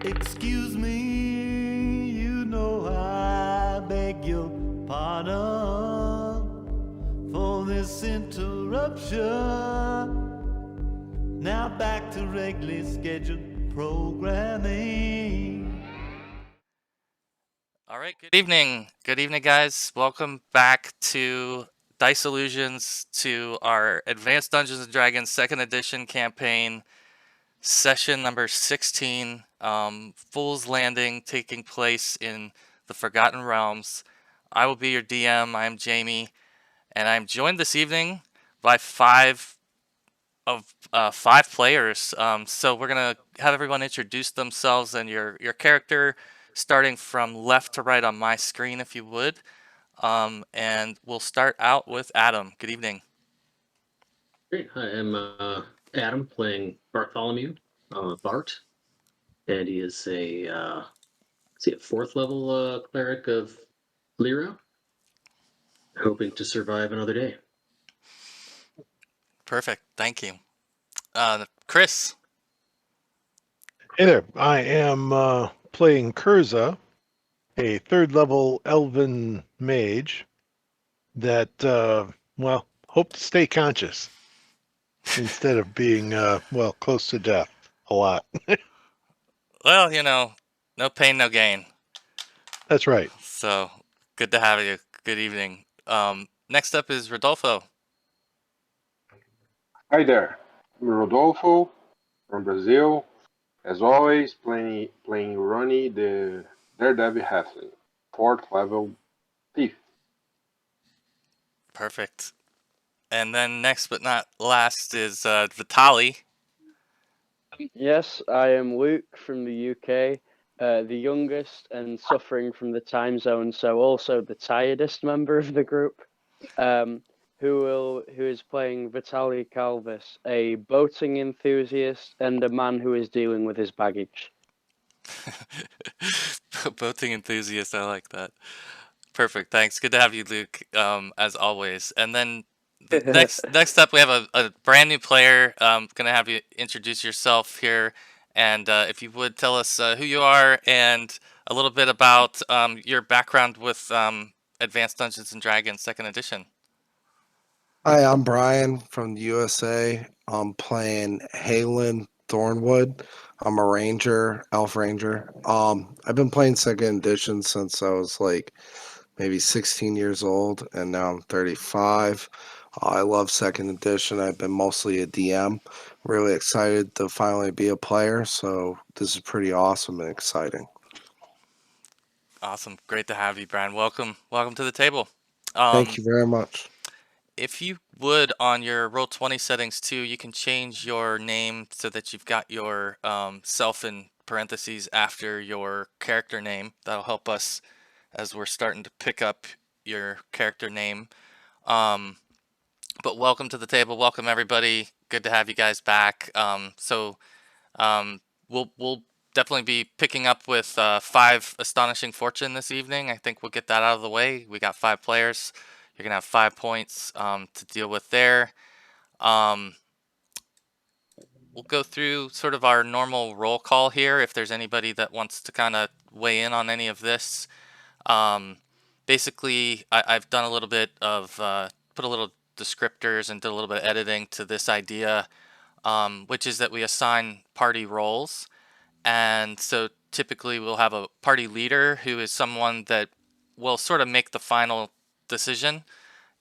Excuse me, you know I beg your pardon for this interruption. Now back to regularly scheduled programming. All right, good evening. Good evening, guys. Welcome back to Dice Illusions, to our Advanced Dungeons & Dragons 2nd Edition campaign, session number 16, Fool's Landing, taking place in the Forgotten Realms. I will be your DM. I am Jamie, and I'm joined this evening by five players. So we're gonna have everyone introduce themselves and your character, starting from left to right on my screen, if you would. And we'll start out with Adam. Good evening. Great. Hi, I'm Adam, playing Bartholomew, Bart, and he is a 4th level cleric of Lyra, hoping to survive another day. Perfect. Thank you. Chris. Hey there, I am playing Kurza, a 3rd level elven mage that, hope to stay conscious instead of being, close to death a lot. Well, no pain, no gain. That's right. So good to have you. Good evening. Next up is Rodolfo. Hi there, I'm Rodolfo from Brazil. As always, playing Ronnie, the Daredevil Halfling, 4th level thief. Perfect. And then next but not last is Vitali. Yes, I am Luke from the UK, the youngest and suffering from the time zone, so also the tiredest member of the group, who is playing Vitaly Calvis, a boating enthusiast and a man who is dealing with his baggage. Boating enthusiast, I like that. Perfect, thanks. Good to have you, Luke, as always. And then next up, we have a brand new player. Gonna have you introduce yourself here, and if you would tell us who you are and a little bit about your background with Advanced Dungeons and Dragons 2nd Edition. Hi, I'm Brian from the USA. I'm playing Halen Thornwood. I'm a ranger, elf ranger. I've been playing 2nd edition since I was like maybe 16 years old, and now I'm 35. I love 2nd edition. I've been mostly a DM. Really excited to finally be a player, so this is pretty awesome and exciting. Awesome, great to have you, Brian. Welcome to the table. Thank you very much. If you would, on your Roll20 settings too, you can change your name so that you've got your self in parentheses after your character name. That'll help us as we're starting to pick up your character name. But welcome to the table. Welcome, everybody. Good to have you guys back. We'll definitely be picking up with 5 Astonishing Fortune this evening. I think we'll get that out of the way. We got 5 players. You're gonna have 5 points to deal with there. We'll go through sort of our normal roll call here. If there's anybody that wants to kind of weigh in on any of this, basically I've done a little bit of put a little descriptors and did a little bit of editing to this idea, which is that we assign party roles, and so typically we'll have a party leader who is someone that will sort of make the final decision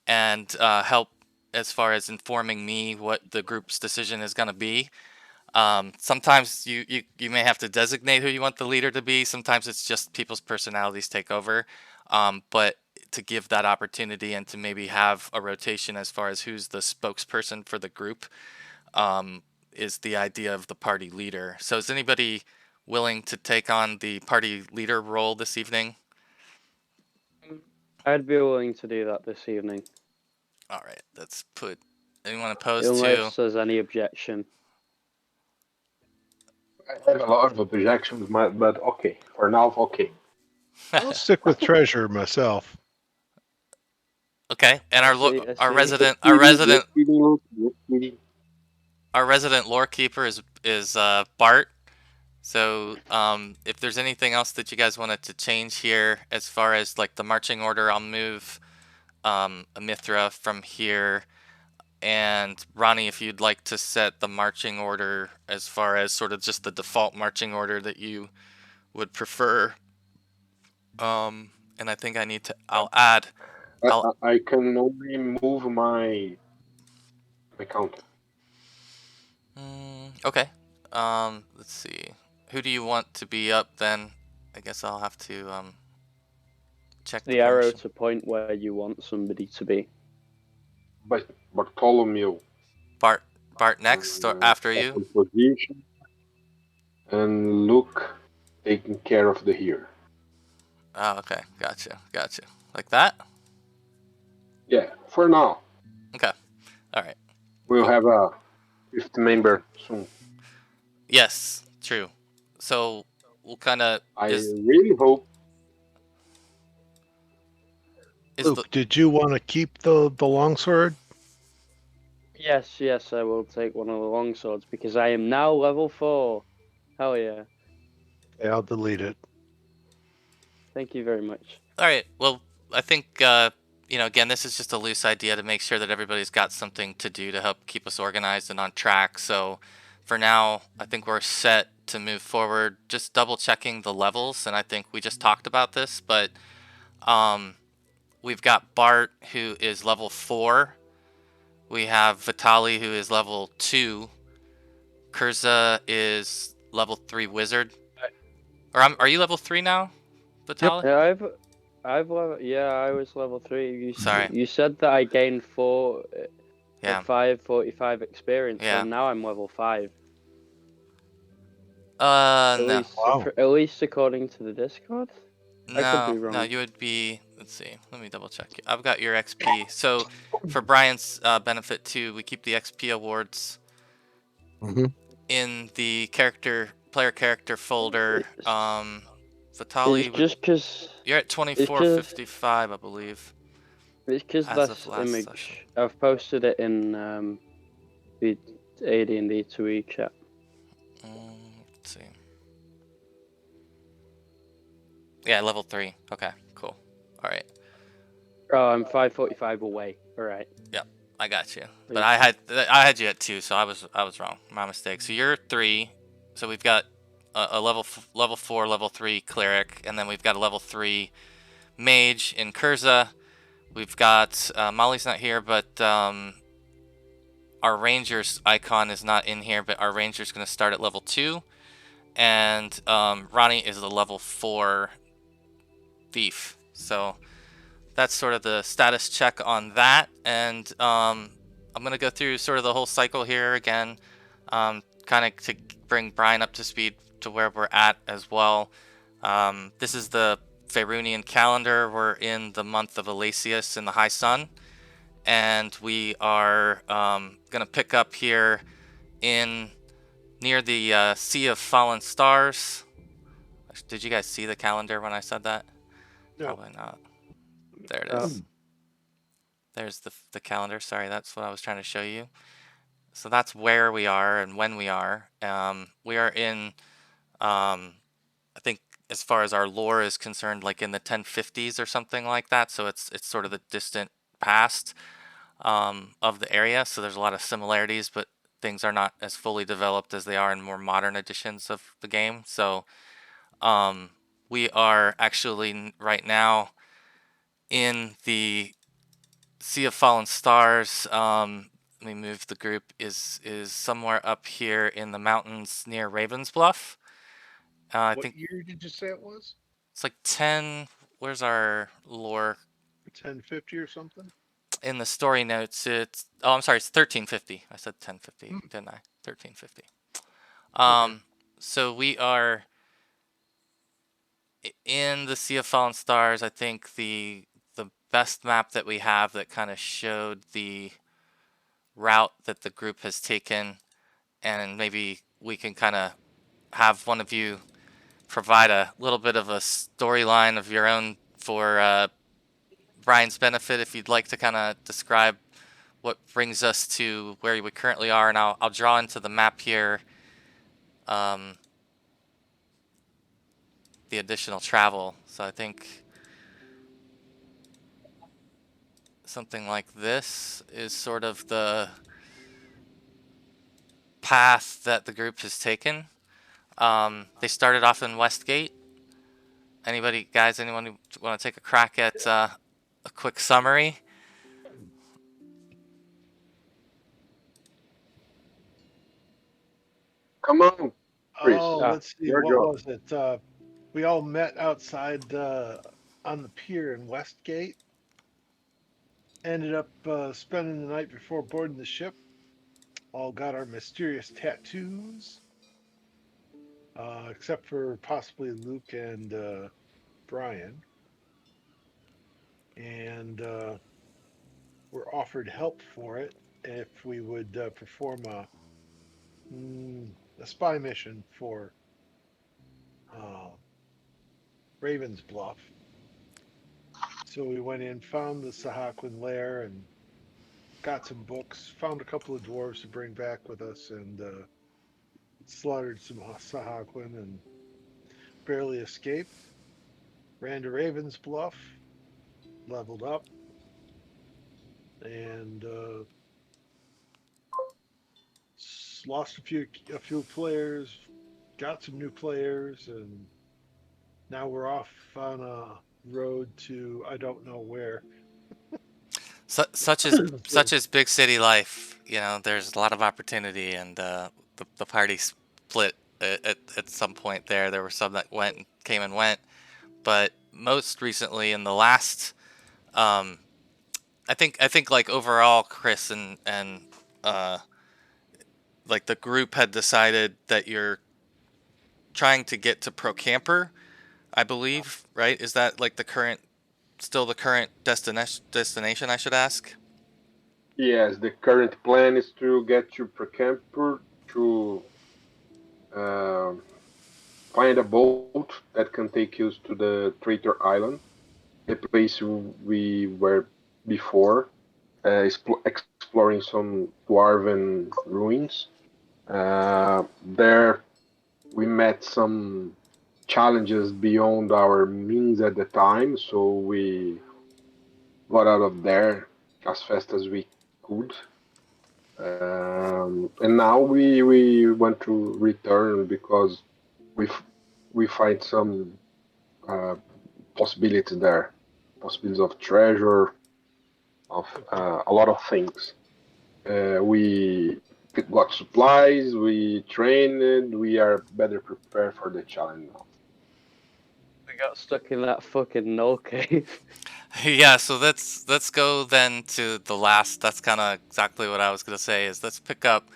and help as far as informing me what the group's decision is going to be. Sometimes you may have to designate who you want the leader to be. Sometimes it's just people's personalities take over. But to give that opportunity and to maybe have a rotation as far as who's the spokesperson for the group is the idea of the party leader. So is anybody willing to take on the party leader role this evening? I'd be willing to do that this evening. All right, let's put anyone opposed Unless to. there's any objection. I have a lot of objections, but okay. For now, okay. I'll stick with treasure myself. Okay, and our resident lore keeper is Bart. So, if there's anything else that you guys wanted to change here, as far as like the marching order, I'll move Amithra from here. And Ronnie, if you'd like to set the marching order as far as sort of just the default marching order that you would prefer. And I think I'll add. I can only move my counter. Okay. Let's see. Who do you want to be up then? I guess I'll have to check the The arrow permission. to point where you want somebody to be. But Bartholomew. Bart next or after you? Second position. And Luke taking care of the here. Oh, okay. Gotcha. Like that? Yeah, for now. Okay. All right. We'll Cool. have a fifth member soon. Yes, true. So we'll kind of. I really hope. Luke, did you want to keep the longsword? Yes, I will take one of the longswords because I am now level 4. Hell yeah. Yeah, I'll delete it. Thank you very much. All right. Well, I think again, this is just a loose idea to make sure that everybody's got something to do to help keep us organized and on track. So for now, I think we're set to move forward. Just double checking the levels, and I think we just talked about this, but we've got Bart, who is level 4. We have Vitali, who is level 2. Kurza is level 3 wizard. Or are you level 3 now, Vitali? Yeah, I was level 3. Sorry. You said that I gained 4 Yeah. 45 experience, Yeah. so now I'm level 5. No. At least according to the Discord. I could be wrong. No, you would be. Let's see. Let me double check. I've got your XP. So, for Brian's benefit too, we keep the XP awards in the player character folder. Vitali, It's just because you're at 2455, I believe. It's because as this of last image, session. I've posted it in the AD&D 2E chat. Let's see. Yeah, level 3. Okay, cool. All right. Oh, I'm 545 away. All right. Yep, I got you. But I had you at 2, so I was wrong. My mistake. So you're 3. So we've got a level 4, level 3 cleric, and then we've got a level 3 mage in Kurza. We've got Molly's not here, but our ranger's icon is not in here. But our ranger's going to start at level 2, and Ronnie is the level 4 thief. So that's sort of the status check on that, and I'm going to go through sort of the whole cycle here again, kind of to bring Brian up to speed to where we're at as well. This is the Faerunian calendar. We're in the month of Elacius in the High Sun, and we are going to pick up here near the Sea of Fallen Stars. Did you guys see the calendar when I said that? No. Probably not. There it is. There's the calendar. Sorry, that's what I was trying to show you. So that's where we are and when we are. We are in, I think, as far as our lore is concerned, like in the 1050s or something like that. So it's sort of the distant past of the area. So there's a lot of similarities, but things are not as fully developed as they are in more modern editions of the game. So we are actually right now in the Sea of Fallen Stars. Let me move the group. Is somewhere up here in the mountains near Ravens Bluff. I What think year did you say it was? it's like 10. Where's our lore? 1050 or something? In the story notes, it's I'm sorry, it's 1350. I said 1050, didn't I? 1350. So we are in the Sea of Fallen Stars. I think the best map that we have that kind of showed the route that the group has taken, and maybe we can kind of have one of you provide a little bit of a storyline of your own for Brian's benefit, if you'd like to kind of describe what brings us to where we currently are, and I'll draw into the map here the additional travel. So I think something like this is sort of the path that the group has taken. They started off in Westgate. Anyone who want to take a crack at a quick summary? Come on, Chris. Oh, Ah, let's see. Your What job. was it? We all met outside on the pier in Westgate. Ended up spending the night before boarding the ship. All got our mysterious tattoos, except for possibly Luke and Brian. And were offered help for it if we would perform a spy mission for uh, Raven's Bluff. So we went in, found the Sahaquin lair, and got some books. Found a couple of dwarves to bring back with us, and slaughtered some Sahaquin and barely escaped. Ran to Raven's Bluff, leveled up, and lost a few players, got some new players, and now we're off on a road to I don't know where. Such as big city life. You know, there's a lot of opportunity, and the party split at some point there. There were some that came and went, but most recently in the last, I think like overall, Chris and like the group had decided that you're trying to get to Procampur, I believe, right? Is that like still the current destination? I should ask. Yes, the current plan is to get to Procampur to um find a boat that can take us to the Traitor Island, the place we were before, exploring some dwarven ruins. There we met some challenges beyond our means at the time, so we got out of there as fast as we could. And now we want to return because we find some possibilities there, possibilities of treasure, of a lot of things. We got supplies, we trained, we are better prepared for the challenge now. we got stuck in that fucking null cave. Yeah, so let's go then to the last. That's kind of exactly what I was gonna say. Is let's pick up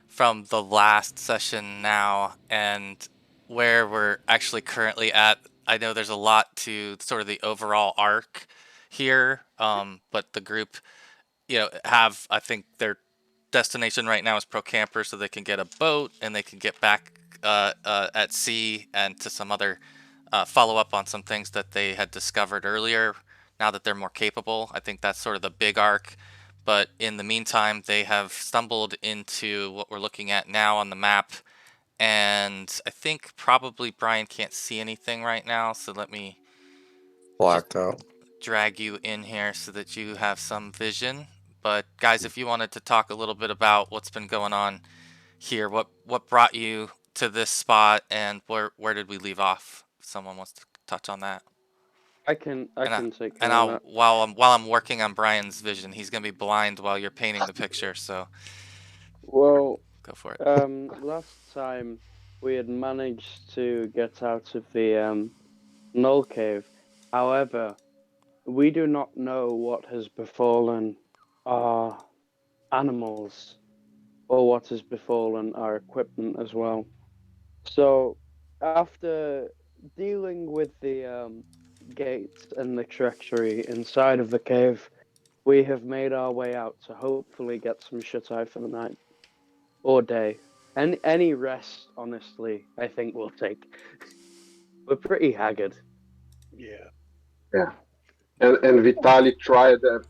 from the last session now and where we're actually currently at. I know there's a lot to sort of the overall arc here, but the group, I think their destination right now is Procampur, so they can get a boat and they can get back at sea and to some other follow up on some things that they had discovered earlier. Now that they're more capable, I think that's sort of the big arc. But in the meantime, they have stumbled into what we're looking at now on the map. And I think probably Brian can't see anything right now, so let me Blacked out. drag you in here so that you have some vision. But guys, if you wanted to talk a little bit about what's been going on here, what brought you to this spot, and where did we leave off? If someone wants to touch on that. I can take and care of that. while I'm working on Brian's vision, he's gonna be blind while you're painting the picture. So Well, go for it. last time we had managed to get out of the null cave. However, we do not know what has befallen our animals or what has befallen our equipment as well. So, after dealing with the gates and the treachery inside of the cave, we have made our way out to hopefully get some shut-eye for the night or day. And any rest, honestly, I think we'll take. We're pretty haggard. Yeah. Yeah. And Vitali tried a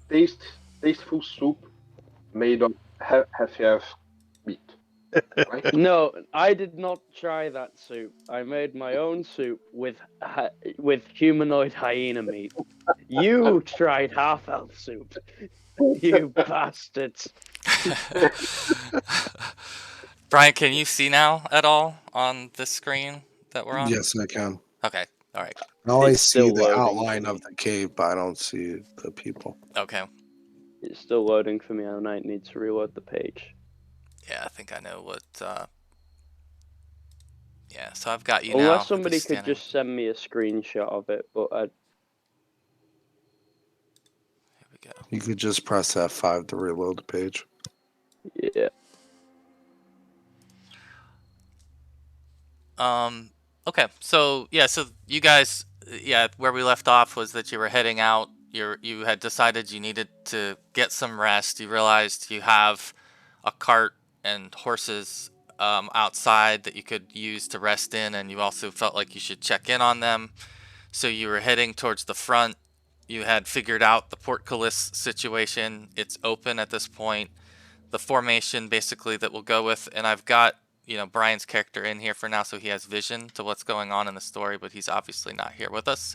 tasteful soup made of half meat. Right? No, I did not try that soup. I made my own soup with humanoid hyena meat. You tried half-elf soup, you bastards. Brian, can you see now at all on this screen that we're on? Yes, I can. Okay. All right. I only It's see still the loading for outline me. of the cave, but I don't see the people. Okay. It's still loading for me. I might need to reload the page. Yeah, I think I know what. Yeah, so I've got you now. Unless at this somebody could standing. just send me a screenshot of it, but Here we go. You could just press F5 to reload the page. yeah. Okay. So yeah, so you guys, yeah, where we left off was that you were heading out. You had decided you needed to get some rest. You realized you have a cart and horses outside that you could use to rest in, and you also felt like you should check in on them. So you were heading towards the front. You had figured out the portcullis situation. It's open at this point. The formation basically that we'll go with, and I've got Brian's character in here for now, so he has vision to what's going on in the story, but he's obviously not here with us.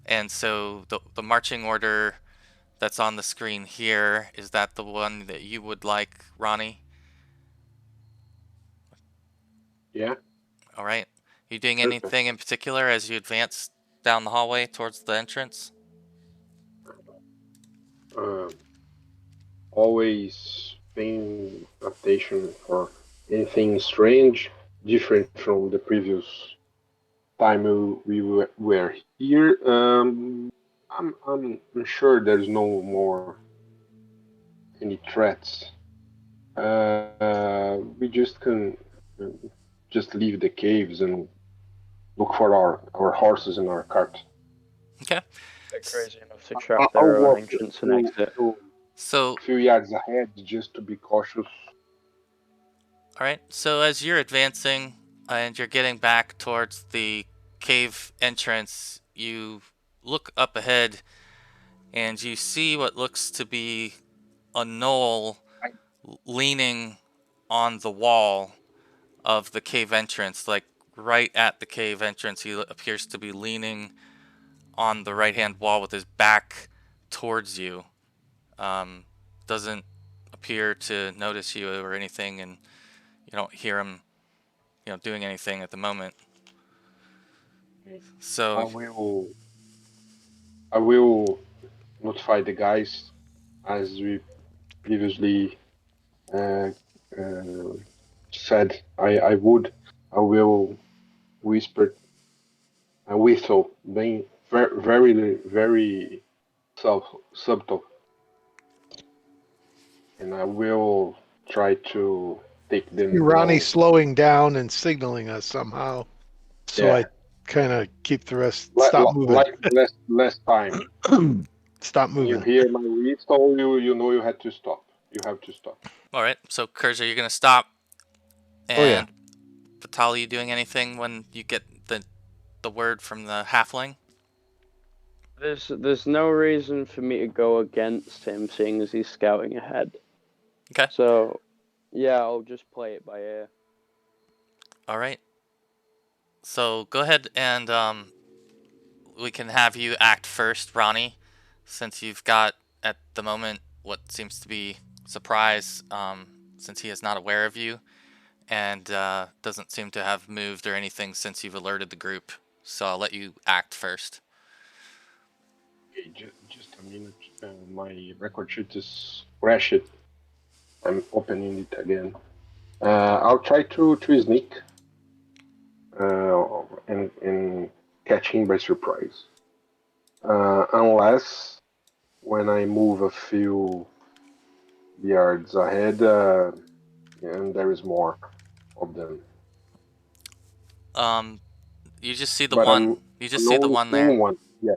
And so the marching order that's on the screen here, is that the one that you would like, Ronnie? Yeah. All right. Are you doing Perfect. anything in particular as you advance down the hallway towards the entrance? Always paying attention for anything strange, different from the previous time we were here. I'm sure there's no more any threats. We just can just leave the caves and look for our horses and our cart. Okay. They're crazy enough to trap I'll their own walk entrance and exit. So, a few yards ahead just to be cautious. all right. So as you're advancing and you're getting back towards the cave entrance, you look up ahead and you see what looks to be a knoll leaning on the wall of the cave entrance, like right at the cave entrance. He appears to be leaning on the right-hand wall with his back towards you. Doesn't appear to notice you or anything, and you don't hear him, doing anything at the moment. So I will notify the guys as we previously said. I will whisper a whistle, being very very subtle, and I will try to take them. Ronnie slowing down and signaling us somehow. So Yeah. I kind of keep the rest. Like Stop moving. less time. Stop When you moving. hear my whistle, you know you have to stop. You have to stop. all right, so Kurza, you're gonna stop. And Oh, yeah. Vitali, you doing anything when you get the word from the halfling? There's no reason for me to go against him, seeing as he's scouting ahead. Okay. So, yeah, I'll just play it by ear. All right. So go ahead and we can have you act first, Ronnie, since you've got at the moment what seems to be surprise, since he is not aware of you and doesn't seem to have moved or anything since you've alerted the group. So I'll let you act first. Okay, just a minute. My record sheet is crashed. I'm opening it again. I'll try to sneak and catch him by surprise. Unless when I move a few yards ahead and there is more of them. You just see the But one. You just see the one there. One. Yeah.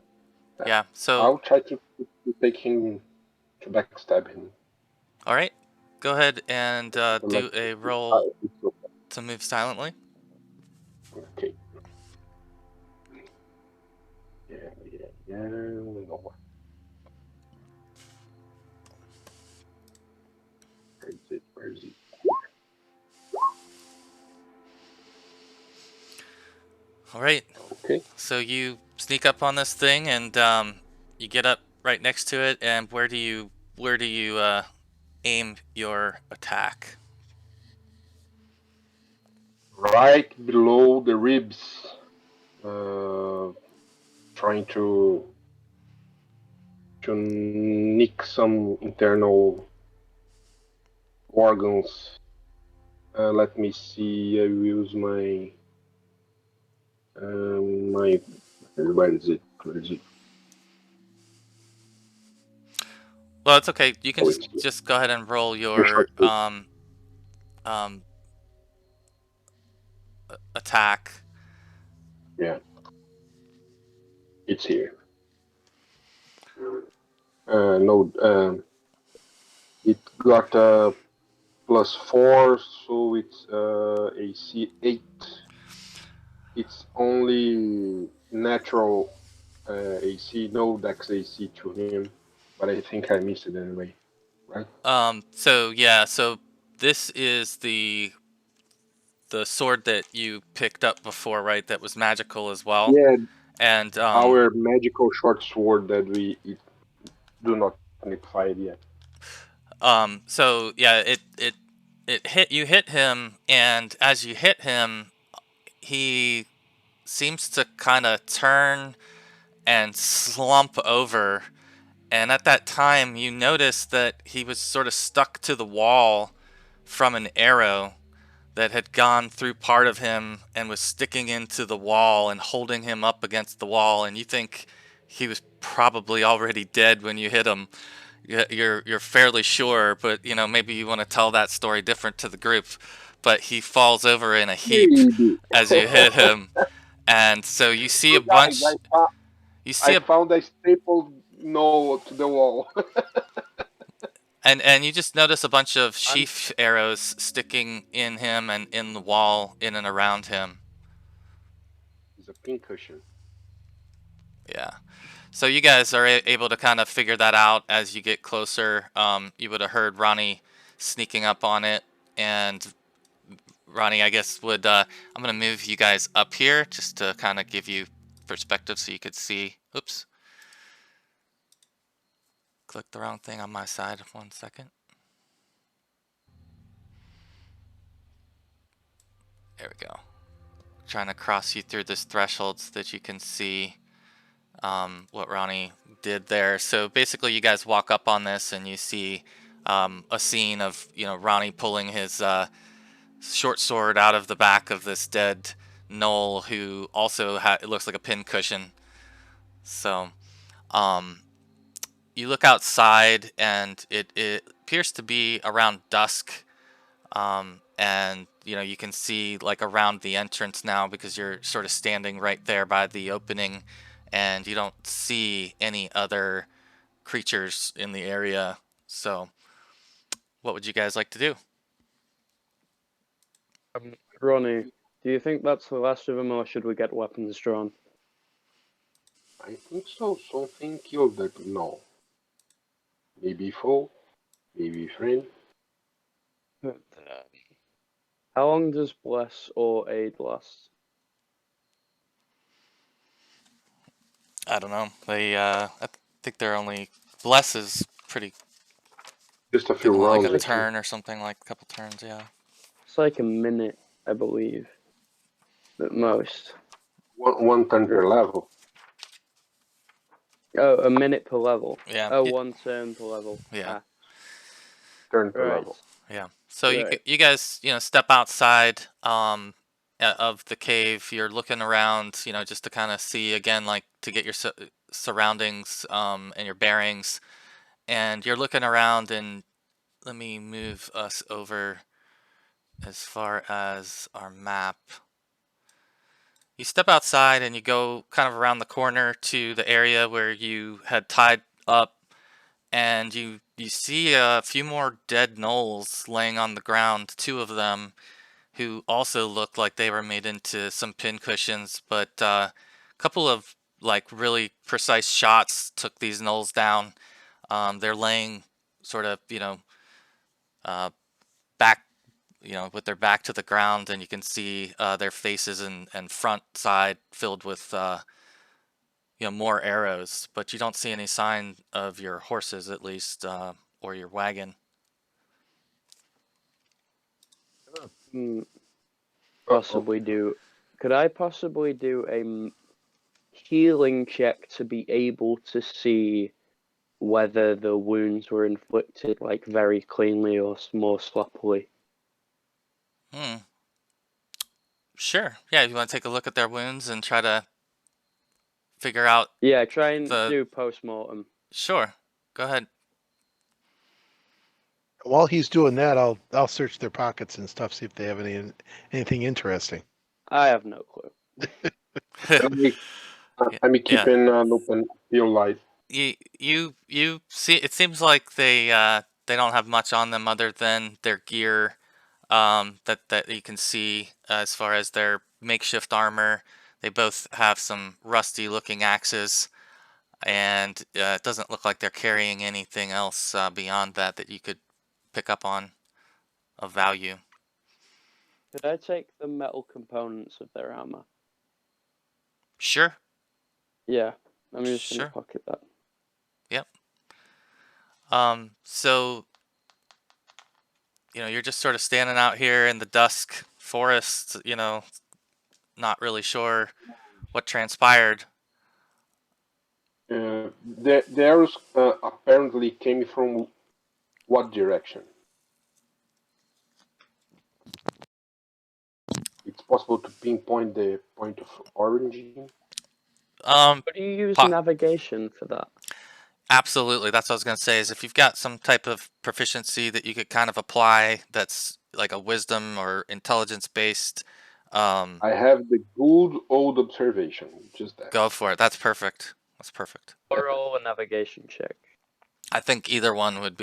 Yeah. So I'll try to take him to backstab him. all right. Go ahead and do a roll to move silently. Okay. Yeah. No. Where is it? All right. Okay. So you sneak up on this thing, and you get up right next to it. And where do you aim your attack? Right below the ribs. Trying to nick some internal organs. Let me see. I use my where is it? Where is it? Well, it's okay. You can Oh, just it's here. just go ahead and roll Your your short bow. um attack. Yeah, it's here. No, it got a +4, so it's AC 8. It's only natural AC, no Dex AC to him, but I think I missed it anyway, right? So yeah. So this is the sword that you picked up before, right? That was magical as well. Yeah, And our magical short sword that we do not identify it yet. so yeah, it hit him, and as you hit him, he seems to kind of turn and slump over. And at that time, you notice that he was sort of stuck to the wall from an arrow that had gone through part of him and was sticking into the wall and holding him up against the wall. And you think he was probably already dead when you hit him. You're fairly sure, but maybe you want to tell that story different to the group. But he falls over in a heap Maybe. as you hit him, and so you see a So guys, bunch. You see I a found a stapled no to the wall. and you just notice a bunch of I'm sheath arrows sticking in him and in the wall in and around him. It's a pincushion. Yeah. So you guys are able to kind of figure that out as you get closer. You would have heard Ronnie sneaking up on it, and Ronnie, I guess I'm gonna move you guys up here just to kind of give you perspective so you could see. Oops, clicked the wrong thing on my side. 1 second. There we go. Trying to cross you through this threshold so that you can see what Ronnie did there. So basically, you guys walk up on this and you see a scene of Ronnie pulling his short sword out of the back of this dead gnoll who also it looks like a pin cushion. So you look outside and it appears to be around dusk. And you can see like around the entrance now because you're sort of standing right there by the opening, and you don't see any other creatures in the area. So what would you guys like to do? Ronnie, do you think that's the last of them, or should we get weapons drawn? I think so. Something killed that no. Maybe foe, maybe friend. How long does bless or aid last? I don't know. I think they're only bless is pretty Just a few given like rounds. a turn or something, like a couple turns. Yeah. It's like a minute, I believe, at most. One turn per level. Oh, a minute per level. Yeah. Oh, 1 turn per level. Yeah. Turn per Right. level. Yeah. So Right. you guys step outside of the cave. You're looking around just to kind of see again, like to get your surroundings and your bearings, and you're looking around. And let me move us over as far as our map. You step outside and you go kind of around the corner to the area where you had tied up, and you see a few more dead gnolls laying on the ground, 2 of them who also looked like they were made into some pin cushions, but a couple of like really precise shots took these gnolls down. They're laying sort of uh, back with their back to the ground, and you can see their faces and front side filled with more arrows, but you don't see any sign of your horses, at least, or your wagon. Hmm, Uh-oh. possibly do. Could I possibly do a healing check to be able to see whether the wounds were inflicted like very cleanly or more sloppily? Hmm. Sure. Yeah, you want to take a look at their wounds and try to figure out Yeah, try and the. do post-mortem. Sure. Go ahead. While he's doing that, I'll search their pockets and stuff, see if they have anything interesting. I have no clue. I'm Yeah. keeping an open field light. You see, it seems like they don't have much on them other than their gear, that you can see as far as their makeshift armor. They both have some rusty looking axes, and it doesn't look like they're carrying anything else beyond that you could pick up on of value. Could I take the metal components of their armor? Sure. Yeah, I'm just Sure. gonna pocket that. Yep. So you're just sort of standing out here in the dusk forest, not really sure what transpired. The arrows apparently came from what direction? It's possible to pinpoint the point of origin. Um, Could you use po- navigation for that? Absolutely. That's what I was going to say, is if you've got some type of proficiency that you could kind of apply that's like a wisdom or intelligence based, I have the good old observation. Just that. go for it. That's perfect. That's perfect. Or roll a navigation check. I think either one would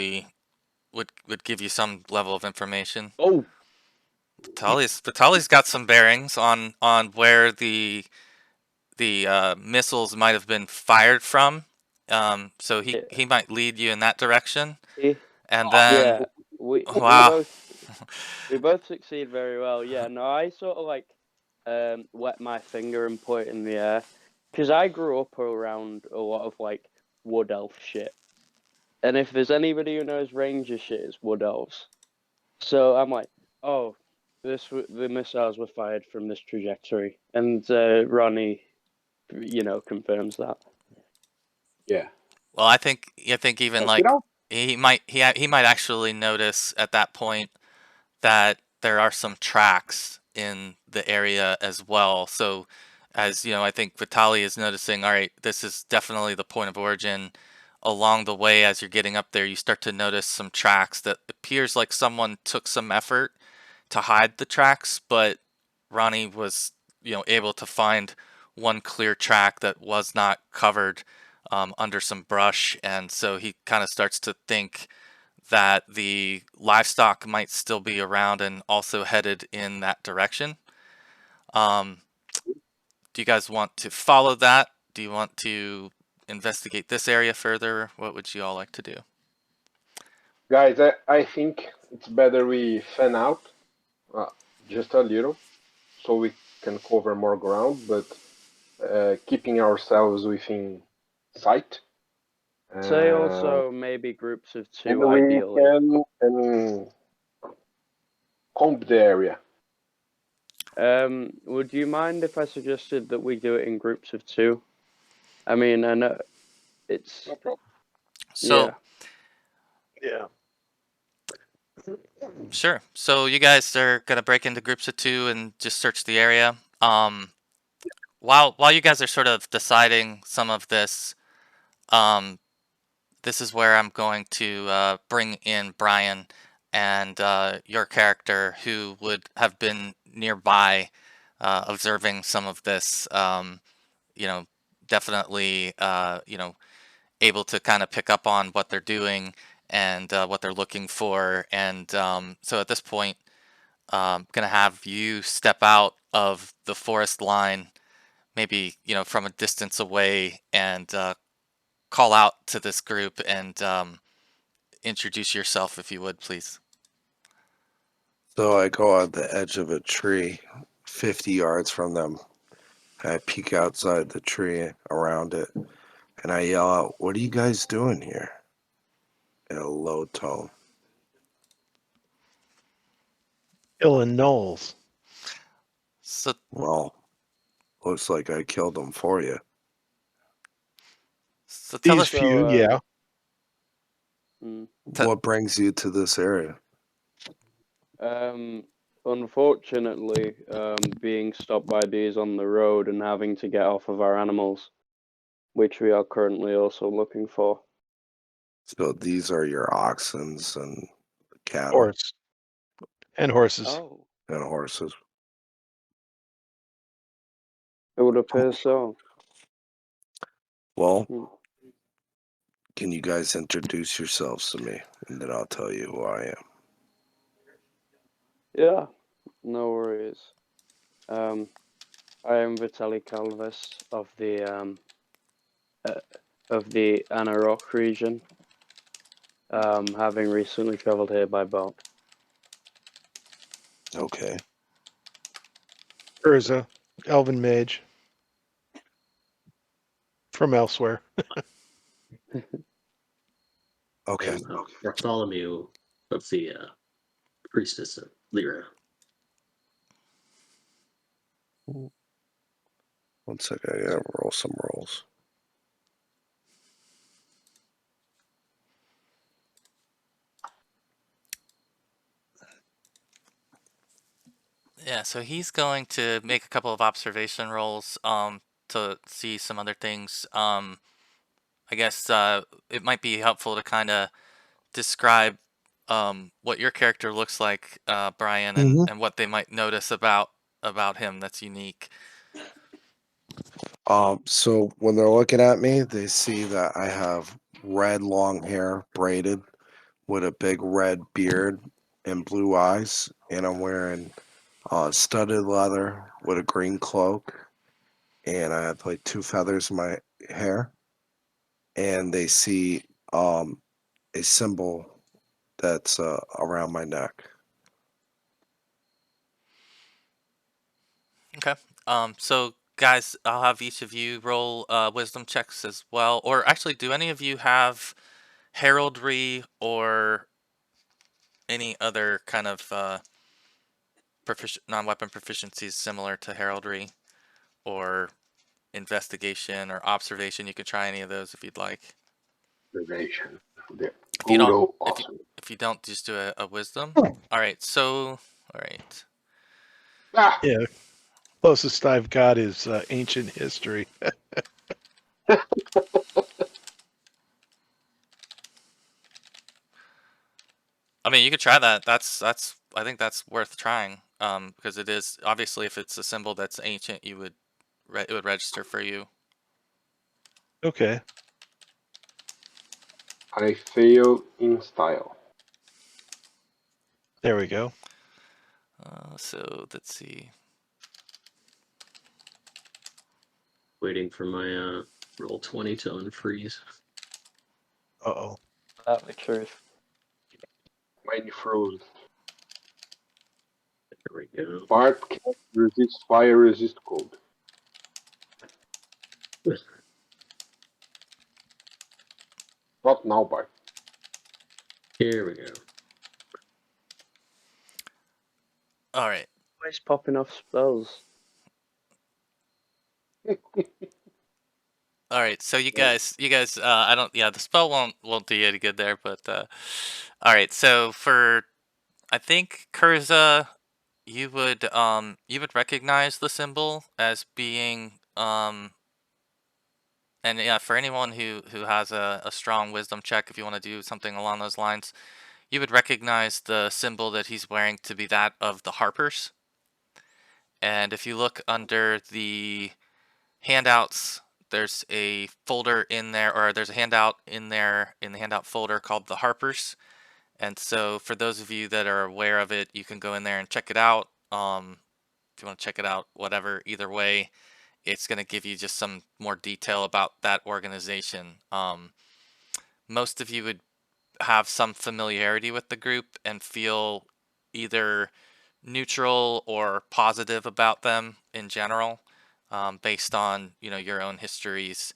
give you some level of information. Oh, Vitaly's got some bearings on where the missiles might have been fired from. So he might lead you in that direction. And then yeah, we wow. both succeed very well. Yeah, no, I sort of like wet my finger and point it in the air, because I grew up around a lot of like wood elf shit, and if there's anybody who knows ranger shit, it's wood elves. So I'm like, oh, the missiles were fired from this trajectory, and Ronnie, confirms that. Yeah. Well, I think even like he might actually notice at that point that there are some tracks in the area as well. So as I think Vitaly is noticing, all right, this is definitely the point of origin. Along the way, as you're getting up there, you start to notice some tracks that appears like someone took some effort to hide the tracks, but Ronnie was able to find one clear track that was not covered under some brush, and so he kind of starts to think that the livestock might still be around and also headed in that direction. Do you guys want to follow that? Do you want to investigate this area further? What would you all like to do? Guys, I think it's better we fan out just a little so we can cover more ground, but keeping ourselves within sight. Say also maybe groups of two, and we ideally. can comb the area. Would you mind if I suggested that we do it in groups of two? I mean, I know it's No problem. So Yeah. sure. So you guys are gonna break into groups of two and just search the area. While you guys are sort of deciding some of this, this is where I'm going to bring in Brian and your character, who would have been nearby, observing some of this. Definitely, able to kind of pick up on what they're doing and what they're looking for. And so at this point, gonna have you step out of the forest line, maybe from a distance away, and call out to this group and introduce yourself, if you would, please. So I go on the edge of a tree, 50 yards from them. I peek outside the tree around it, and I yell out, "What are you guys doing here?" In a low tone. Killing gnolls. So Well, looks like I killed them for you. so tell These us. few, yeah. mm, What brings you to this area? unfortunately, being stopped by these on the road and having to get off of our animals, which we are currently also looking for. So these are your oxens and cattle Horse. And horses. Oh, and horses. it would appear so. Well, Hmm. can you guys introduce yourselves to me, and then I'll tell you who I am. Yeah, no worries. I am Vitaly Calves of the Anarok region, having recently travelled here by boat. Okay. Urza, elven mage. From elsewhere. Okay. And Bartholomew of the priestess of Lyra. One second. I gotta roll some rolls. Yeah, so he's going to make a couple of observation rolls to see some other things. I guess it might be helpful to kind of describe what your character looks like, Brian, Mhm. and what they might notice about him that's unique. So when they're looking at me, they see that I have red long hair braided with a big red beard and blue eyes, and I'm wearing studded leather with a green cloak, and I have like 2 feathers in my hair, and they see a symbol that's around my neck. Okay. So guys, I'll have each of you roll wisdom checks as well. Or actually, do any of you have heraldry or any other kind of non-weapon proficiencies similar to heraldry or investigation or observation? You could try any of those if you'd like. Observation. The If you good don't, old if you awesome. if you don't, just do a wisdom. All right. So, all right. Ah! Yeah. Closest I've got is ancient history. I mean, you could try that. That's. I think that's worth trying. Because it is obviously if it's a symbol that's ancient, you would it would register for you. Okay. I fail in style. There we go. So let's see. Waiting for my roll 20 to unfreeze. Uh-oh. That's the truth. Mine froze. There we go. Bart can resist fire, resist cold. Not now, Bart. Here we go. All right. Always popping off spells. All right. So Yeah. you guys. I don't. Yeah, the spell won't do you any good there. But all right. So for I think Kurza, you would recognize the symbol as being and yeah, for anyone who has a strong wisdom check, if you want to do something along those lines, you would recognize the symbol that he's wearing to be that of the Harpers. And if you look under the handouts, there's a folder in there, or there's a handout in there in the handout folder called the Harpers. And so for those of you that are aware of it, you can go in there and check it out. If you want to check it out, whatever, either way, it's going to give you just some more detail about that organization. Most of you would have some familiarity with the group and feel either neutral or positive about them in general, based on your own histories.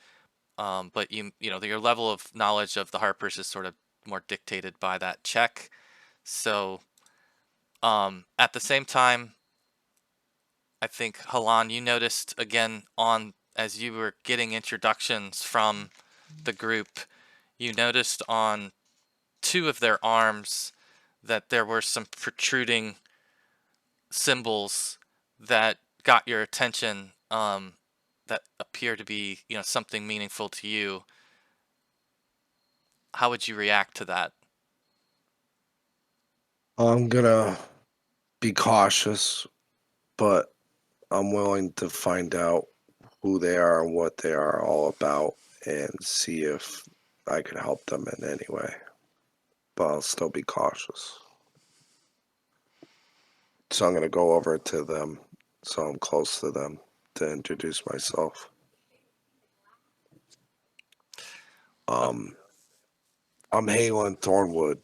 But your level of knowledge of the Harpers is sort of more dictated by that check. So at the same time, I think Halan, you noticed again as you were getting introductions from the group, you noticed on two of their arms that there were some protruding symbols that got your attention, that appear to be something meaningful to you. How would you react to that? I'm gonna be cautious, but I'm willing to find out who they are and what they are all about and see if I can help them in any way. But I'll still be cautious. So I'm gonna go over to them so I'm close to them to introduce myself. I'm Halen Thornwood.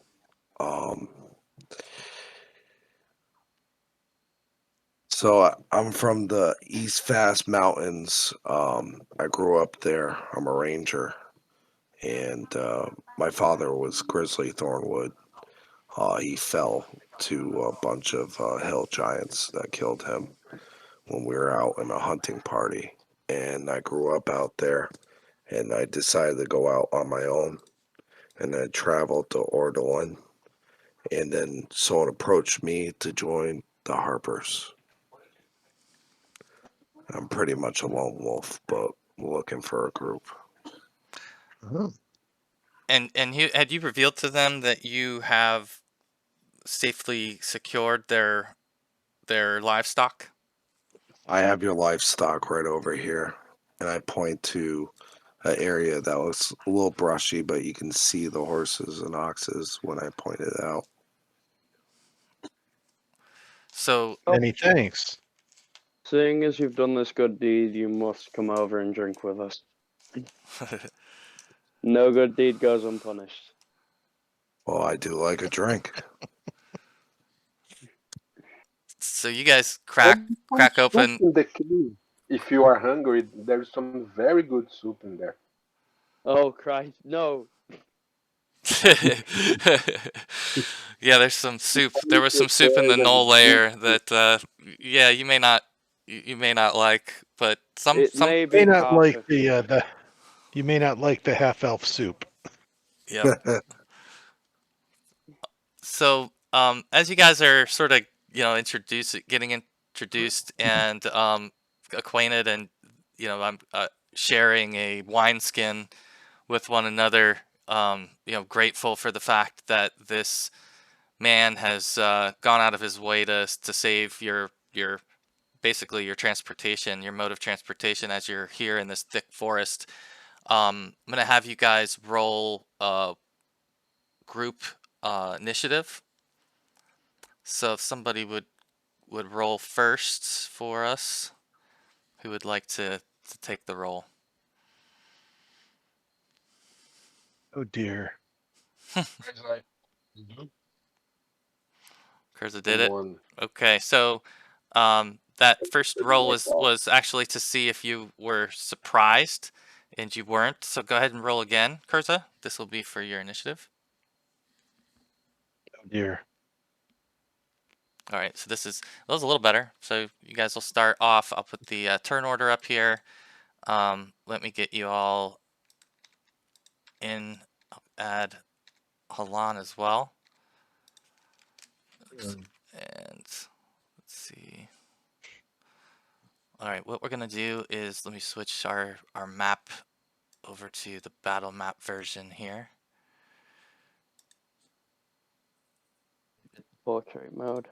So I'm from the East Fast Mountains. I grew up there. I'm a ranger, and my father was Grizzly Thornwood. He fell to a bunch of hill giants that killed him when we were out in a hunting party. And I grew up out there, and I decided to go out on my own, and I traveled to Ordolin, and then someone approached me to join the Harpers. I'm pretty much a lone wolf, but looking for a group. Oh. And had you revealed to them that you have safely secured their livestock? I have your livestock right over here, and I point to an area that looks a little brushy, but you can see the horses and oxes when I point it out. So Many thanks. Seeing as you've done this good deed, you must come over and drink with us. No good deed goes unpunished. Well, I do like a drink. so you guys crack Soup open. in the cave. If you are hungry, there's some very good soup in there. Oh Christ, no! Yeah, there's some soup. There was some soup in the null layer that yeah, you may not like, but It some may You be may not half like of the you may not like the half elf soup. yep. So as you guys are sort of getting introduced and acquainted, and I'm sharing a wineskin with one another, grateful for the fact that this man has gone out of his way to save your basically your transportation, your mode of transportation as you're here in this thick forest. I'm gonna have you guys roll group initiative. So if somebody would roll first for us, who would like to take the roll? Oh dear. Kurza did it. One. Okay, so that first roll was actually to see if you were surprised, and you weren't. So go ahead and roll again, Kurza. This will be for your initiative. Oh dear. All right, so that was a little better. So you guys will start off. I'll put the turn order up here. Let me get you all in. I'll add Halan as well. And let's see. All right, what we're gonna do is let me switch our map over to the battle map version here. portrait mode.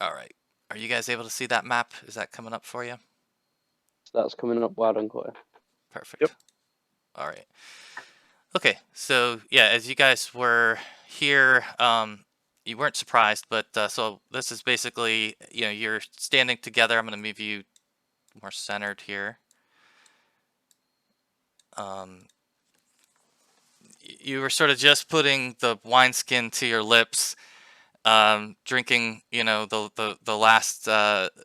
All right, are you guys able to see that map? Is that coming up for you? So that's coming up loud and clear. Perfect. Yep. All right. Okay, so yeah, as you guys were here, you weren't surprised, but so this is basically, you're standing together. I'm going to move you more centered here. you were sort of just putting the wineskin to your lips, drinking, the last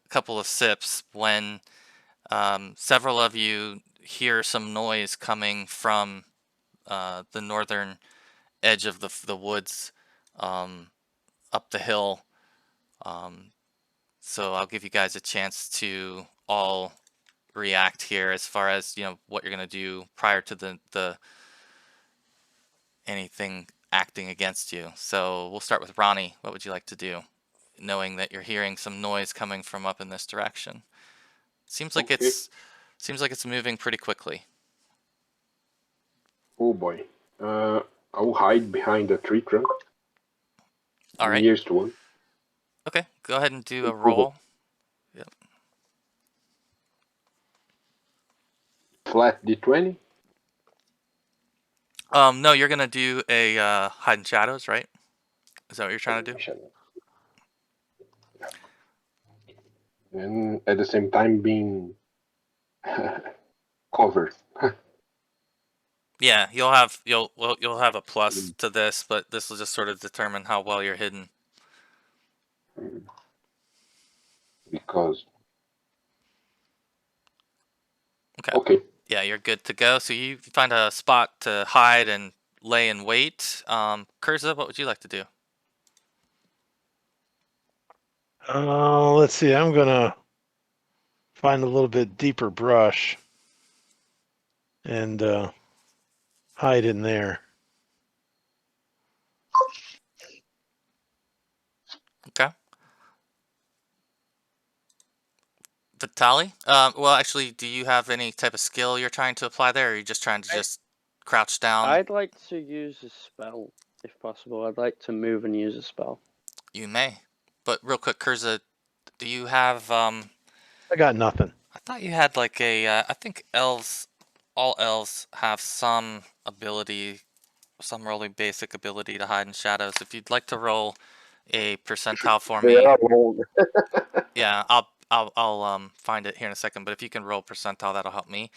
couple of sips when several of you hear some noise coming from the northern edge of the woods, up the hill. So I'll give you guys a chance to all react here as far as what you're gonna do prior to the anything acting against you. So we'll start with Ronnie. What would you like to do, knowing that you're hearing some noise coming from up in this direction? Seems like Okay. it's moving pretty quickly. Oh boy. I'll hide behind a tree trunk. All right. Nearest one. Okay, go ahead and do a Approval. roll. Flat D20. No, you're gonna do a hide in shadows, right? Is that what you're trying to do? And at the same time being covered. Yeah, you'll have a plus to this, but this will just sort of determine how well you're hidden. Because. Okay. Yeah, you're good to go. So you find a spot to hide and lay in wait. Kurza, what would you like to do? Let's see. I'm gonna find a little bit deeper brush and hide in there. Okay. Vitali? Well, actually, do you have any type of skill you're trying to apply there, or are you just trying to just crouch down? I'd like to use a spell, if possible. I'd like to move and use a spell. You may. But real quick, Kurza, do you have... I got nothing. I thought you had like a... I think all elves have some ability, some really basic ability to hide in shadows. If you'd like to roll a percentile for me... Yeah, I'll find it here in a second, but if you can roll percentile, that'll help me.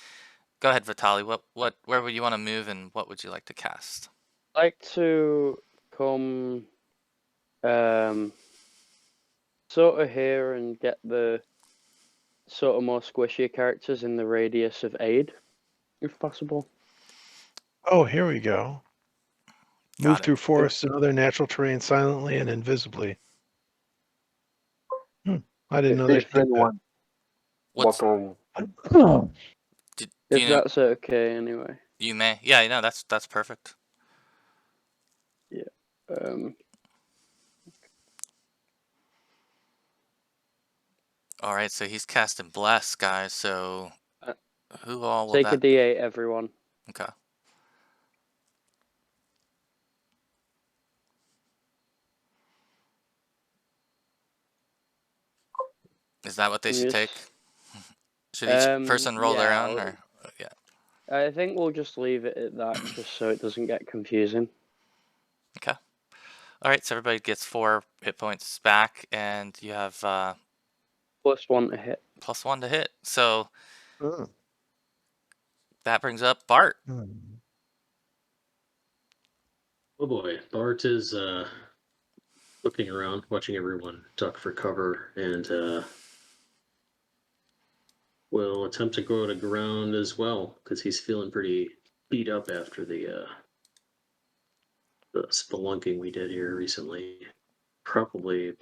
Go ahead, Vitali. Where would you want to move, and what would you like to cast? I'd like to come sort of here and get the sort of more squishy characters in the radius of aid, if possible. Oh, here we go. Got Move it. through forests and other natural terrain silently and invisibly. I didn't know they could do that. What's... Bottom. Do If you know? that's okay, anyway. You may. Yeah, no, that's perfect. Yeah. All right, so he's casting Bless, guys. So who all will Take that... a D8, everyone. Okay. Is that what they should take? Should each person roll their own, or yeah? I think we'll just leave it at that, just so it doesn't get confusing. Okay. All right, so everybody gets 4 hit points back, and you have +1 to hit. +1 to hit. So that brings up Bart. Oh boy, Bart is looking around, watching everyone duck for cover, and will attempt to go to ground as well because he's feeling pretty beat up after the spelunking we did here recently. Probably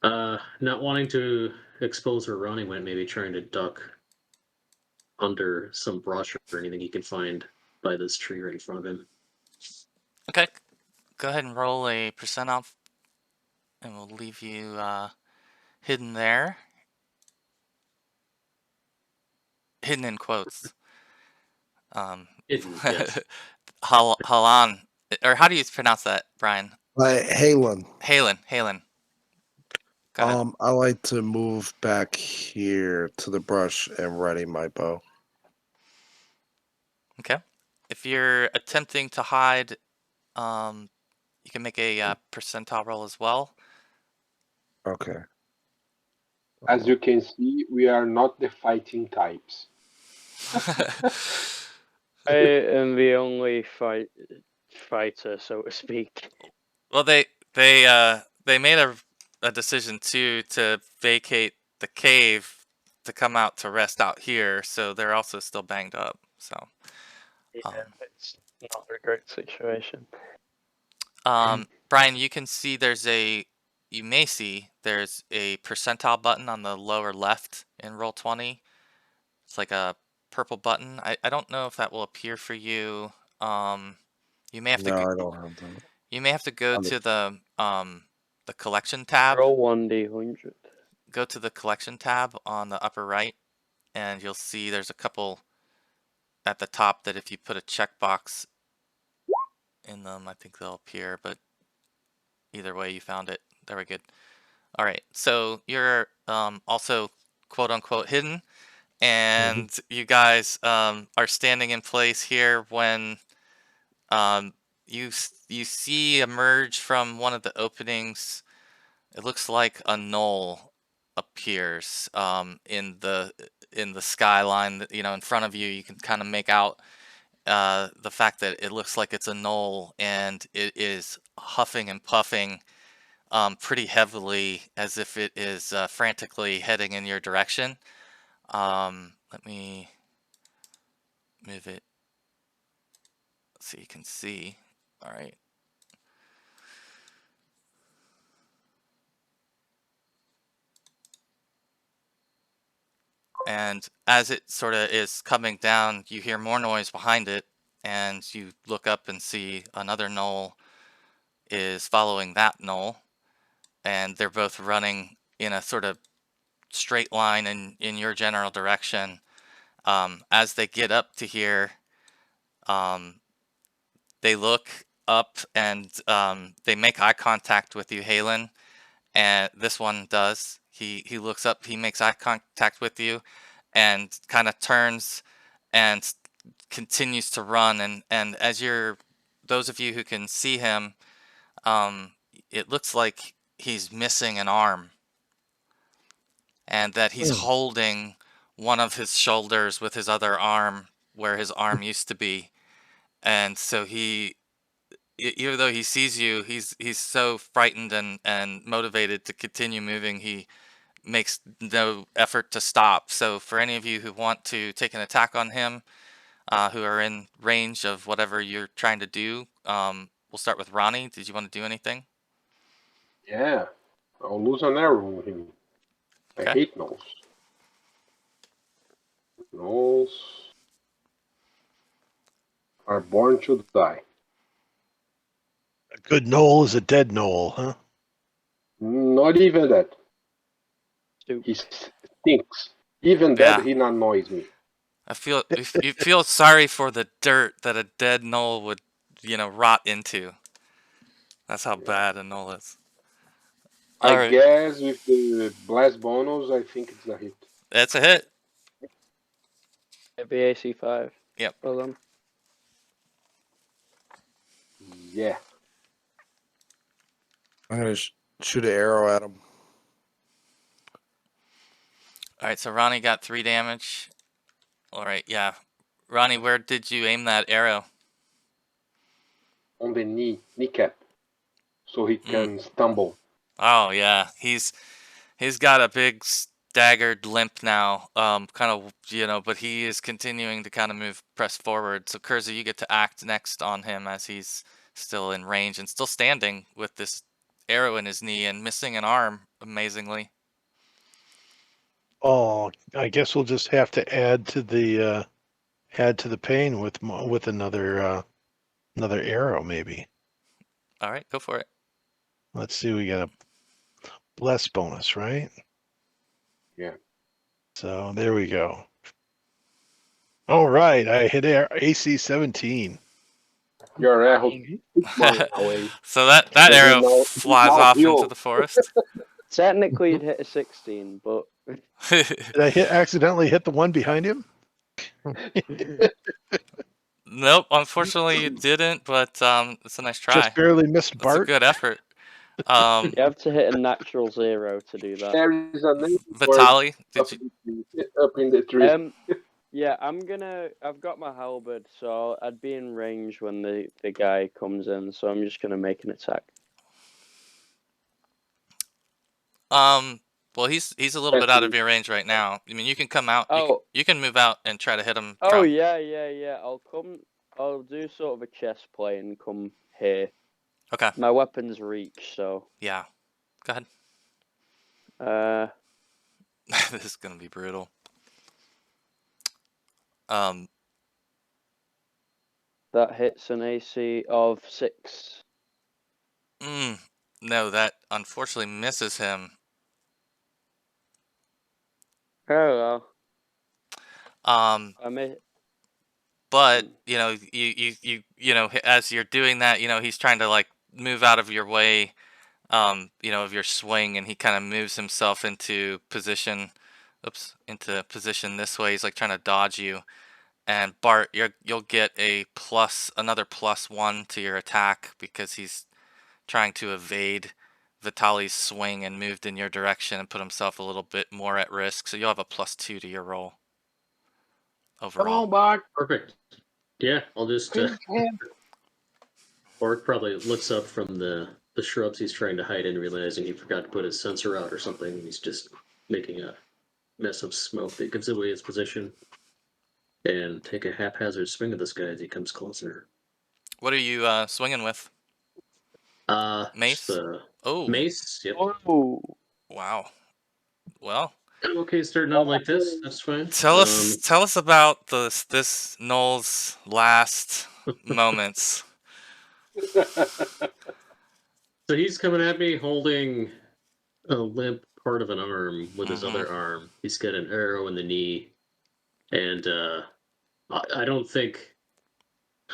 not wanting to expose where Ronnie went, maybe trying to duck under some brush or anything he can find by this tree right in front of him. Okay, go ahead and roll a percent off, and we'll leave you hidden there. Hidden in quotes. Yes. Halan, or how do you pronounce that, Brian? Halen. Halen. Go ahead. I like to move back here to the brush and ready my bow. Okay. If you're attempting to hide, you can make a percentile roll as well. Okay. As you can see, we are not the fighting types. I am the only fighter, so to speak. Well, they made a decision too to vacate the cave to come out to rest out here, so they're also still banged up. So, Yeah, it's not a great situation. Brian, you can see you may see there's a percentile button on the lower left in Roll20. It's like a purple button. I don't know if that will appear for you. You may have to No, I don't have that. you may have to go to the collection tab. Roll 1d100. Go to the collection tab on the upper right, and you'll see there's a couple at the top that if you put a checkbox in them, I think they'll appear, but either way you found it. There we go. All right, so you're also quote unquote hidden, and you guys are standing in place here when you see emerge from one of the openings. It looks like a knoll appears in the skyline that, in front of you. You can kind of make out the fact that it looks like it's a knoll, and it is huffing and puffing pretty heavily as if it is frantically heading in your direction. Let me move it so you can see. All right. And as it sort of is coming down, you hear more noise behind it, and you look up and see another knoll is following that knoll, and they're both running in a sort of straight line in your general direction. As they get up to here, they look up and they make eye contact with you, Halen, and this one does. He looks up, he makes eye contact with you, and kind of turns and continues to run. And as those of you who can see him, it looks like he's missing an arm, and that he's holding one of his shoulders with his other arm where his arm used to be. And so even though he sees you, he's so frightened and motivated to continue moving, he makes no effort to stop. So for any of you who want to take an attack on him, who are in range of whatever you're trying to do, we'll start with Ronnie. Did you want to do anything? Yeah, I'll lose an arrow with him. Okay. I hate gnolls. Gnolls are born to die. A good knoll is a dead knoll, huh? Not even that. Stupid. He stinks. Even Yeah. that, he annoys me. You feel sorry for the dirt that a dead knoll would, rot into. That's how bad a knoll is. I guess with the blast bonus, I think it's a hit. It's a hit. Maybe AC5. Yep. Well done. Yeah. I'm gonna shoot an arrow at him. All right, so Ronnie got 3 damage. All right, yeah. Ronnie, where did you aim that arrow? On the kneecap, so he can stumble. Oh yeah, he's got a big staggered limp now, kind of, but he is continuing to kind of press forward. So Kurza, you get to act next on him as he's still in range and still standing with this arrow in his knee and missing an arm, amazingly. Oh, I guess we'll just have to add to the pain with another arrow, maybe. All right, go for it. Let's see, we got a bless bonus, right? Yeah. Oh. So there we go. All right, I hit AC 17. Your arrow away. So that arrow flies off into the forest. Technically, you'd hit a 16, but Did I accidentally hit the one behind him? Nope, unfortunately you didn't, but it's a nice try. Just barely missed That's Bart. a good effort. you have to hit a natural 0 to do that. There is a name Vitali, did you? up in the tree. Yeah, I've got my halberd, so I'd be in range when the guy comes in. So I'm just gonna make an attack. Well, he's a little bit out of your range right now. I mean, you can come out. Oh. You can move out and try to hit him. Oh From... yeah. I'll do sort of a chess play and come here. Okay. My weapon's reach, so. Yeah. Go ahead. This is gonna be brutal. That hits an AC of 6. No, that unfortunately misses him. Oh well. But you know, you know, as you're doing that, you know, he's trying to like move out of your way, you know, of your swing, and he kind of moves himself into position. Oops, into position this way. He's like trying to dodge you. And Bart, you'll get another +1 to your attack because he's trying to evade Vitali's swing and moved in your direction and put himself a little bit more at risk. So you'll have a +2 to your roll overall. Come on, Bart. Perfect. Yeah, I'll just. Bart probably looks up from the shrubs he's trying to hide in, realizing he forgot to put his sensor out or something. He's just making a mess of smoke that gives away his position. And take a haphazard swing at this guy as he comes closer. What are you swinging with? Mace? Oh. Mace, yep. Oh. Wow. Well, I'm okay starting out like this. That's fine. tell us about this Noel's last moments. So he's coming at me holding a limp part of an arm with his other arm. He's got an arrow in the knee, and I don't think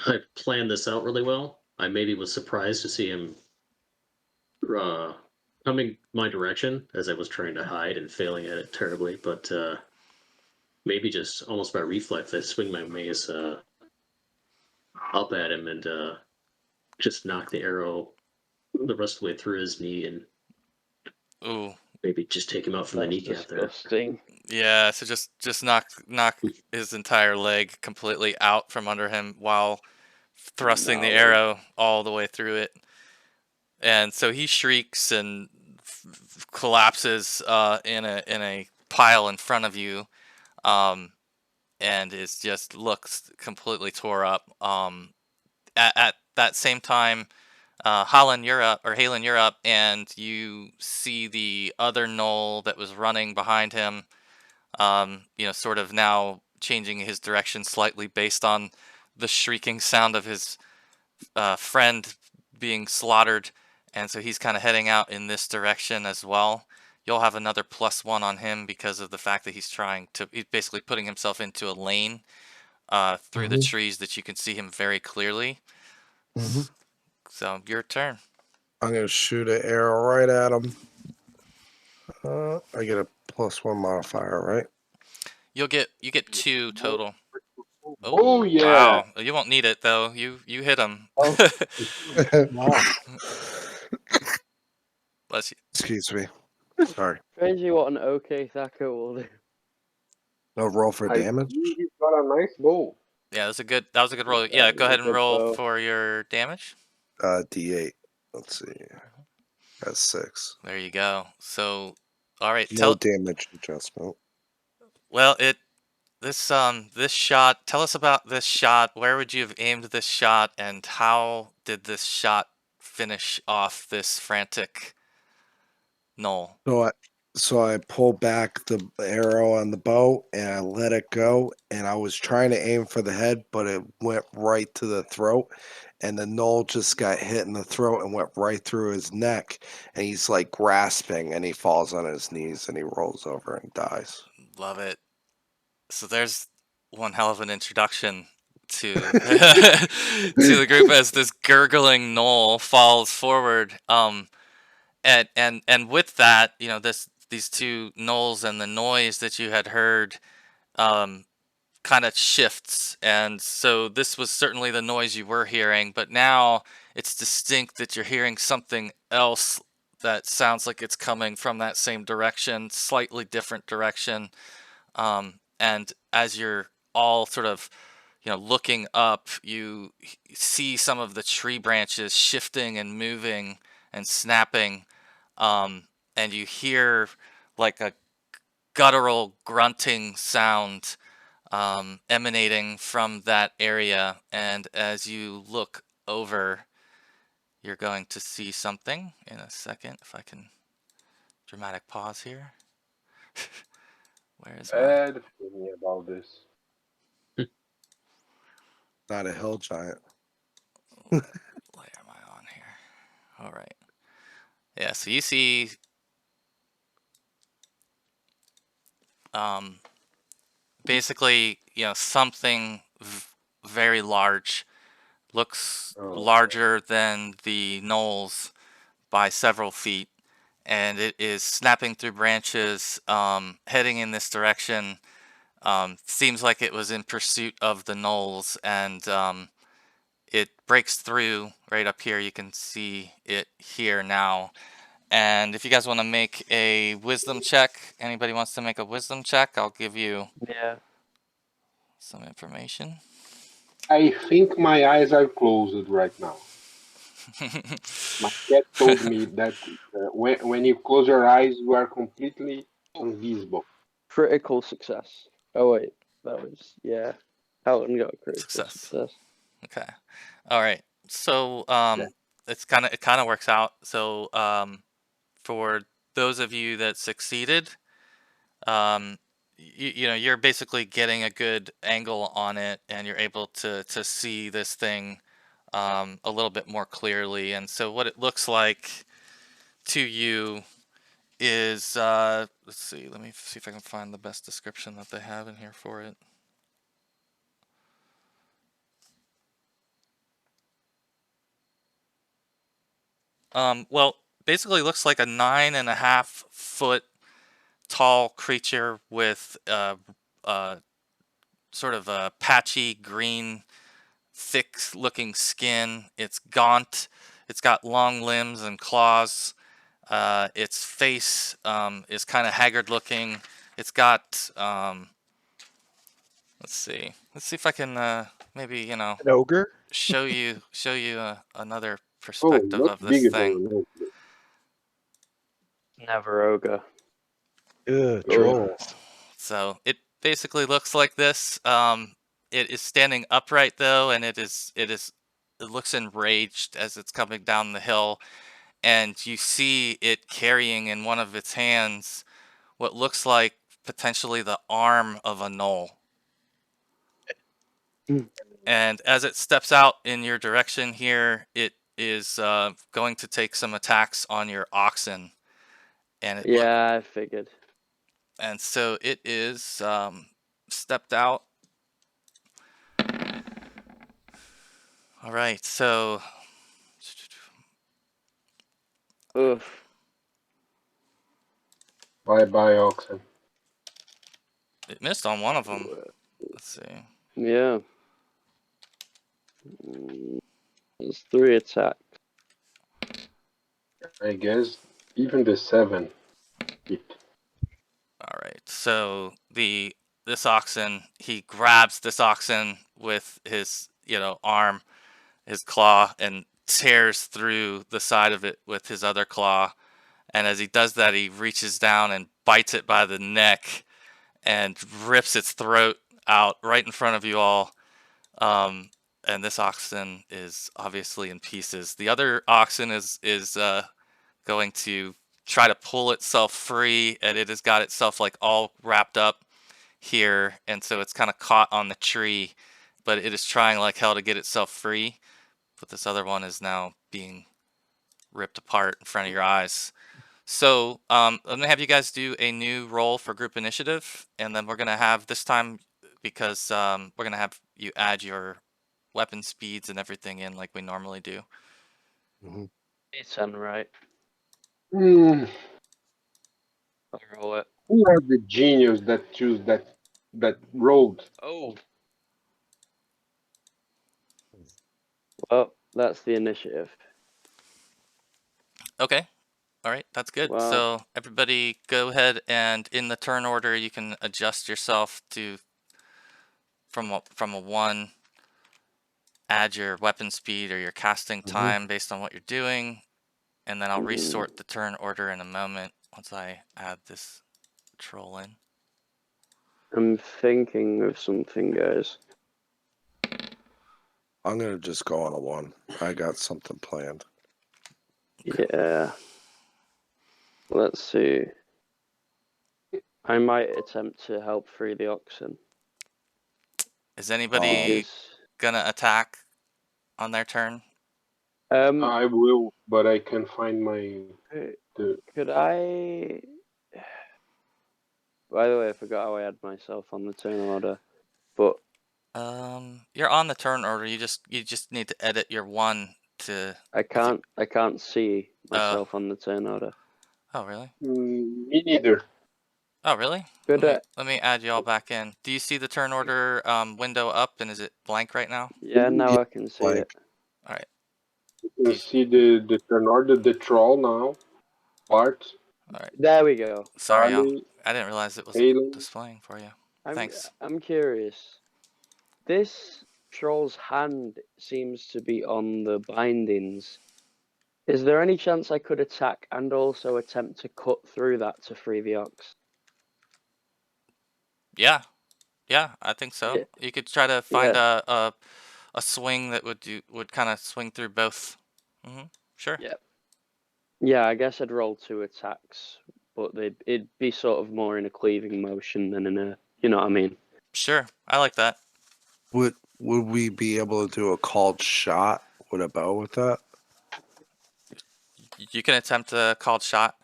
I planned this out really well. I maybe was surprised to see him coming my direction as I was trying to hide and failing at it terribly, but maybe just almost by reflex, I swing my mace up at him and just knock the arrow the rest of the way through his knee and maybe just take him out from the kneecap disgusting. There. Yeah, so just knock his entire leg completely out from under him while thrusting the arrow all the way through it. And so he shrieks and collapses in a pile in front of you, and is just looks completely tore up. At that same time, Halen, you're up, and you see the other Knoll that was running behind him. You know, sort of now changing his direction slightly based on the shrieking sound of his friend being slaughtered. And so he's kind of heading out in this direction as well. You'll have another +1 on him because of the fact that he's basically putting himself into a lane through the trees that you can see him very clearly. So your turn. I'm going to shoot an arrow right at him. I get a +1 modifier, right? You get 2 total. Oh yeah. Wow. You won't need it though. You hit him. Bless you. Excuse me. Sorry. Crazy what an okay Thacker will do. No roll for damage? He's got a nice bow. Yeah, that was a good roll. Yeah, go ahead and roll for your damage. D8. Let's see. That's 6. There you go. So, all right. No damage adjustment. Well, this shot. Tell us about this shot. Where would you have aimed this shot, and how did this shot finish off this frantic Knoll? So I pulled back the arrow on the bow and I let it go, and I was trying to aim for the head, but it went right to the throat, and the Knoll just got hit in the throat and went right through his neck, and he's like grasping, and he falls on his knees and he rolls over and dies. Love it. So there's one hell of an introduction to to the group as this gurgling Knoll falls forward. And with that, you know, these two Knolls and the noise that you had heard kind of shifts. And so this was certainly the noise you were hearing, but now it's distinct that you're hearing something else that sounds like it's coming from that same direction, slightly different direction. And as you're all sort of, looking up, you see some of the tree branches shifting and moving and snapping, and you hear like a guttural grunting sound emanating from that area. And as you look over, you're going to see something in a second. If I can, dramatic pause here. Where is my Bad feeling about this. Not a hill giant. layer am I on here? All right. Yeah, so you see basically, something very large, looks Oh, larger than the knolls by several feet, and it is snapping through branches, heading in this direction. Seems like it was in pursuit of the knolls, and it breaks through right up here. You can see it here now. And if you guys want to make a wisdom check, anybody wants to make a wisdom check, I'll give you Yeah. some information. I think my eyes are closed right now. My cat told me that when you close your eyes, you are completely invisible. Critical success. Oh wait, that was Houghton got a critical Success. success. Okay. All right. So Yeah. it kind of works out. So for those of you that succeeded, you're basically getting a good angle on it, and you're able to see this thing a little bit more clearly. And so what it looks like to you is let's see. Let me see if I can find the best description that they have in here for it. Well, basically looks like a 9.5 foot tall creature with sort of a patchy green, thick looking skin. It's gaunt. It's got long limbs and claws. Its face is kind of haggard looking. It's got let's see if I can maybe An ogre? show you another Oh, perspective not of this bigger thing. than an ogre. Never ogre. Ugh, Oh. trolls. So it basically looks like this. It is standing upright though, and it looks enraged as it's coming down the hill, and you see it carrying in one of its hands what looks like potentially the arm of a knoll. And as it steps out in your direction here, it is going to take some attacks on your oxen. And I figured. and so it is stepped out. All right, so Oof. Bye, oxen. it missed on one of them. Let's see. Yeah. It's 3 attacks. I guess even the 7 hit. All right, so this oxen, he grabs this oxen with his arm, his claw, and tears through the side of it with his other claw. And as he does that, he reaches down and bites it by the neck and rips its throat out right in front of you all. And this oxen is obviously in pieces. The other oxen is going to try to pull itself free, and it has got itself like all wrapped up here, and so it's kind of caught on the tree, but it is trying like hell to get itself free. But this other one is now being ripped apart in front of your eyes. So I'm gonna have you guys do a new roll for group initiative, and then we're gonna have this time, because we're gonna have you add your weapon speeds and everything in like we normally do. It's right. Hmm. I'll roll it. Who are the genius that choose that road? Oh. Well, that's the initiative. Okay. All right, that's good. Wow. So everybody go ahead, and in the turn order, you can adjust yourself to from a 1, add your weapon speed or your casting time based on what you're doing, and then I'll resort the turn order in a moment once I add this troll in. I'm thinking of something, guys. I'm gonna just go on a 1. I got something planned. Yeah. Let's see. I might attempt to help free the oxen. Is anybody Is- gonna attack on their turn? I will, but I can find my. Could I? By the way, I forgot how I had myself on the turn order, but You're on the turn order. You just need to edit your 1 to. I can't see myself on the turn order. Oh really? Me neither. Oh really? Could Let me add you all back in. Do you see the turn order window up, and is it blank right now? Yeah, now I can see it. All right. You can see the turn order, the troll now. Bart. All right. There we go. Sorry, y'all. Charlie, I didn't realize it was Halen. displaying for you. Thanks. I'm curious. This troll's hand seems to be on the bindings. Is there any chance I could attack and also attempt to cut through that to free the ox? Yeah, I think so. Yeah. You could try to find a swing that would kind of swing through both. Sure. Yeah. Yeah, I guess I'd roll 2 attacks, but it'd be sort of more in a cleaving motion than in a, you know what I mean? Sure, I like that. Would we be able to do a called shot with a bow with that? You can attempt a called shot.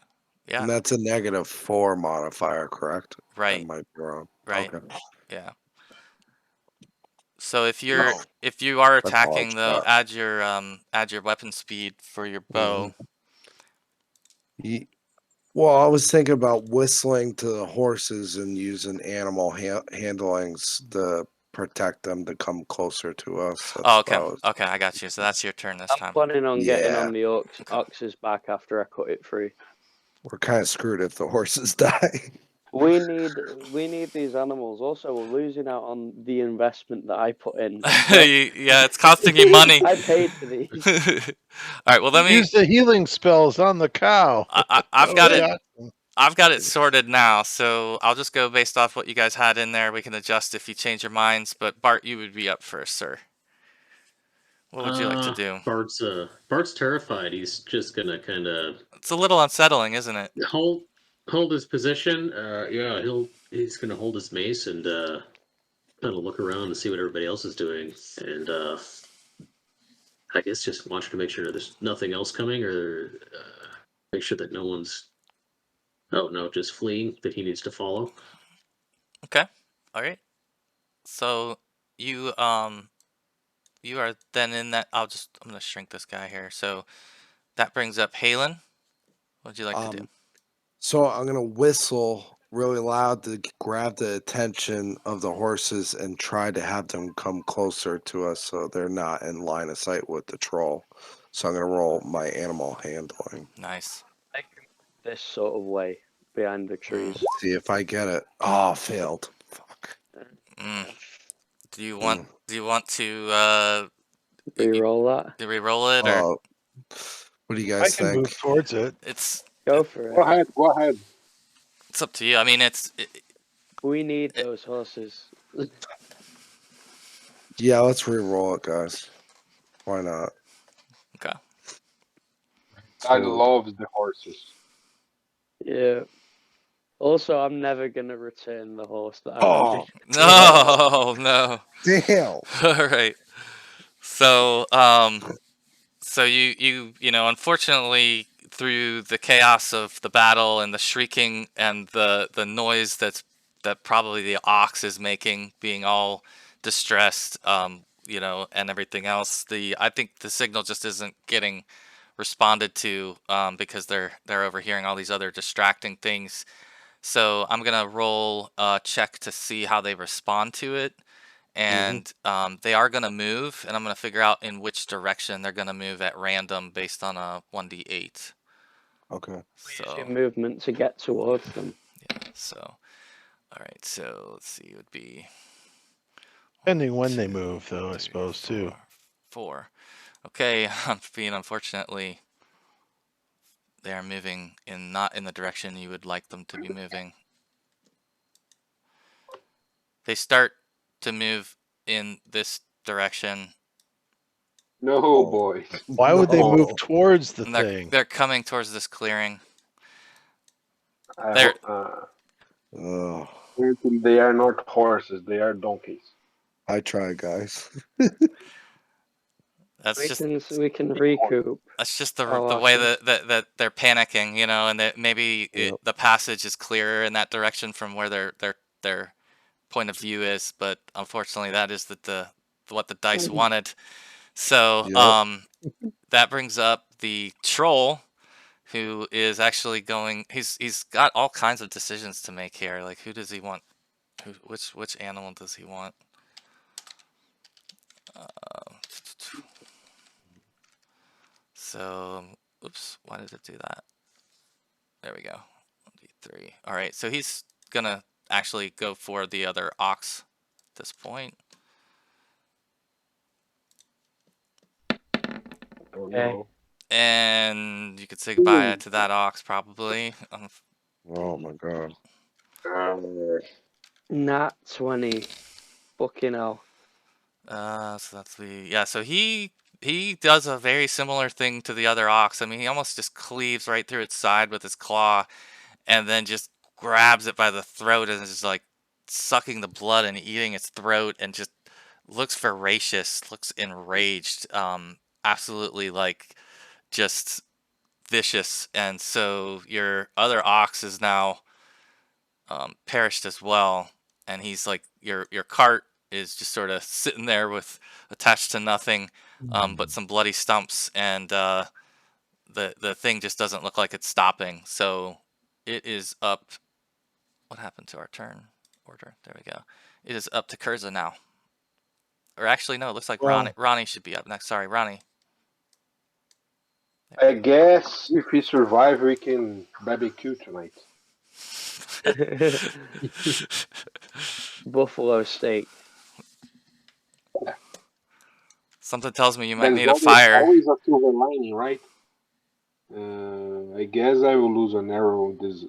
Yeah. And that's a -4 modifier, correct? Right. I might be wrong. Right. Okay. Yeah. So if you are attacking though, shot. add your weapon speed for your bow. Well, I was thinking about whistling to the horses and using animal handlings to protect them to come closer to us. That's Oh, okay. what I was- Okay, I got you. So that's your turn this I'm time. planning on getting Yeah. on the ox's back after I cut it free. We're kind of screwed if the horses die. We need these animals. Also, we're losing out on the investment that I put in. Yeah, it's costing you money. I paid for these. All right. Well, let me. Use the healing spells on the cow. I've got it. Awesome. I've got it sorted now, so I'll just go based off what you guys had in there. We can adjust if you change your minds. But Bart, you would be up first, sir. What would you like to do? Bart's terrified. He's just gonna kind of It's a little unsettling, isn't it? hold his position. Yeah, he's gonna hold his mace and kind of look around and see what everybody else is doing, and I guess just watch to make sure there's nothing else coming, or make sure that no one's. Oh no, just fleeing that he needs to follow. Okay. All right. So you are then in that. I'm gonna shrink this guy here. So that brings up Halen. What would you like to do? So I'm gonna whistle really loud to grab the attention of the horses and try to have them come closer to us so they're not in line of sight with the troll. So I'm gonna roll my animal handling. Nice. This sort of way behind the trees. See if I get it. Oh, failed. Fuck. Do you want to Reroll that. re-roll it or what do you I guys can think? move towards it. Go for it. Go ahead. It's up to you. I mean, We need those horses. Yeah, let's re-roll it, guys. Why not? Okay. I love the horses. Yeah. Also, I'm never gonna return the horse that I Oh, no. damn. All right. So, so you know, unfortunately, through the chaos of the battle and the shrieking and the noise that probably the ox is making, being all distressed, you know, and everything else, I think the signal just isn't getting responded to, because they're overhearing all these other distracting things. So I'm gonna roll a check to see how they respond to it. And they are going to move, and I'm going to figure out in which direction they're going to move at random based on a 1d8. Okay. So movement to get towards them. yeah. So all right. So let's see. It would be Depending when they two, move, though, I three, suppose, too. four. Okay, unfortunately, they are moving not in the direction you would like them to be moving. They start to move in this direction. No, Oh. boys. Why would they move No. towards the And thing? they're coming towards this clearing. I They're Oh, apparently they are not horses; they are donkeys. I tried, guys. that's We just can recoup. that's just the our way losses. that they're panicking, you know, and that maybe Yep. the passage is clearer in that direction from where their point of view is, but unfortunately that is the what the dice wanted. So Yep. that brings up the troll, who is actually going. He's got all kinds of decisions to make here. Like, who does he want? Which animal does he want? So, oops, why did it do that? There we go. 1d3. All right, so he's gonna actually go for the other ox at this point. Oh, Okay. no. And you could say goodbye to that ox, probably. Oh my god. Nat 20. Fucking hell. So that's so he does a very similar thing to the other ox. I mean, he almost just cleaves right through its side with his claw, and then just grabs it by the throat and is like sucking the blood and eating its throat, and just looks voracious, looks enraged, absolutely like just vicious. And so your other ox is now perished as well, and he's like your cart is just sort of sitting there with attached to nothing, but some bloody stumps, and the thing just doesn't look like it's stopping. So it is up. What happened to our turn order? There we go. It is up to Kurza now. Or actually, no, it looks like Well- Ronnie should be up next. Sorry, Ronnie. I guess if we survive, we can barbecue tonight. Buffalo steak. Something tells me you might There's need a fire. always a silver lining, right? I guess I will lose an arrow in this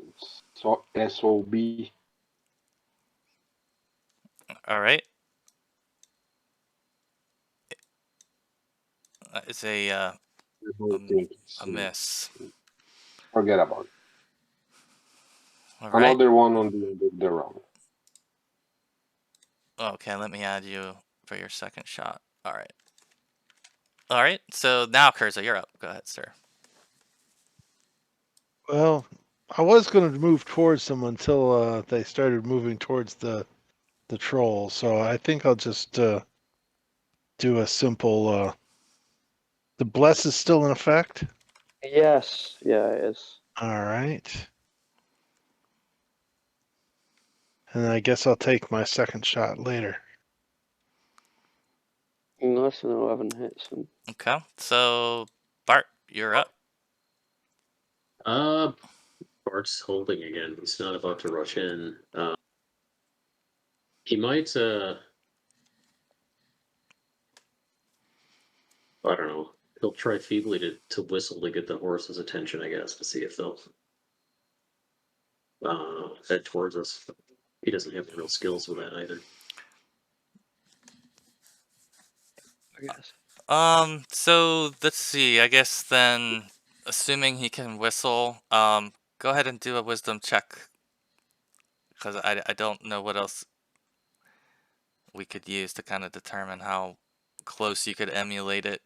SOB. All right. It's a miss. Forget about it. All right. Another one on the round. Okay, let me add you for your second shot. All right. All right. So now, Kurza, you're up. Go ahead, sir. Well, I was going to move towards them until they started moving towards the troll. So I think I'll just do a simple. The bless is still in effect. Yes. Yeah, it is. All right. And I guess I'll take my second shot later. Unless an 11 hits him. Okay. So, Bart, you're up. Bart's holding again. He's not about to rush in. He might. I don't know. He'll try feebly to whistle to get the horse's attention, I guess, to see if they'll head towards us. He doesn't have the real skills with that either. I guess. So let's see. I guess then, assuming he can whistle, go ahead and do a wisdom check, because I don't know what else we could use to kind of determine how close you could emulate it.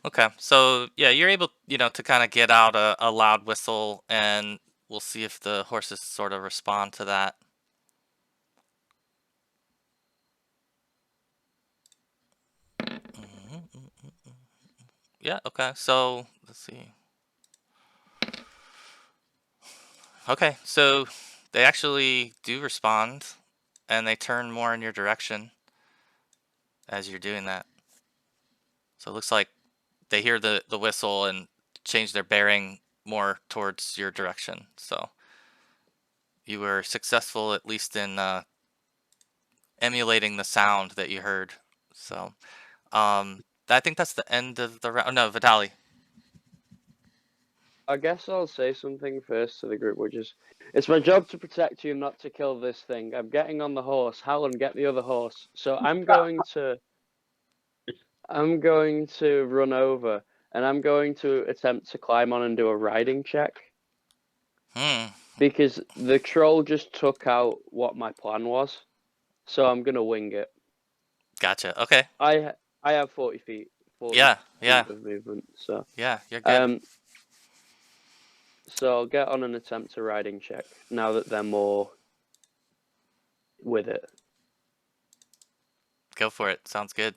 Okay, so yeah, you're able, to kind of get out a loud whistle, and we'll see if the horses sort of respond to that. Yeah, okay, so let's see. Okay, so they actually do respond, and they turn more in your direction as you're doing that. So it looks like they hear the whistle and change their bearing more towards your direction. So you were successful, at least in emulating the sound that you heard. So, I think that's the end of the round. No, Vitaly. I guess I'll say something first to the group, which is, it's my job to protect you, not to kill this thing. I'm getting on the horse. Howland, get the other horse. So I'm going to run over, and I'm going to attempt to climb on and do a riding check. Because the troll just took out what my plan was, so I'm gonna wing it. Gotcha. Okay. I have 40 feet. 40 Yeah. feet of movement, so Yeah, you're good. So I'll get on an attempt to riding check now that they're more with it. Go for it. Sounds good.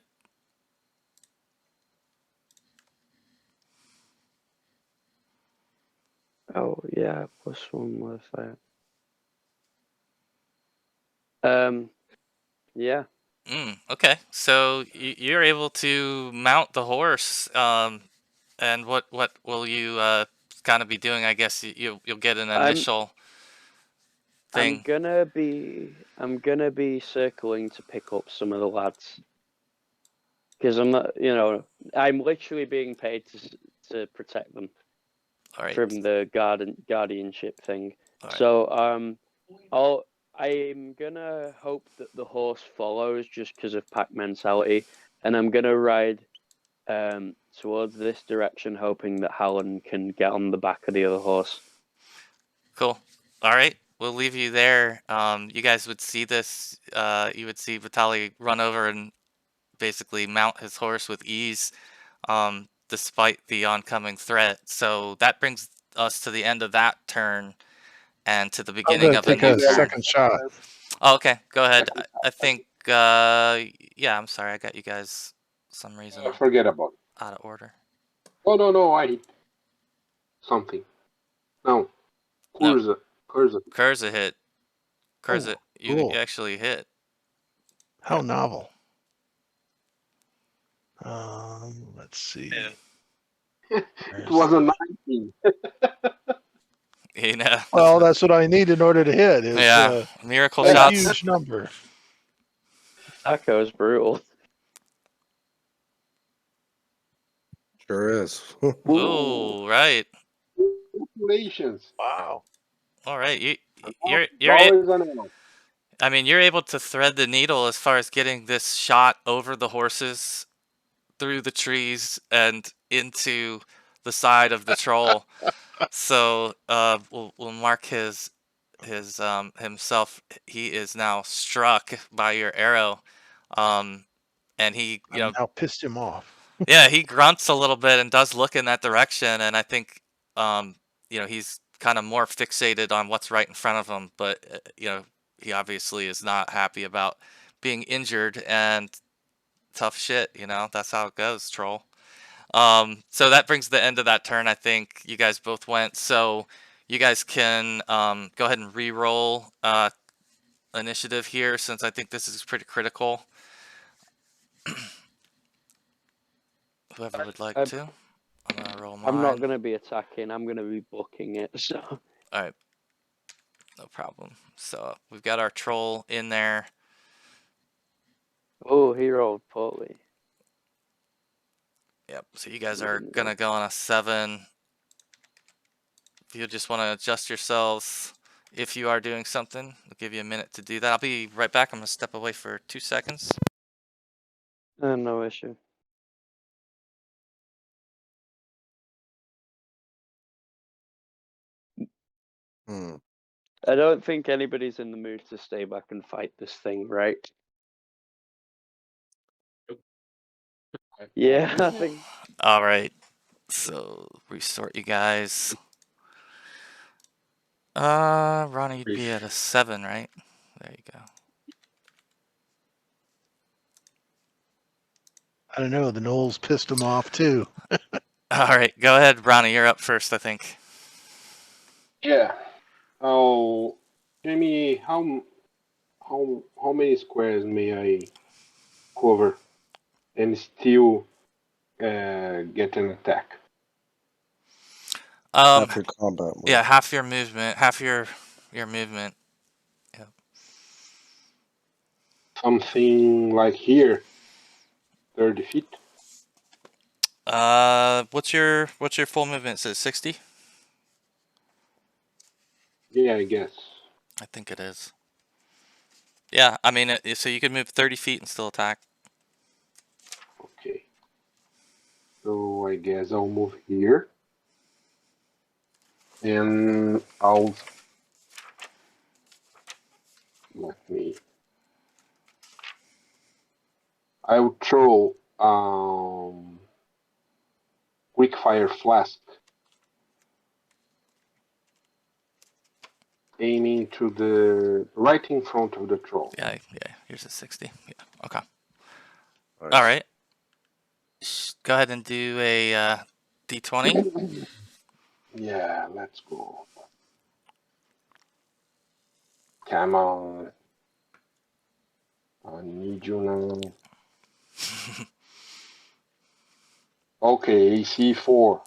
Oh yeah, +1 modifier. Yeah. Okay. So you're able to mount the horse. And what will you kind of be doing? I guess you'll get an initial thing. I'm gonna be circling to pick up some of the lads, because I'm not, I'm literally being paid to protect them. All right. From the guardianship thing. All right. So I'm gonna hope that the horse follows just because of pack mentality, and I'm gonna ride towards this direction, hoping that Howland can get on the back of the other horse. Cool. All right. We'll leave you there. You guys would see this. You would see Vitaly run over and basically mount his horse with ease, despite the oncoming threat. So that brings us to the end of that turn and to the I'm beginning gonna of a take new a turn. second shot. Oh, okay. Go ahead. I think, yeah, I'm sorry. I got you guys some reason Forget about it. out of order. Oh, no, I hit something. No. No. Curza. Curza hit. Curza, Oh, you cool. actually hit. How novel. Let's see. It was a 19. You know. Well, that's what I need in order to hit. Is Yeah. Miracle a shots. huge number. That was brutal. Sure is. Ooh, right. Congratulations. Wow. All right. Always an animal. I mean, you're able to thread the needle as far as getting this shot over the horses, through the trees, and into the side of the troll. So we'll mark himself. He is now struck by your arrow, and he I've now pissed him off. yeah, he grunts a little bit and does look in that direction, and I think he's kind of more fixated on what's right in front of him, but he obviously is not happy about being injured, and tough shit, that's how it goes, troll. So that brings the end of that turn. I think you guys both went, so you guys can go ahead and re-roll initiative here, since I think this is pretty critical. Whoever would like to. I'm gonna roll mine. I'm not gonna be attacking. I'm gonna be booking it. So. All right. No problem. So we've got our troll in there. Oh, he rolled poorly. Yep. So you guys are gonna go on a 7. If you just want to adjust yourselves, if you are doing something, I'll give you a minute to do that. I'll be right back. I'm gonna step away for 2 seconds. No issue. I don't think anybody's in the mood to stay back and fight this thing, right? Yeah, I think. All right. So resort you guys. Ronnie, you'd be at a 7, right? There you go. I don't know. The Knolls pissed him off too. All right, go ahead, Ronnie. You're up first, I think. Yeah. Oh, Jamie, how many squares may I cover and still get an attack? Half your combat move. Yeah, half your movement, half your movement. Yeah. something like here, 30 feet. What's your full movement? Is it 60? Yeah, I guess. I think it is. Yeah, I mean, so you could move 30 feet and still attack. Okay. So I guess I'll move here. And I'll I'll throw quick fire flask, aiming to the right in front of the troll. Yeah. Here's a 60. Yeah. Okay. Nice. All right. Go ahead and do a d20. Yeah, let's go. Come on. I need you now. Okay, AC 4.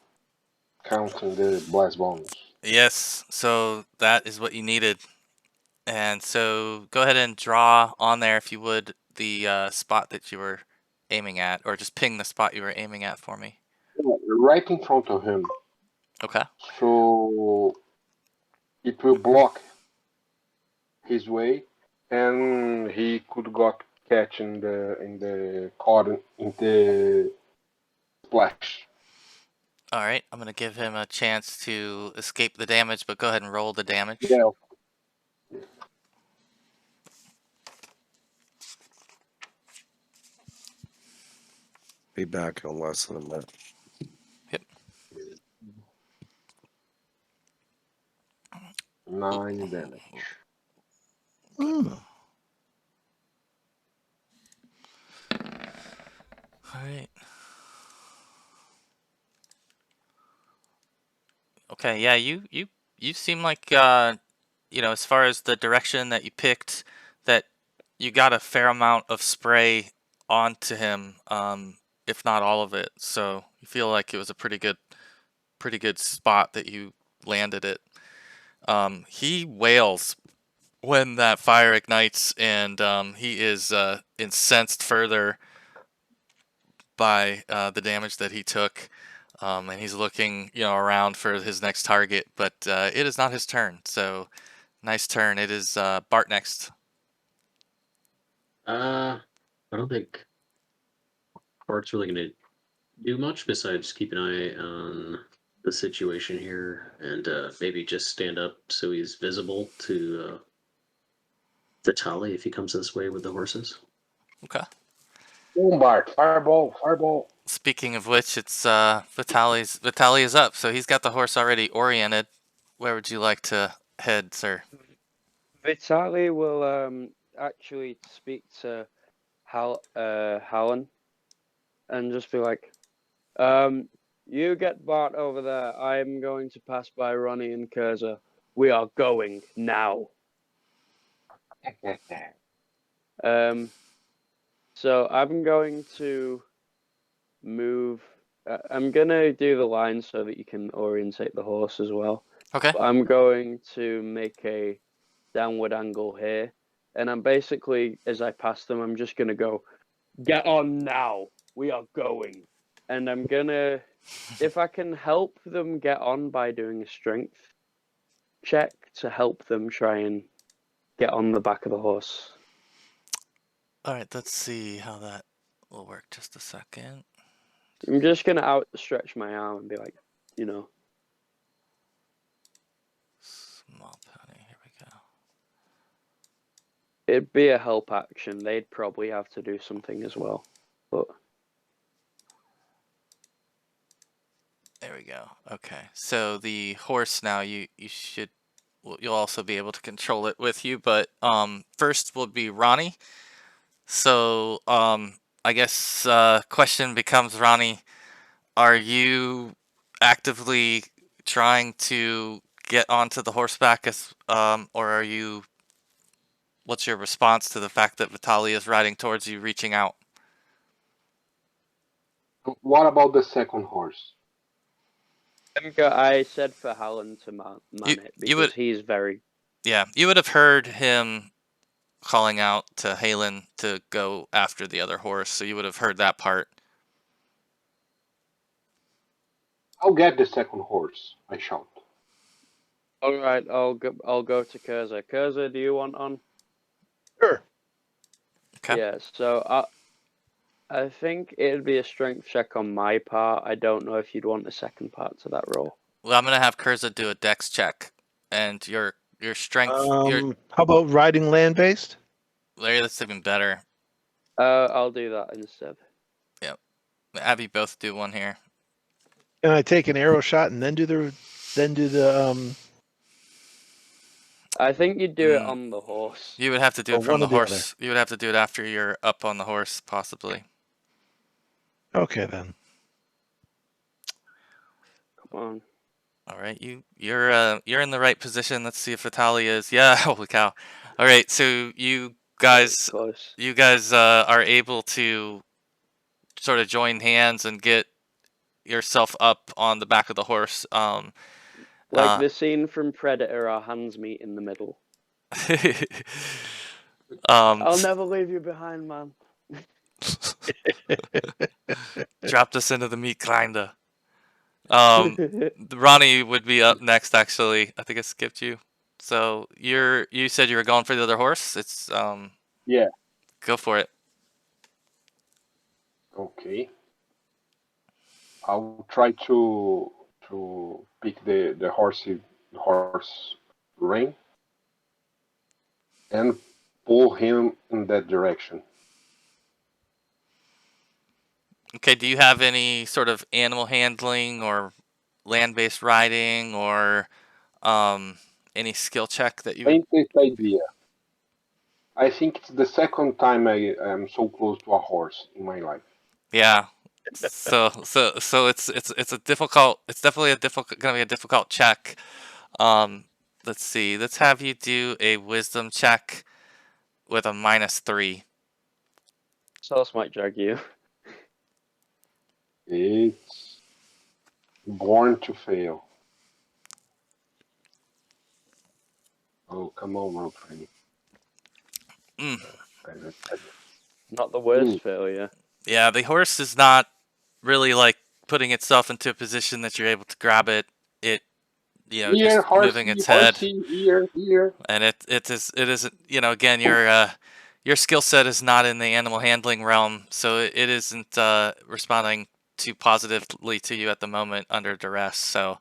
Counting the blast bonus. Yes. So that is what you needed. And so go ahead and draw on there, if you would, the spot that you were aiming at, or just ping the spot you were aiming at for me. Right in front of him. Okay. So it will block his way, and he could got catch in the caught in the splash. All right. I'm gonna give him a chance to escape the damage, but go ahead and roll the damage. Yeah. Be back in less than a minute. Yep. 9 damage. All right. Okay. Yeah. You seem like as far as the direction that you picked, that you got a fair amount of spray onto him, if not all of it. So you feel like it was a pretty good spot that you landed it. He wails when that fire ignites, and he is incensed further by the damage that he took. And he's looking, around for his next target, but it is not his turn. So, nice turn. It is Bart next. I don't think Bart's really gonna do much besides keep an eye on the situation here and maybe just stand up so he's visible to Vitali if he comes this way with the horses. Okay. Boom, Bart! Fireball! Fireball! Speaking of which, it's Vitali is up, so he's got the horse already oriented. Where would you like to head, sir? Vitali will actually speak to Hallen and just be like, you get Bart over there. I'm going to pass by Ronnie and Kurza. We are going now. So I'm going to move. I'm gonna do the line so that you can orientate the horse as well. Okay. But I'm going to make a downward angle here, and I'm basically, as I pass them, I'm just gonna go, get on now. We are going, and I'm gonna, if I can help them get on by doing a strength check to help them try and get on the back of the horse. All right, let's see how that will work. Just a second. I'm just gonna outstretch my arm and be like, Small pony. Here we go. it'd be a help action. They'd probably have to do something as well, but There we go. Okay. So the horse now, you'll also be able to control it with you, but first will be Ronnie. So I guess question becomes, Ronnie, are you actively trying to get onto the horseback or what's your response to the fact that Vitali is riding towards you, reaching out? What about the second horse? I said for Hallen to man it because he's very. Yeah, you would have heard him calling out to Halen to go after the other horse. So you would have heard that part. I'll get the second horse, I shout. All right, I'll go to Kurza. Kurza, do you want on? Sure. Okay. Yeah. So I think it'd be a strength check on my part. I don't know if you'd want a second part to that roll. Well, I'm gonna have Kurza do a dex check, and your strength. How about riding land based? Larry, that's even better. I'll do that instead. Have you both do one here. Can I take an arrow shot and then do the I think you'd do it on the horse. You would have to do Or it from one the or the horse. You would have to do it after you're up on the horse, possibly. Okay then. Come on. All right, you're in the right position. Let's see if Vitaly is. Yeah, holy cow! All right, so you guys Close. are able to sort of join hands and get yourself up on the back of the horse. Like the scene from Predator, our hands meet in the middle. I'll never leave you behind, man. Dropped us into the meat grinder. Ronnie would be up next. Actually, I think I skipped you. So you said you were going for the other horse. It's Yeah. Go for it. Okay. I'll try to pick the horse rein and pull him in that direction. Okay. Do you have any sort of animal handling or land-based riding or any skill check that you? Faintest idea. I think it's the second time I am so close to a horse in my life. Yeah. So it's a difficult. It's definitely gonna be a difficult check. Let's see. Let's have you do a wisdom check with a -3. Sauce might drag you. It's born to fail. Oh, come on, roll 20. Not the worst failure. Yeah, the horse is not really like putting itself into a position that you're able to grab it. It, Here, just horsey, moving its head, horsey, here. and it isn't. Again, your skill set is not in the animal handling realm, so it isn't responding too positively to you at the moment under duress. So,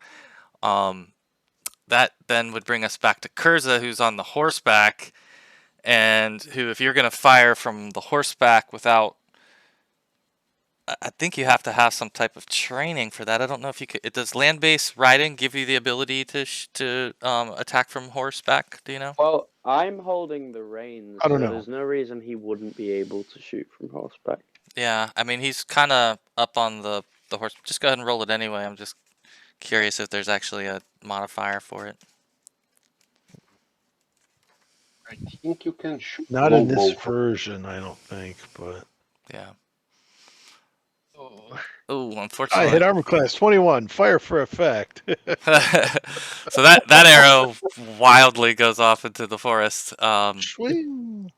that then would bring us back to Kurza, who's on the horseback, and who, if you're going to fire from the horseback without, I think you have to have some type of training for that. I don't know if you could. Does land-based riding give you the ability to attack from horseback? Do you know? Well, I'm holding the reins, I don't so know. there's no reason he wouldn't be able to shoot from horseback. Yeah, I mean he's kind of up on the horse. Just go ahead and roll it anyway. I'm just curious if there's actually a modifier for it. I think you can shoot. Not in this both. version, I don't think, but Yeah. Oh. Oh, I unfortunately. hit armor class 21, fire for effect. So that arrow wildly goes off into the forest. Swing.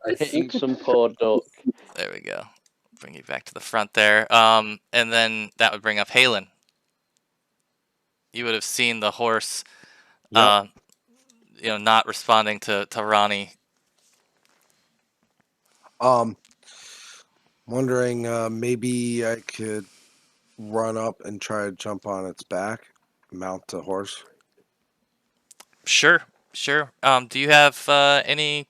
I Hitting think some poor duck. There we go. Bring you back to the front there. And then that would bring up Halen. You would have seen the horse, Yep. not responding to Ronnie. Wondering maybe I could run up and try to jump on its back, mount the horse. Sure. Do you have any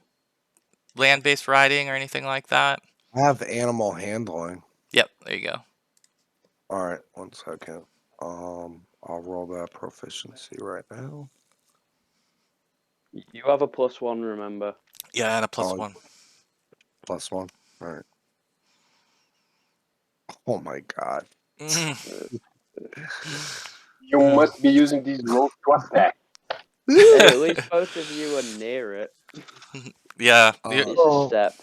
land-based riding or anything like that? I have animal handling. Yep, there you go. All right, 1 second. I'll roll that proficiency right now. You have a +1, remember? Yeah, and a +1. +1. All right. Oh my god. you must be using these rolls to attack. Hey, at least both of you are near it. Yeah. It's a step.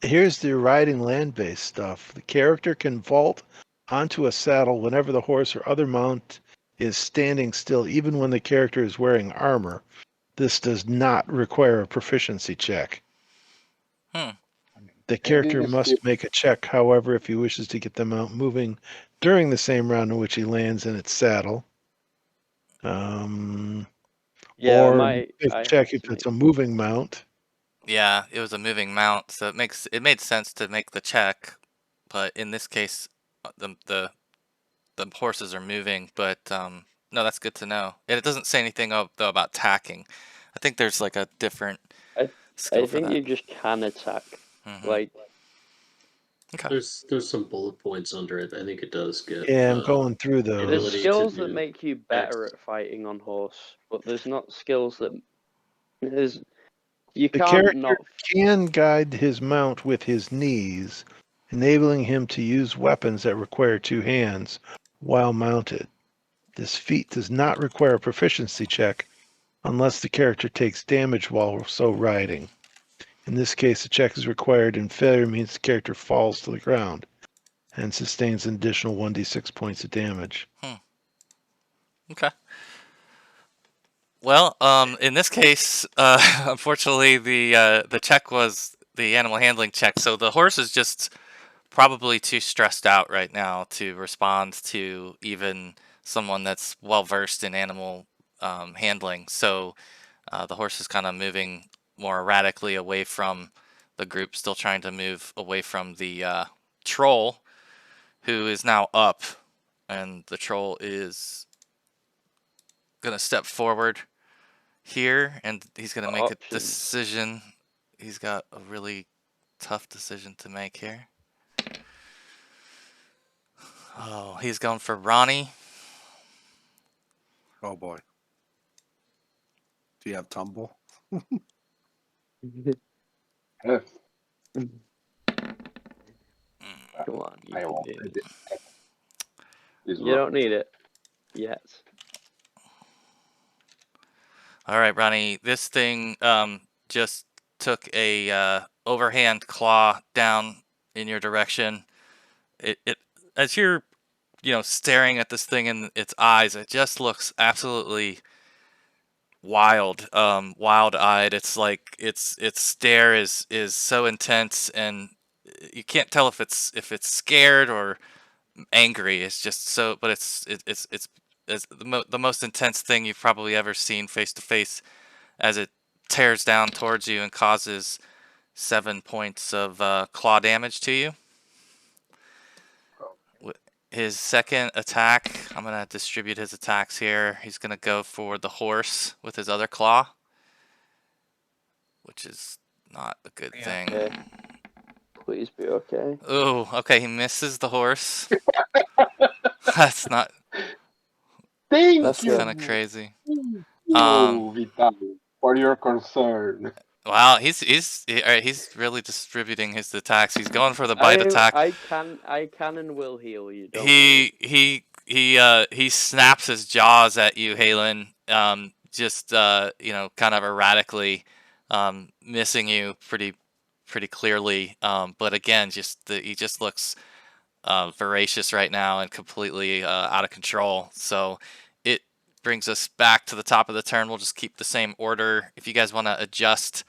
Here's the riding land-based stuff. The character can vault onto a saddle whenever the horse or other mount is standing still, even when the character is wearing armor. This does not require a proficiency check. The character this must make a check, however, if he wishes to get the mount moving during the same round in which he lands in its saddle. Yeah, Or I check had if to it's a moving mount. Yeah, it was a moving mount, so it made sense to make the check, but in this case, the horses are moving. But no, that's good to know. And it doesn't say anything though about tacking. I think there's like a different skill I for think that. you just can attack. Like, Okay. There's some bullet points under it. I think it does get. Yeah, I'm going through the there's those. ability skills to that do make you better X. at fighting on horse, but there's not skills that there's you The can't character not. can guide his mount with his knees, enabling him to use weapons that require two hands while mounted. This feat does not require a proficiency check unless the character takes damage while so riding. In this case, a check is required, and failure means the character falls to the ground and sustains an additional 1d6 points of damage. Okay. Well, in this case, unfortunately, the check was the animal handling check, so the horse is just probably too stressed out right now to respond to even someone that's well versed in animal handling. So the horse is kind of moving more erratically away from the group, still trying to move away from the troll, who is now up, and the troll is gonna step forward here, and he's gonna make a Options. decision. He's got a really tough decision to make here. Oh, he's going for Ronnie. Oh boy. Do you have tumble? Yes, Come on, you I can will. do it. This You don't need it yet. All right, Ronnie. This thing just took a overhand claw down in your direction. It as you're staring at this thing in its eyes, it just looks absolutely wild-eyed. It's like its stare is so intense, and you can't tell if it's scared or angry. It's just so, but it's the most intense thing you've probably ever seen face to face, as it tears down towards you and causes 7 points of claw damage to you. His second attack, I'm going to distribute his attacks here. He's going to go for the horse with his other claw, which is not a good thing. Okay. Please be okay. Oh, okay, he misses the horse. That's not. Thank That's you. kind of crazy. Oh, Vitaly, for your concern. Wow, he's really distributing his attacks. He's going for the bite attack. I can and will heal you. Don't worry. He snaps his jaws at you, Halen. Just kind of erratically, missing you pretty clearly. But again, he just looks voracious right now and completely out of control. So it brings us back to the top of the turn. We'll just keep the same order. If you guys want to adjust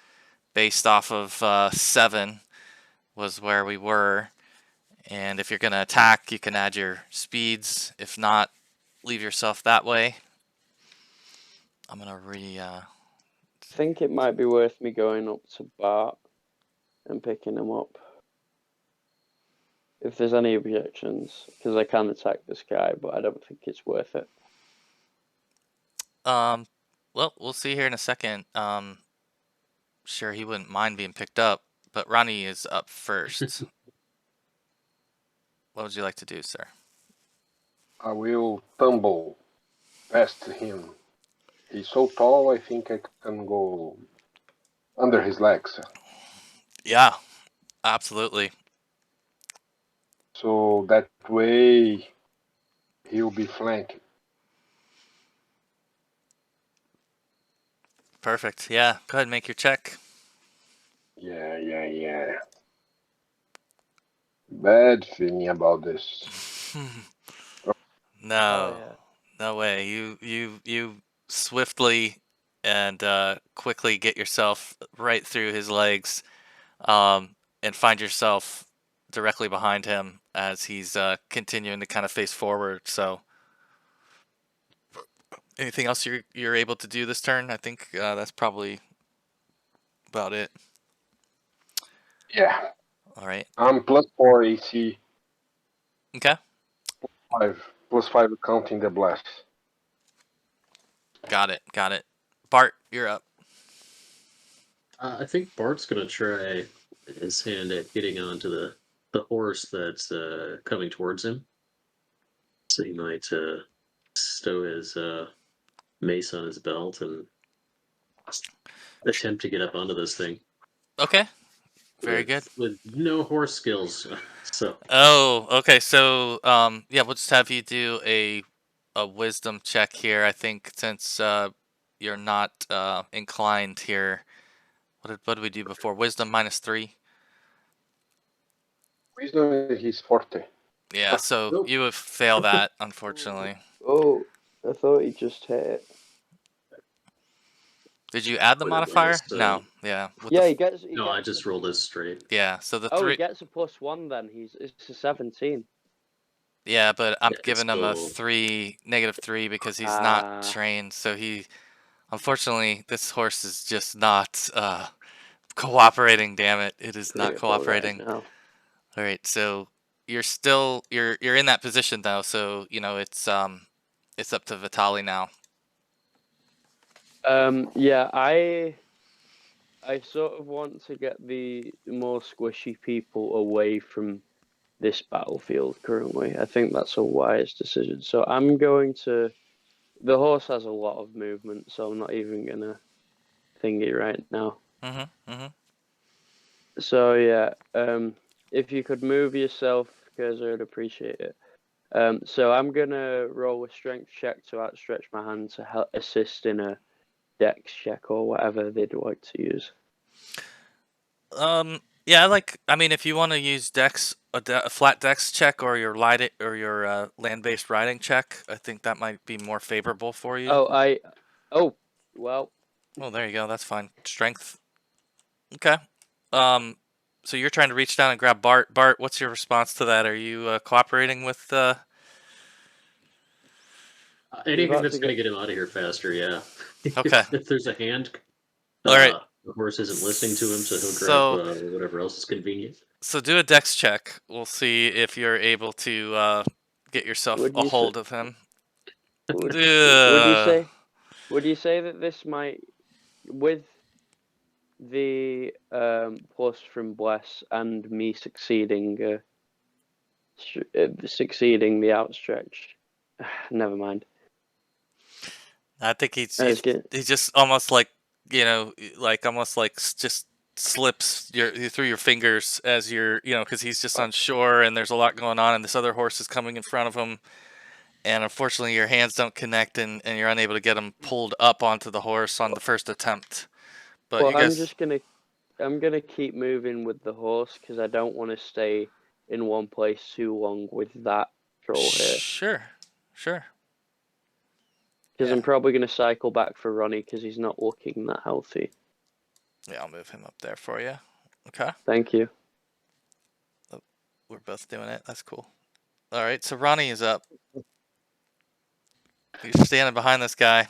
based off of 7 was where we were. And if you're going to attack, you can add your speeds. If not, leave yourself that way. I'm going to I think it might be worth me going up to Bart and picking him up. If there's any objections, because I can attack this guy, but I don't think it's worth it. well, we'll see here in a second. Sure, he wouldn't mind being picked up, but Ronnie is up first. What would you like to do, sir? I will tumble past him. He's so tall, I think I can go under his legs. Yeah, absolutely. So that way he'll be flanking. Perfect. Yeah, go ahead and make your check. Yeah. Bad feeling about this. No, yeah. no way. You swiftly and quickly get yourself right through his legs. and find yourself directly behind him as he's continuing to kind of face forward. So, anything else you're able to do this turn? I think that's probably about it. Yeah. All right. I'm +4 AC, Okay. 5 +5 counting the blast. Got it. Got it. Bart, you're up. I think Bart's gonna try his hand at getting onto the horse that's coming towards him. So he might stow his mace on his belt and attempt to get up onto this thing. Okay. Very good. With no horse skills. So Oh, okay. So, yeah, we'll just have you do a wisdom check here. I think since you're not inclined here. What did we do before? Wisdom -3. Wisdom is forte. Yeah. So Nope. you would fail that, unfortunately. Oh, I thought he just hit it. Did you add the With a modifier? minus, No. Yeah. With Yeah, the, he gets. no, I just rolled this straight. yeah. So the Oh, he 3. gets a +1 then. It's a 17. Yeah, but I'm Yeah, giving him a so 3, -3 because he's Ah. not trained. So unfortunately, this horse is just not cooperating. Damn it! It is not Critical right cooperating. now. All right, so you're still you're in that position though, so it's up to Vitali now. Yeah, I sort of want to get the more squishy people away from this battlefield currently. I think that's a wise decision. So I'm going to. The horse has a lot of movement, so I'm not even gonna thingy right now. So yeah, if you could move yourself, because I'd appreciate it. So I'm gonna roll a strength check to outstretch my hand to help assist in a dex check or whatever they'd like to use. Yeah, I mean, if you want to use dex, a flat dex check or your land-based riding check, I think that might be more favorable for you. Oh, well. Oh, there you go. That's fine. Strength. Okay. So you're trying to reach down and grab Bart. Bart, what's your response to that? Are you cooperating with? anything that's going to get him out of here faster, yeah. Okay. if there's a hand, All right. the horse isn't listening to him, so he'll grab whatever else is convenient. So do a dex check. We'll see if you're able to get yourself a hold of him. Would you say that this might, with the plus from Bless and me succeeding the outstretch? Never mind. I think he's just almost like almost like just slips through your fingers as you're because he's just on shore and there's a lot going on and this other horse is coming in front of him, and unfortunately your hands don't connect and you're unable to get him pulled up onto the horse on the first attempt. But well, I'm gonna keep moving with the horse because I don't want to stay in one place too long with that troll here. Sure. Because I'm probably going to cycle back for Ronnie because he's not looking that healthy. Yeah, I'll move him up there for you. Okay. Thank you. Oh, we're both doing it. That's cool. All right, so Ronnie is up. You're standing behind this guy.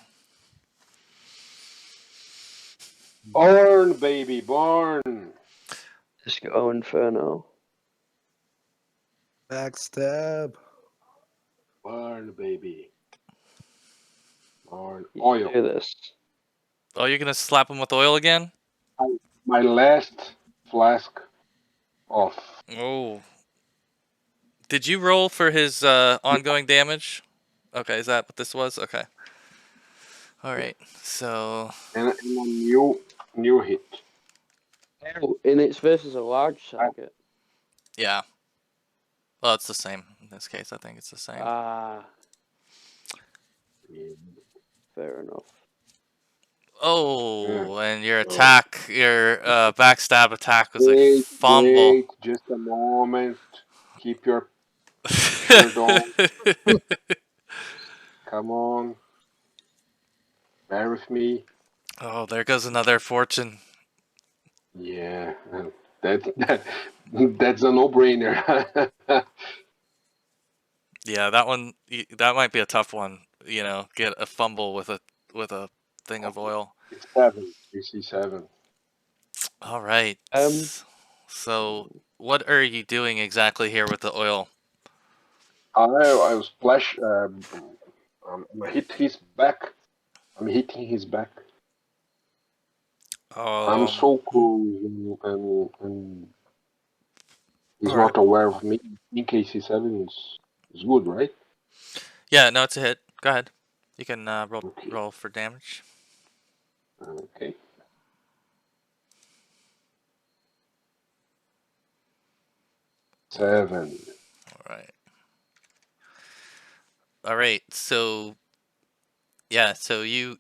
Born, baby, born. Let's go, Inferno. Backstab. Born, baby. Born. Oil. Do this. Oh, you're gonna slap him with oil again? My last flask off. Oh. Did you roll for his ongoing damage? Okay, is that what this was? Okay. All right. So. And a new hit. Oh, and it's versus a large target. Yeah. Well, it's the same in this case. I think it's the same. Ah. Fair enough. Oh, and your attack, your backstab attack was a fumble. Wait, just a moment. Keep your shirt on. Come on. Bear with me. Oh, there goes another fortune. Yeah. That's a no-brainer. Yeah, that one that might be a tough one. You know, get a fumble with a thing of oil. It's 7. AC 7. All right. So what are you doing exactly here with the oil? I was splash. Hit his back. I'm hitting his back. I'm so close, and he's Alright. not aware of me. In case AC 7 is good, right? Yeah, no, it's a hit. Go ahead. You can Okay. roll for damage. Okay. 7. All right. So yeah, so you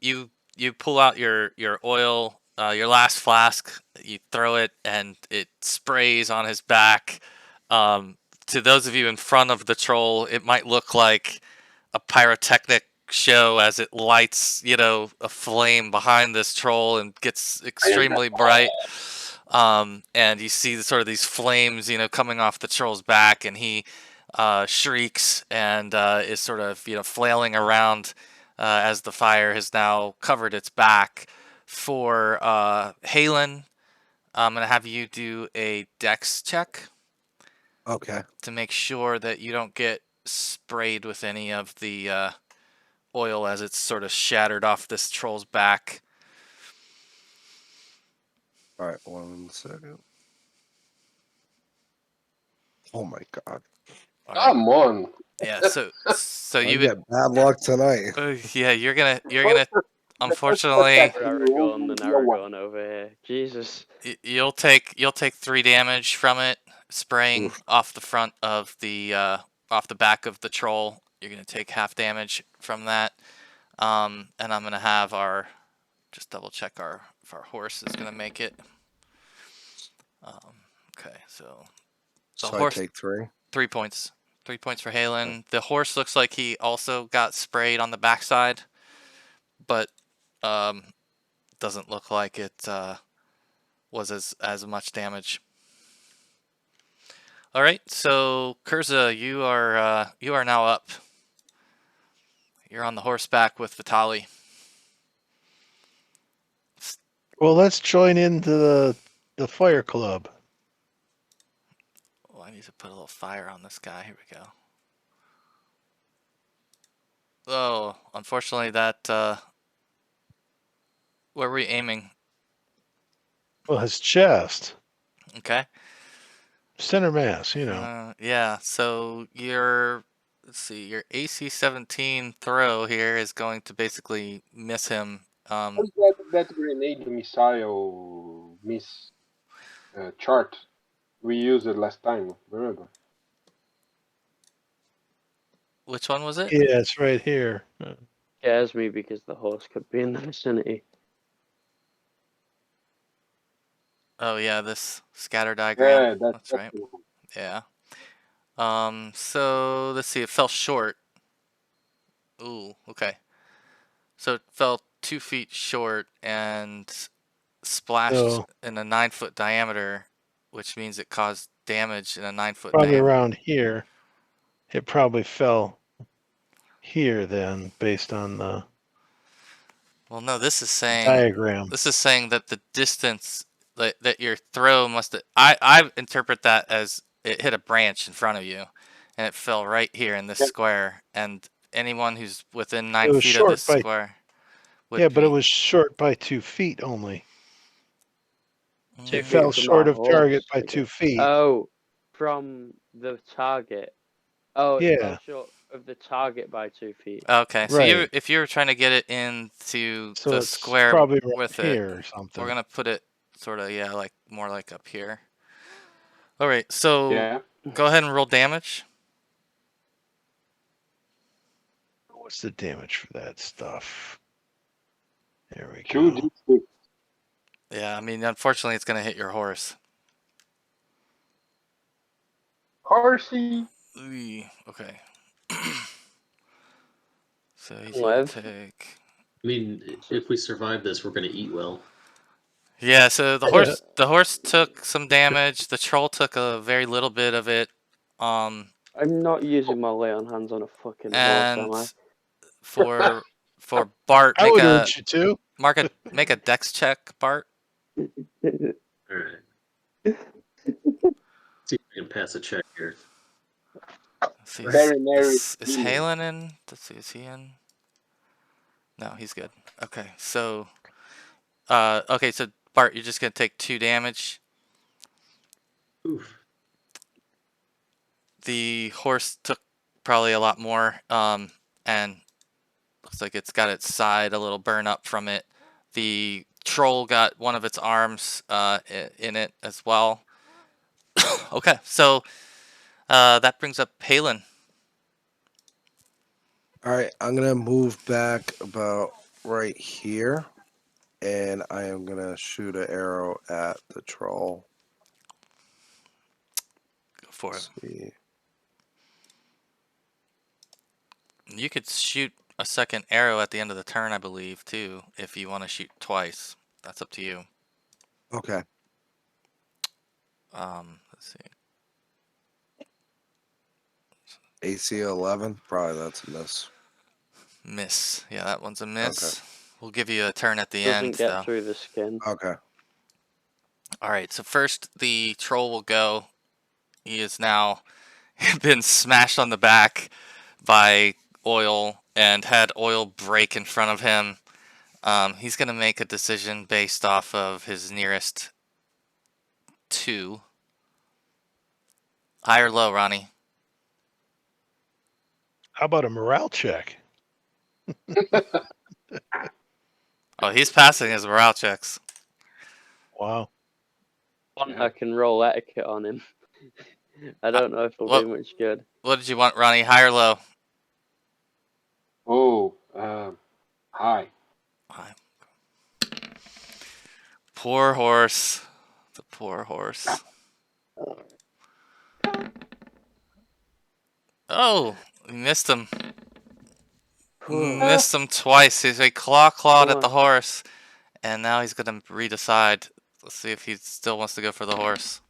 pull out your oil, your last flask. You throw it, and it sprays on his back. To those of you in front of the troll, it might look like a pyrotechnic show as it lights, a flame behind this troll and gets extremely bright. And you see sort of these flames, coming off the troll's back, and he shrieks and is sort of, flailing around as the fire has now covered its back. For Halen, I'm going to have you do a dex check Okay. to make sure that you don't get sprayed with any of the oil as it's sort of shattered off this troll's back. All right. 1 second. Oh my god. All right. Come on. Yeah. So I you would. get bad luck tonight. Yeah, you're gonna. Unfortunately, Aragorn and Aragorn over here. Jesus. you'll take 3 damage from it spraying Oof. off the front of the off the back of the troll. You're gonna take half damage from that. And I'm gonna have our just double check if our horse is gonna make it. Okay, so the So horse I take 3. 3 points. 3 points for Halen. The horse looks like he also got sprayed on the backside, but doesn't look like it was as much damage. All right, so Kurza, you are now up. You're on the horseback with Vitali. Well, let's join into the fire club. Oh, I need to put a little fire on this guy. Here we go. Oh, unfortunately, that where were we aiming? Well, his chest, Okay. center mass, Yeah. So let's see, your AC 17 throw here is going to basically miss him. What's that grenade missile chart? We used it last time, remember? Which one was it? Yeah, it's right here. Scares me because the horse could be in the vicinity. Oh yeah, this scatter diagram. Yeah, That's right. Yeah. So let's see. It fell short. Ooh. Okay. So it fell 2 feet short and splashed So in a 9-foot diameter, which means it caused damage in a 9-foot probably diameter. around here. It probably fell here then, based on the Well, no. This is saying diagram. that the distance that your throw must. I interpret that as it hit a branch in front of you, and it fell right here in this square. And anyone who's within 9 It was feet of short this square. Yeah, but it was short by 2 feet only. 2 It feet fell from short our of horse, target by I 2 guess. feet. Oh, from the target. Oh, it fell Yeah. short of the target by 2 feet. Okay, so Right. if you were trying to get it into So the it's square probably around with here it, or something. we're gonna put it sort of like more like up here. All right, so Yeah. go ahead and roll damage. What's the damage for that stuff? There we 2 go. D6. Yeah, I mean, unfortunately, it's gonna hit your horse. Horsey. Okay. So he's gonna Lev. take. I mean, if we survive this, we're going to eat well. Yeah, so the horse took some damage. The troll took a very little bit of it. I'm not using my lay on hands on a fucking horse, am And I? for Bart, I would urge you to. make a dex check, Bart. All right. See if I can pass a check here. Let's see, Very merry. is Halen in? Let's see, is he in? No, he's good. Okay, so so Bart, you're just gonna take 2 damage. Oof. The horse took probably a lot more, and looks like it's got its side a little burn up from it. The troll got one of its arms in it as well. Okay, so that brings up Halen. All right, I'm gonna move back about right here, and I am gonna shoot an arrow at the troll. Go for it. Let's see. You could shoot a second arrow at the end of the turn, I believe, too, if you want to shoot twice. That's up to you. Okay. Let's see. AC 11. Probably that's a miss. Miss. Yeah, that one's a miss. Okay. We'll give you a turn at the Doesn't end, get though. through the skin. Okay. All right, so first the troll will go. He is now been smashed on the back by oil and had oil break in front of him. He's going to make a decision based off of his nearest 2. High or low, Ronnie? How about a morale check? Oh, he's passing his morale checks. Wow. I can roll etiquette on him. I don't know if it'll do much good. What did you want, Ronnie? High or low? Oh, high. High. Poor horse. The poor horse. Oh, you missed him. Missed him twice. He's clawed at the horse, and now he's gonna redecide. Let's see if he still wants to go for the horse.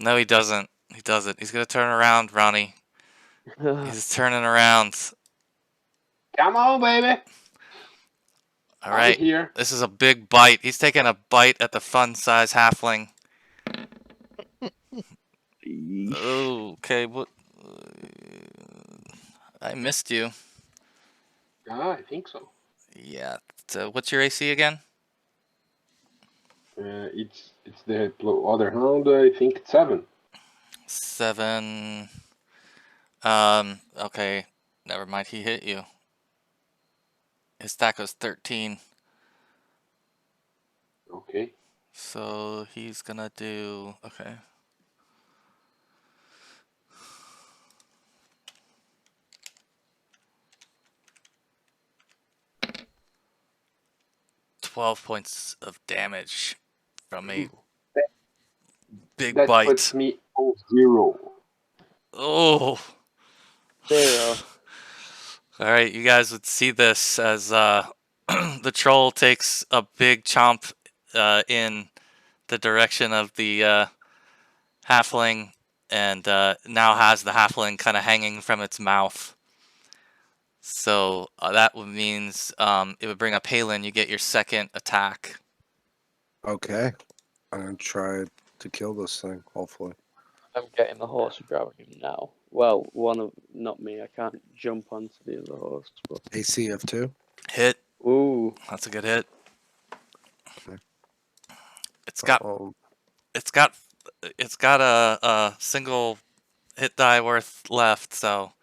No, he doesn't. He doesn't. He's gonna turn around, Ronnie. He's turning around. Come on, baby. All right. Here. This is a big bite. He's taking a bite at the fun-size halfling. Oh, okay. What? I missed you. I think so. Yeah. So, what's your AC again? It's the other hand. I think it's 7. 7. Okay. Never mind. He hit you. His stack was 13. Okay. So he's gonna do okay. $12 points of damage from a big that bite. puts me on 0. Oh. 0. All right, you guys would see this as the troll takes a big chomp in the direction of the halfling, and now has the halfling kind of hanging from its mouth. So that means it would bring up Halen. You get your second attack. Okay. I'm gonna try to kill this thing. Hopefully. I'm getting the horse grabbing him now. Well, not me. I can't jump onto the other horse. But... AC of 2. Hit. Ooh. That's a good hit. Okay. It's got a single hit die worth left, so.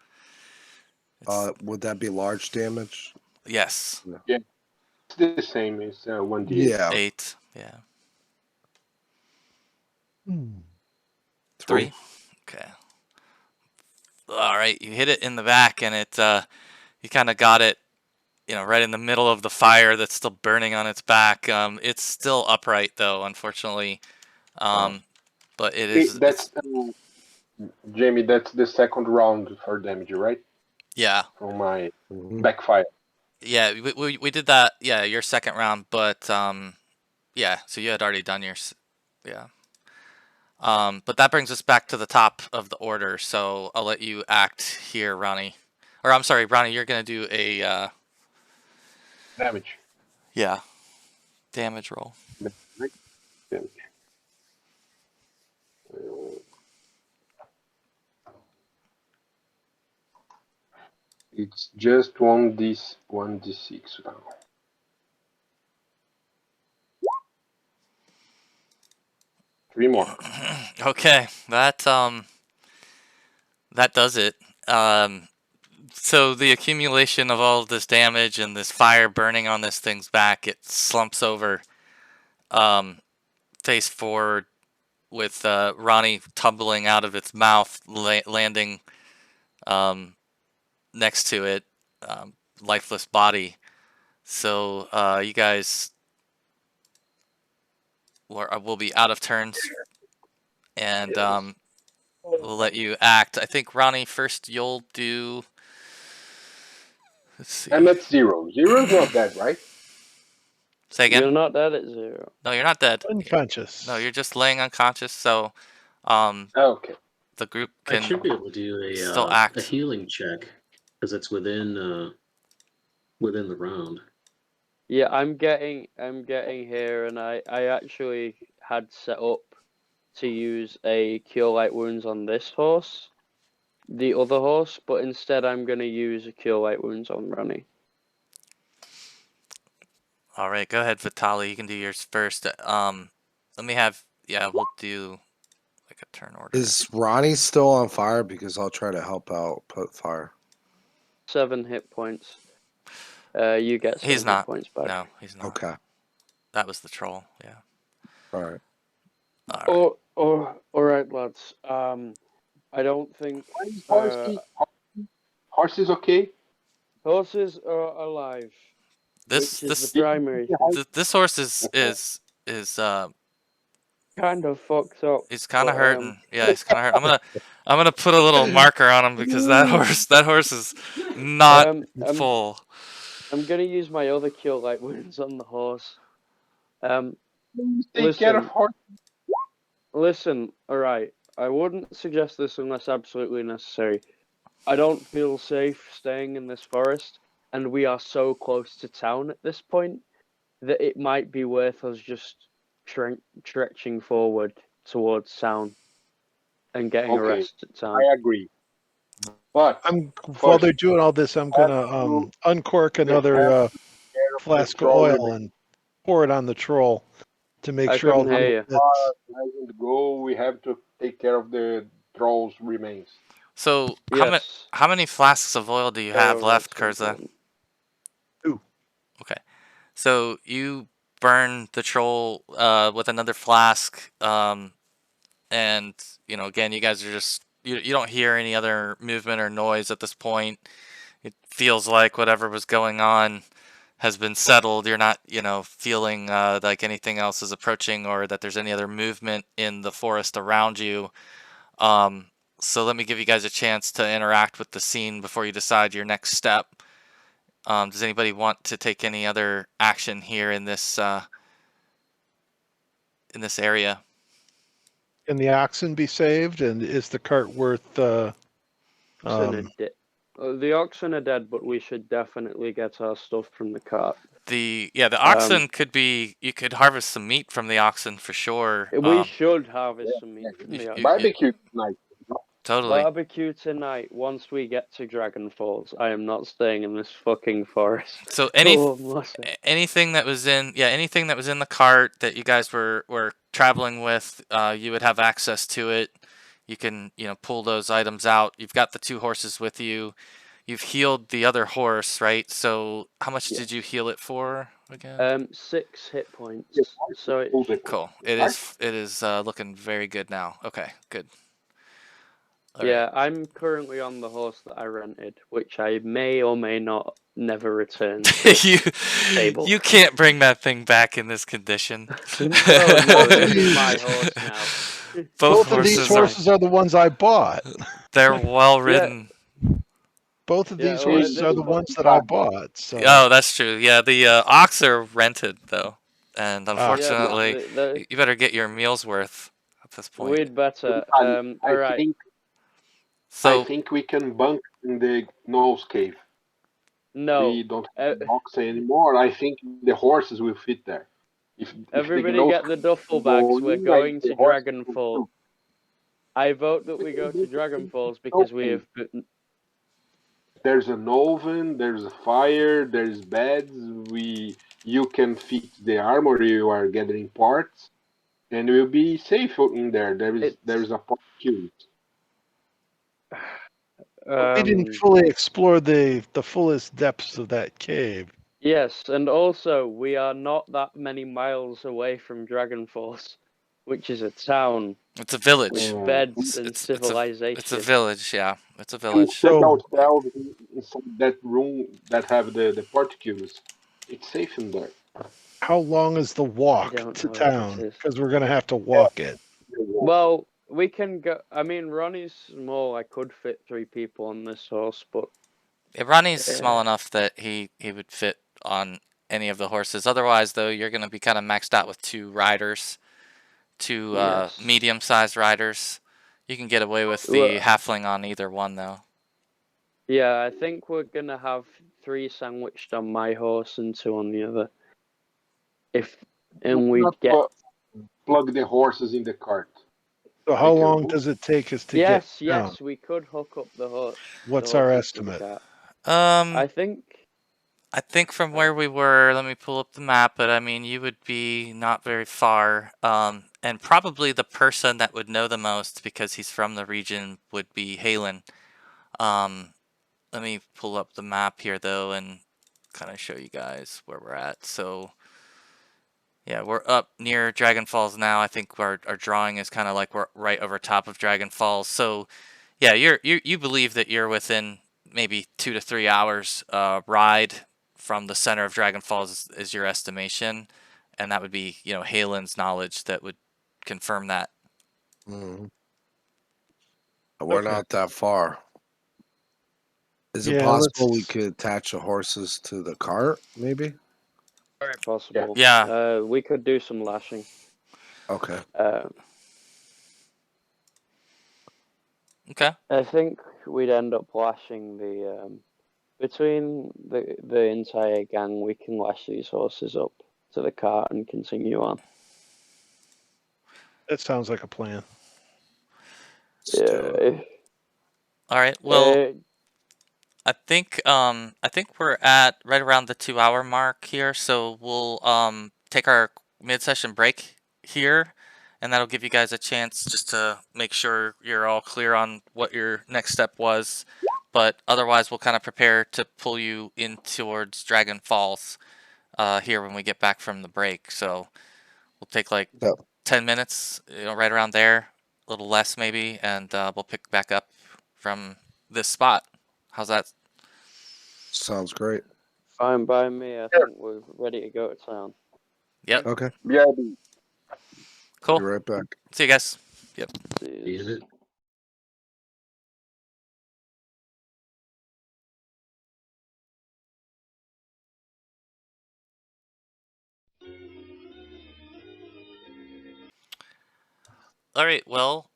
Would that be large damage? Yes. Yeah. It's the same as 1d8. Yeah. 8. Yeah. 3. Okay. All right, you hit it in the back, and it you kind of got it, right in the middle of the fire that's still burning on its back. It's still upright though, unfortunately. But it is. That's Jamie. That's the second round for damage, right? Yeah. From my backfire. Yeah, we did that. Yeah, your second round, but Yeah, so you had already done yours. Yeah. But that brings us back to the top of the order, so I'll let you act here, Ronnie. Or I'm sorry, Ronnie, you're gonna do a Damage. yeah, damage roll. Right? Damage. Uh, it's just 1d6 now. Three more. Okay, that does it. So the accumulation of all of this damage and this fire burning on this thing's back, it slumps over, face forward, with Ronnie tumbling out of its mouth, landing next to it, lifeless body. So you guys will be out of turns, and we'll let you act. I think, Ronnie, first you'll do... Let's see. I'm at 0. 0 is not dead, right? Say again? You're not dead at 0. No, you're not dead. Unconscious. No, you're just laying unconscious, so Okay. the group I can should be able to do still a act. healing check because it's within the round. Yeah, I'm getting here, and I actually had set up to use a Cure Light Wounds on this horse, the other horse, but instead I'm going to use a Cure Light Wounds on Ronnie. All right, go ahead, Vitaly. You can do yours first. Let me have... Yeah, we'll do like a turn order. Is Ronnie still on fire? Because I'll try to help out put fire. 7 hit points. You get 7 He's hit not. points back. No, he's not. Okay. That was the troll. Yeah. All right. All right. All right, lads. I don't think Horse is okay? horses are alive. This which is this the primary thing. this horse is Kind of fucked up. he's kind of but, hurting. Yeah, he's kind of hurt. I'm gonna put a little marker on him because that horse is not full. I'm gonna use my other Cure Light Wounds on the horse. Take care of horse. Listen, alright. I wouldn't suggest this unless absolutely necessary. I don't feel safe staying in this forest, and we are so close to town at this point that it might be worth us just stretching forward towards town and getting a rest at town. I agree. But While they're doing all this, I'm gonna uncork another flask of oil and pour it on the troll to make sure all couldn't hear the go, we have to take care of the troll's remains. So Yes. how many flasks of oil do you have left, that's Kurza? important. 2. Okay, so you burn the troll with another flask, and again, you guys are just you don't hear any other movement or noise at this point. It feels like whatever was going on has been settled. You're not feeling like anything else is approaching or that there's any other movement in the forest around you. So let me give you guys a chance to interact with the scene before you decide your next step. Does anybody want to take any other action here in this area? Can the oxen be saved? And is the cart worth? The oxen are dead, but we should definitely get our stuff from the cart. The oxen could be. You could harvest some meat from the oxen for sure. We should harvest some meat from the oxen. Barbecue tonight. Totally. Barbecue tonight. Once we get to Dragon Falls, I am not staying in this fucking forest. So anything that was in the cart that you guys were traveling with, you would have access to it. You can pull those items out. You've got the 2 horses with you. You've healed the other horse, right? So how much did you heal it for again? 6 hit points. So Cool. It is looking very good now. Okay, good. Yeah, I'm currently on the horse that I rented, which I may or may not never return to. You can't bring that thing back in this condition. No, this is my horse now. Both of these horses are the ones I bought. They're well ridden. Both of these horses are the ones that I bought. So. Oh, that's true. Yeah, the ox are rented though. and Ah, unfortunately, the, you better get your meals worth at this point. we'd better. I All right. think So we can bunk in the nose cave. No. We don't have box anymore. I think the horses will fit there. If the Everybody nose get the duffel cave bags. go We're in, going the to horses Dragon will Falls. too. I vote that we go to Dragon Falls because we have. There's an oven, there's a fire, there's beds. You can fit the armor you are gathering parts, and we'll be safe in there. There's a park queue. We didn't fully explore the fullest depths of that cave. Yes, and also we are not that many miles away from Dragon Falls, which is a town it's a village. with beds and It's civilization. a village. Yeah, it's a You village. check So- ourselves inside that room that have the particles. It's safe in there. How long is the walk don't to know if it town? is. Because we're gonna have to walk it. Well, we can go. I mean, Ronnie's small. I could fit 3 people on this horse, but Yeah, Ronnie's small enough that he would fit on any of the horses. Otherwise, though, you're going to be kind of maxed out with 2 riders, 2 Yes. medium-sized riders. You can get away with the Well- halfling on either one, though. yeah, I think we're gonna have 3 sandwiched on my horse and 2 on the other. And we'd Not get. plug the horses in the cart. So how Make a long route. does it take us to Yes, get down? yes, we could hook up the horse. What's the our horses to the estimate? cart. I think. I think from where we were, let me pull up the map, but I mean, you would be not very far. And probably the person that would know the most, because he's from the region, would be Halen. Let me pull up the map here, though, and kind of show you guys where we're at. So, yeah, we're up near Dragon Falls now. I think our drawing is kind of like we're right over top of Dragon Falls. So, yeah, you believe that you're within maybe 2 to 3 hours ride from the center of Dragon Falls is your estimation, and that would be, you know, Halen's knowledge that would confirm that. Mhm. We're Okay. not that far. Is it Yeah, possible we let's- could attach the horses to the cart, maybe? Very possible. Yeah. We could do some lashing. Okay. Okay. I think we'd end up lashing the between the entire gang. We can lash these horses up to the cart and continue on. That sounds like a plan. Let's do it. All right. Well, I think we're at right around the 2-hour mark here, so we'll take our mid-session break here, and that'll give you guys a chance just to make sure you're all clear on what your next step was. But otherwise, we'll kind of prepare to pull you in towards Dragon Falls here when we get back from the break. So we'll take like Yep. 10 minutes, you know, right around there, a little less maybe, and we'll pick back up from this spot. How's that? Sounds great. Fine by me. I think we're ready to go to town. Yep. Okay. Yeah, Cool. Be right back. See you guys. Yep. Use it. All right. Well,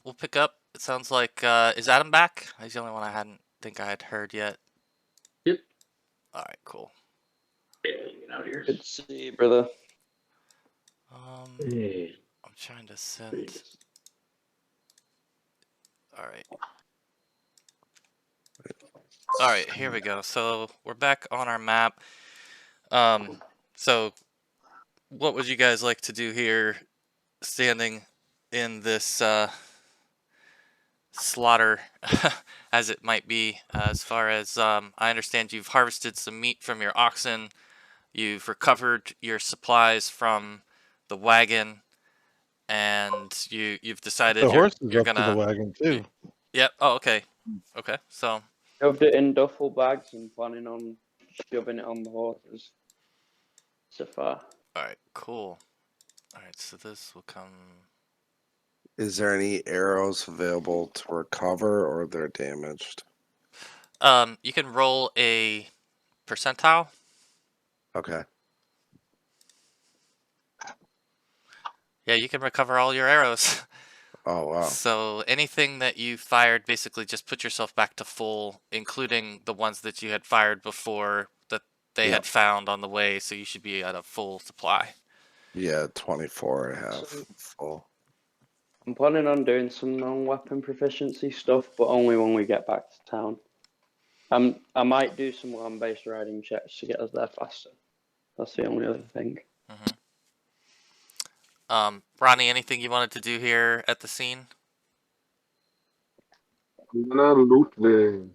we'll pick up. It sounds like is Adam back? He's the only one I think I had heard yet. Yep. All right. Cool. Yeah, get out here. Good to see you, brother. Hey. I'm trying to send. All right. All right. Here we go. So we're back on our map. So what would you guys like to do here, standing in this slaughter, as it might be, as far as I understand, you've harvested some meat from your oxen, you've recovered your supplies from the wagon, and you've decided The horse is you're up to gonna. the wagon too. Yep. Oh, okay. Okay. So Shoved it in duffel bags and planning on shoving it on the horses. So far. all right. Cool. All right. So this will come. Is there any arrows available to recover, or they're damaged? You can roll a percentile. Okay. Yeah, you can recover all your arrows. Oh wow. So anything that you fired, basically just put yourself back to full, including the ones that you had fired before that they Yeah. had found on the way, so you should be at a full supply. Yeah, 24 I have So full. I'm planning on doing some non-weapon proficiency stuff, but only when we get back to town. I might do some land-based riding checks to get us there faster. That's the only other thing. Ronnie, anything you wanted to do here at the scene? I'm gonna loot the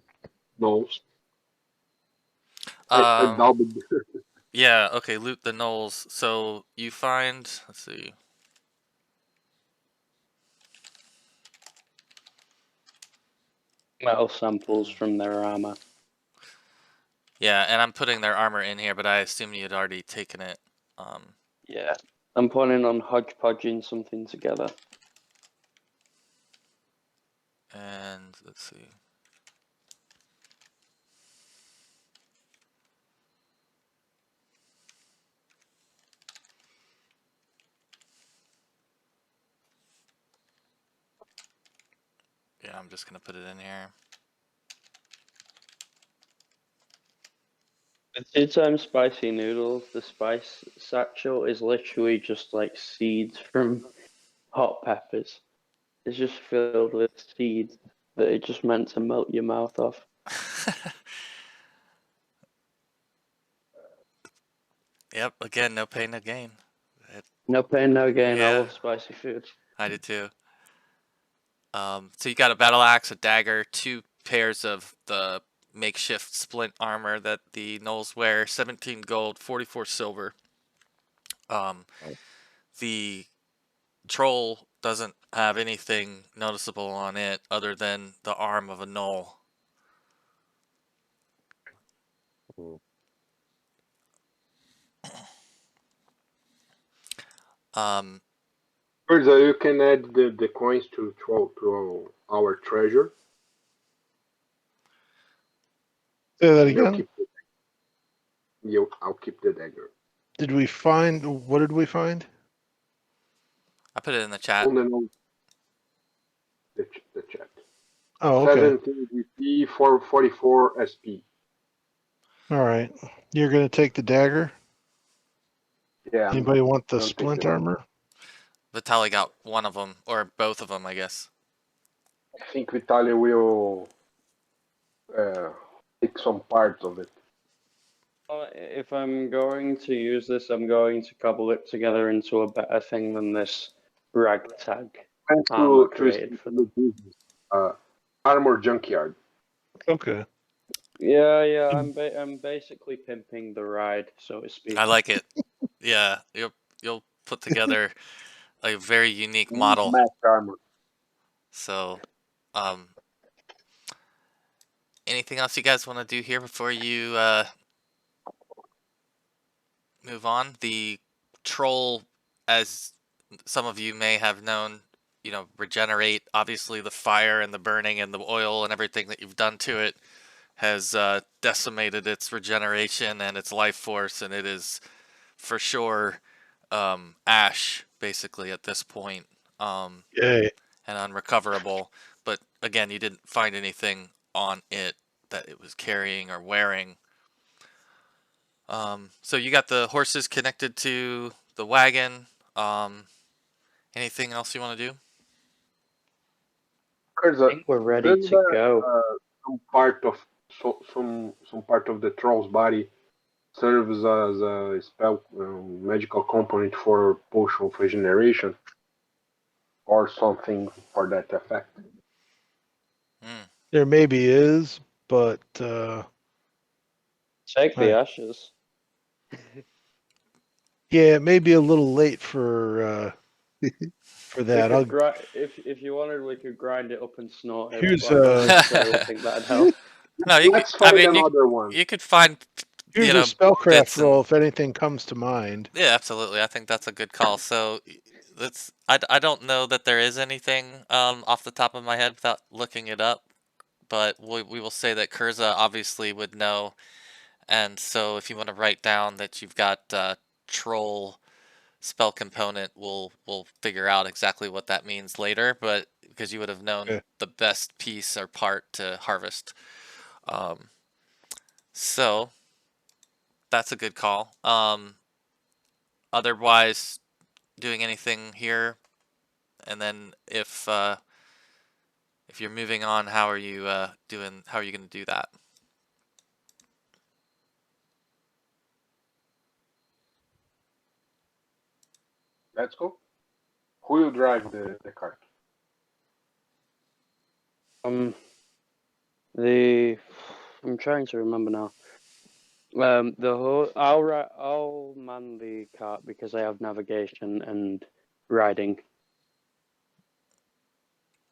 nose. I Um, doubled. yeah, okay, loot the knolls. So you find, let's see. Metal samples from their armor. Yeah, and I'm putting their armor in here, but I assume you'd already taken it. Yeah. I'm planning on hodgepodging something together. And let's see. Yeah, I'm just gonna put it in here. The 2 times spicy noodles, the spice satchel is literally just like seeds from hot peppers. It's just filled with seeds that it just meant to melt your mouth off. Yep, again, no pain, no gain. No pain, no gain. I Yeah. love spicy food. I did too. So you got a battle axe, a dagger, 2 pairs of the makeshift splint armor that the gnolls wear, 17 gold, 44 silver. The troll doesn't have anything noticeable on it other than the arm of a gnoll. Um, First, you can add the coins to our treasure. Say that And I'll again. I'll keep the dagger. Did we find? What did we find? I put it in the chat. On the chat. Oh, okay. 17 GP, 444 SP. All right. You're gonna take the dagger. Yeah. Anybody want the I'll take splint the- armor? Vitaly got one of them, or both of them, I guess. I think Vitaly will take some parts of it. If I'm going to use this, I'm going to cobble it together into a better thing than this ragtag Thanks armor to created for them. Armor Junkyard. Okay. Yeah. I'm basically pimping the ride, so to speak. I like it. Yeah, you'll put together a very unique model. Max armor. So, anything else you guys want to do here before you move on? The troll, as some of you may have known, regenerate. Obviously, the fire and the burning and the oil and everything that you've done to it has decimated its regeneration and its life force, and it is for sure ash, basically, at this point. Yay. And unrecoverable. But again, you didn't find anything on it that it was carrying or wearing. So you got the horses connected to the wagon. Anything else you want to do? I think we're ready to go. Some part of the troll's body serves as a spell magical component for potion of regeneration or something for that effect. There maybe is, but Take the Right. ashes. yeah, it may be a little late for that. If you wanted, we could grind it up and snort it. Here's, but I don't necessarily think that'd help. No, you Let's could, I find mean, another one. you could find, Here's you know, a spellcraft bits roll and- if anything comes to mind. Yeah, absolutely. I think that's a good call. So I don't know that there is anything off the top of my head without looking it up, but we will say that Kurza obviously would know. And so if you want to write down that you've got troll spell component, we'll figure out exactly what that means later. But because you would have known Okay. the best piece or part to harvest, so that's a good call. Otherwise, doing anything here, and then if you're moving on, how are you doing? How are you going to do that? Let's go. Who will drive the cart? I'm trying to remember now. I'll man the cart because I have navigation and riding.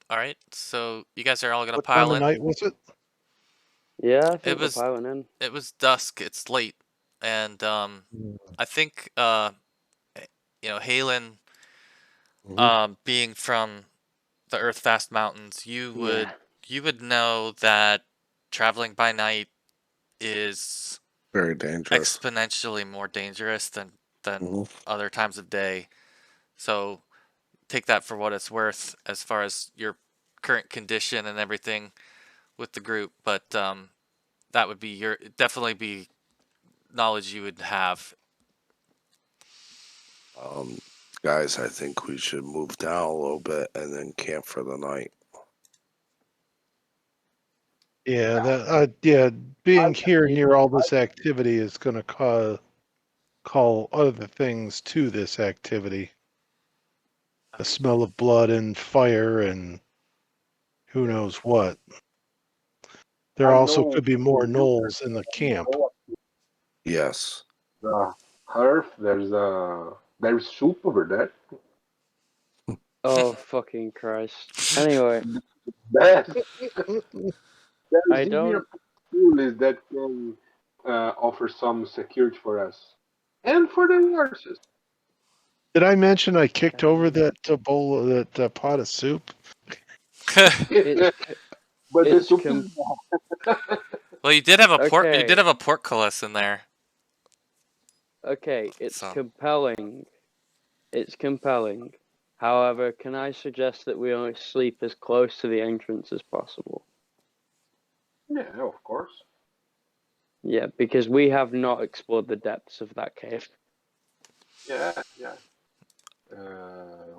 All right, so you guys are all going to What time pile of in. night was it? Yeah, I think It we're was piling in. it was dusk. It's late, and I think Halen, being from the Earthfast Mountains, you would know that traveling by night is Very dangerous. exponentially more dangerous than Mhm. other times of day. So take that for what it's worth as far as your current condition and everything with the group. But that would be definitely be knowledge you would have. Guys, I think we should move down a little bit and then camp for the night. Yeah, being here near all this activity is going to call other things to this activity. The smell of blood and fire and who knows what. There I also know could be more gnolls in the camp. Yes. The hearth. There's soup over there. Oh fucking Christ! Anyway, There's I even a don't. police that can offer some security for us and for the horses. Did I mention I kicked over that bowl, that pot of soup? It's But the it's soup com- is Well, you did have a pork. You okay. did have a portcullis in there. Okay, it's So. compelling. It's compelling. However, can I suggest that we only sleep as close to the entrance as possible? yeah, of course. Yeah, because we have not explored the depths of that cave. Yeah.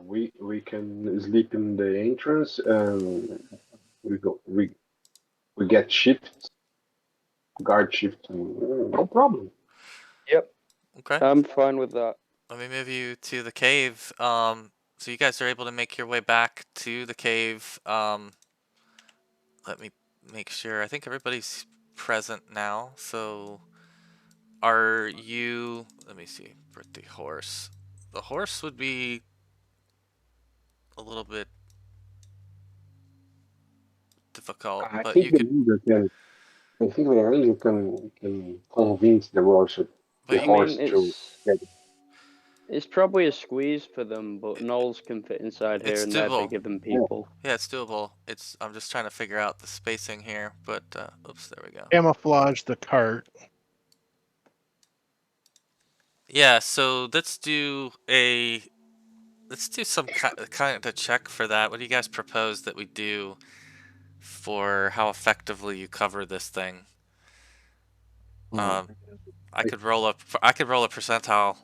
We can sleep in the entrance and we get shifts, guard shifts, and no problem. Yep. Okay. I'm fine with that. Let me move you to the cave. So you guys are able to make your way back to the cave. Let me make sure. I think everybody's present now. So are you? Let me see. For the horse. The horse would be a little bit difficult, I but think you the could. ranger can. I think the ranger can convince the horse, But the you. I mean, horse to get it. it's probably a squeeze for them, but gnolls can fit inside here, It's and they're doable. bigger than Yeah. people. Yeah, it's doable. I'm just trying to figure out the spacing here, but oops, there we go. Camouflage the cart. Yeah, so let's do some kind of check for that. What do you guys propose that we do for how effectively you cover this thing? Hmm. I could roll a percentile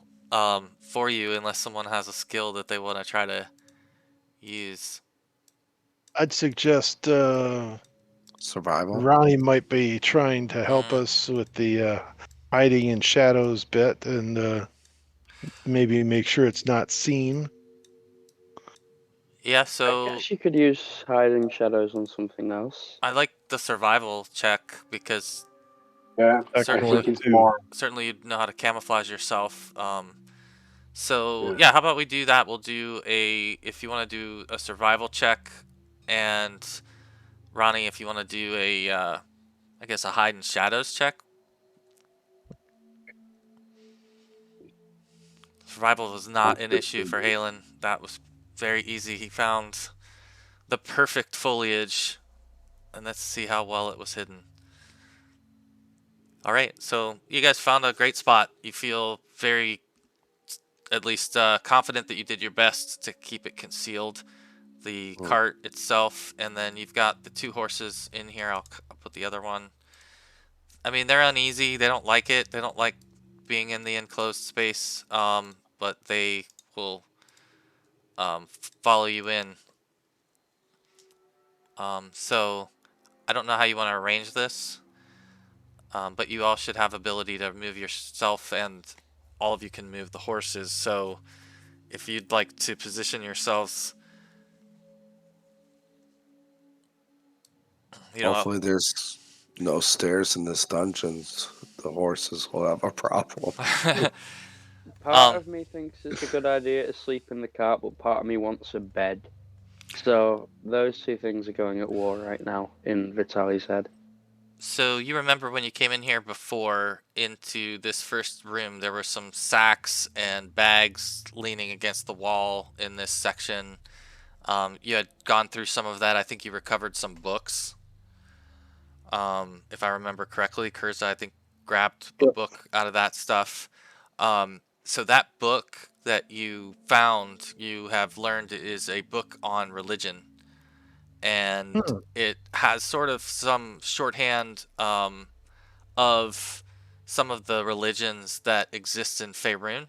for you unless someone has a skill that they want to try to use. I'd suggest Survival. Ronnie might be trying to help Mm, us with the hiding in shadows bit and maybe make sure it's not seen. yeah, I so guess you could use hiding shadows on something else. I like the survival check because Yeah, That I could think work it's too. more. certainly you'd know how to camouflage yourself. So Yeah. yeah, how about we do that? We'll do if you want to do a survival check, and Ronnie, if you want to do I guess a hide in shadows check. Survival was not Sounds an good. issue for Halen. That was very easy. He found the perfect foliage, and let's see how well it was hidden. All right, so you guys found a great spot. You feel very at least confident that you did your best to keep it concealed. The cart itself, and then you've got the 2 horses in here. I'll put the other one. I mean, they're uneasy. They don't like it. They don't like being in the enclosed space, but they will follow you in. So I don't know how you want to arrange this, but you all should have ability to move yourself, and all of you can move the horses. So if you'd like to position yourselves, Hopefully, there's no stairs in this dungeon. The horses will have a problem. Part of me thinks it's a good idea to sleep in the cart, but part of me wants a bed. So those 2 things are going at war right now in Vitali's head. So you remember when you came in here before into this first room, there were some sacks and bags leaning against the wall in this section. You had gone through some of that. I think you recovered some books. If I remember correctly, Kurza, I think, grabbed a book out of that stuff. So that book that you found, you have learned is a book on religion. And it has sort of some shorthand of some of the religions that exist in Faerun.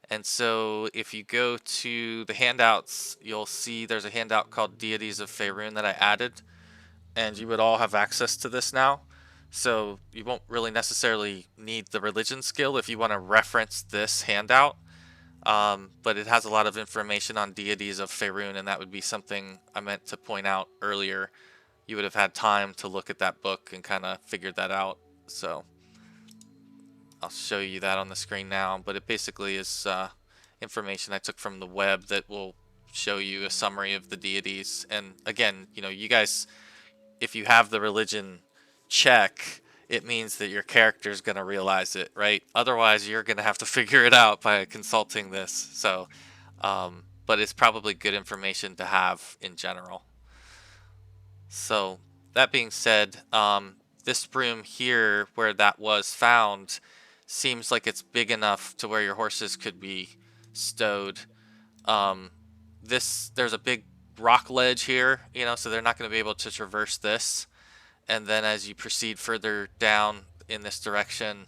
And so if you go to the handouts, you'll see there's a handout called Deities of Faerun that I added, and you would all have access to this now. So you won't really necessarily need the religion skill if you want to reference this handout. But it has a lot of information on Deities of Faerun, and that would be something I meant to point out earlier. You would have had time to look at that book and kind of figured that out. So I'll show you that on the screen now, but it basically is information I took from the web that will show you a summary of the deities. And again, you guys, if you have the religion check, it means that your character is going to realize it, right? Otherwise, you're going to have to figure it out by consulting this. So, but it's probably good information to have in general. So, that being said, this room here where that was found seems like it's big enough to where your horses could be stowed. There's a big rock ledge here, so they're not going to be able to traverse this. And then as you proceed further down in this direction,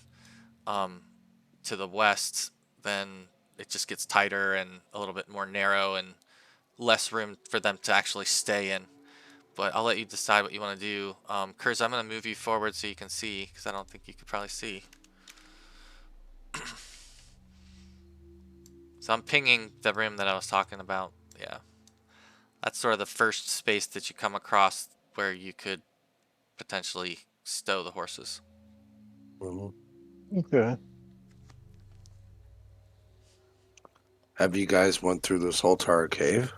to the west, then it just gets tighter and a little bit more narrow and less room for them to actually stay in. But I'll let you decide what you want to do. Kurz, I'm going to move you forward so you can see, because I don't think you could probably see. So I'm pinging the room that I was talking about. Yeah. That's sort of the first space that you come across where you could potentially stow the horses. Okay. Have you guys went through this whole entire cave?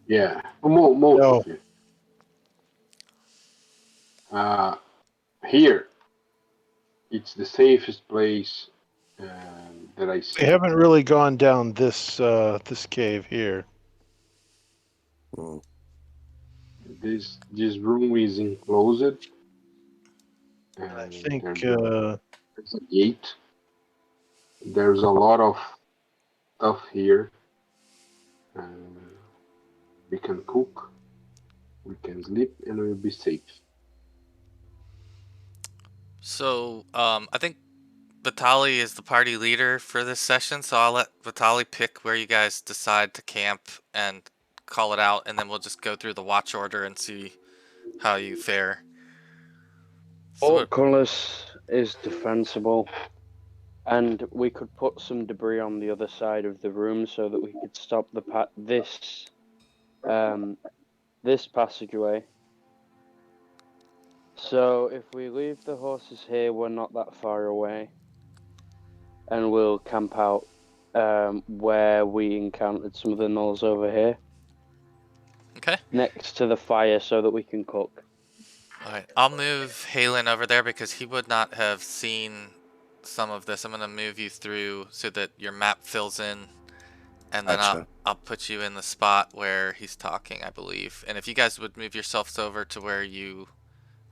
Yeah, most of it. Here, it's the safest place that I see. We haven't really gone down this this cave here. This room is enclosed. And I think there's a gate. There's a lot of stuff here. We can cook, we can sleep, and we'll be safe. So, I think Vitali is the party leader for this session, so I'll let Vitali pick where you guys decide to camp and call it out, and then we'll just go through the watch order and see how you fare. Portcullis is defensible, and we could put some debris on the other side of the room so that we could stop this passageway. So if we leave the horses here, we're not that far away, and we'll camp out where we encountered some of the gnolls over here. Okay. Next to the fire so that we can cook. Alright, I'll move Halen over there because he would not have seen some of this. I'm going to move you through so that your map fills in, and then Gotcha. I'll put you in the spot where he's talking, I believe. And if you guys would move yourselves over to where you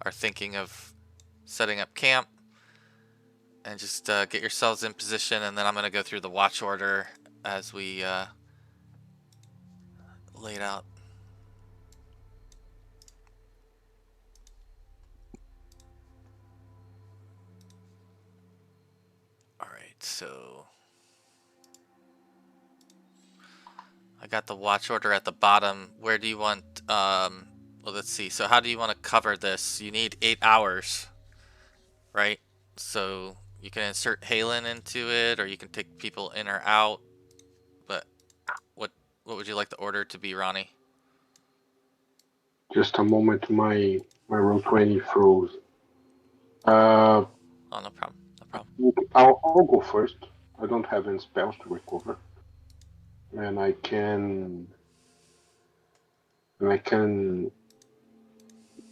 are thinking of setting up camp, and just get yourselves in position, and then I'm going to go through the watch order as we lay it out. All right, so I got the watch order at the bottom. Where do you want, well, let's see. So how do you want to cover this? You need 8 hours, right? So you can insert Halen into it, or you can take people in or out. But what would you like the order to be, Ronnie? Just a moment, my roll 20 froze. Uh, Oh, no problem. No problem. I'll go first. I don't have any spells to recover, and I can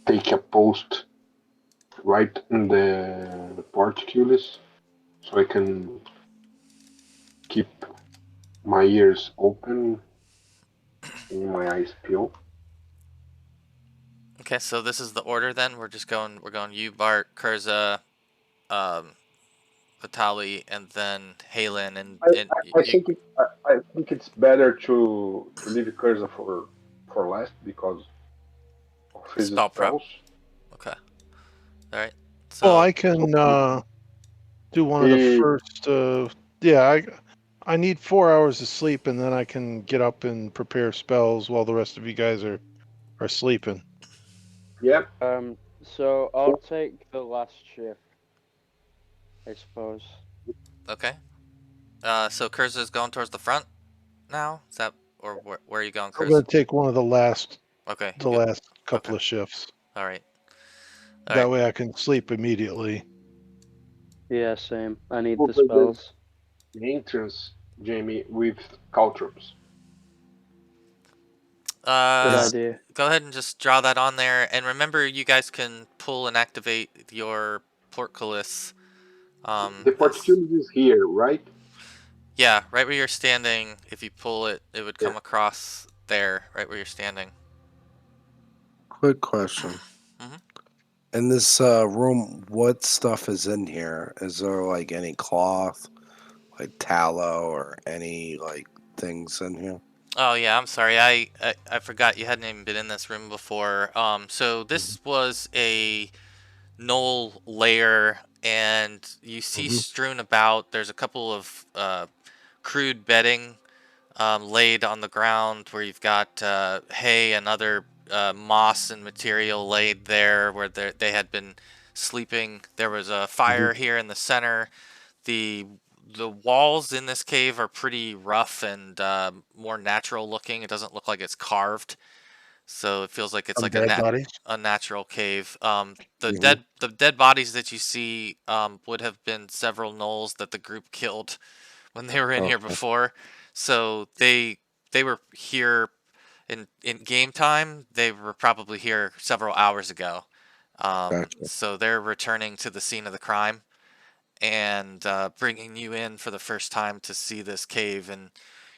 take a post right in the portcullis, so I can keep my ears open and my eyes peeled. Okay, so this is the order then. We're going you, Bart, Kurza, Vitali, and then Halen, and I think it's better to leave Cursor for last because of his spell prep. spells. Okay. All right. So Well, I can do one of the first. Yeah, I need 4 hours of sleep, and then I can get up and prepare spells while the rest of you guys are sleeping. Yep. So I'll take the last shift, I suppose. okay. So Kurza's going towards the front now. Is that, or where are you going, I'm Kurza? going to take one of the last Okay. last couple Okay. of shifts. All right. That way I can sleep immediately. Yeah, same. I need Over the spells. The entrance, Jamie, with caltrops. Good idea. Go ahead and just draw that on there, and remember, you guys can pull and activate your portcullis. The portcullis is here, right? Yeah, right where you're standing. If you pull it, it would come across there, right where you're standing. Quick question. Mhm. In this room, what stuff is in here? Is there like any cloth, like tallow, or any like things in here? Oh yeah, I'm sorry. I forgot you hadn't even been in this room before. So this was a knoll layer, and you see strewn about. There's a couple of crude bedding laid on the ground where you've got hay and other moss and material laid there where they had been sleeping. There was a fire here in the center. The walls in this cave are pretty rough and more natural looking. It doesn't look like it's carved, so it feels like it's like bodies. a natural cave. The dead bodies that you see would have been several gnolls that the group killed when they were in here before. So they were here in game time. They were probably here several hours ago. So they're returning to the scene of the crime and bringing you in for the first time to see this cave. And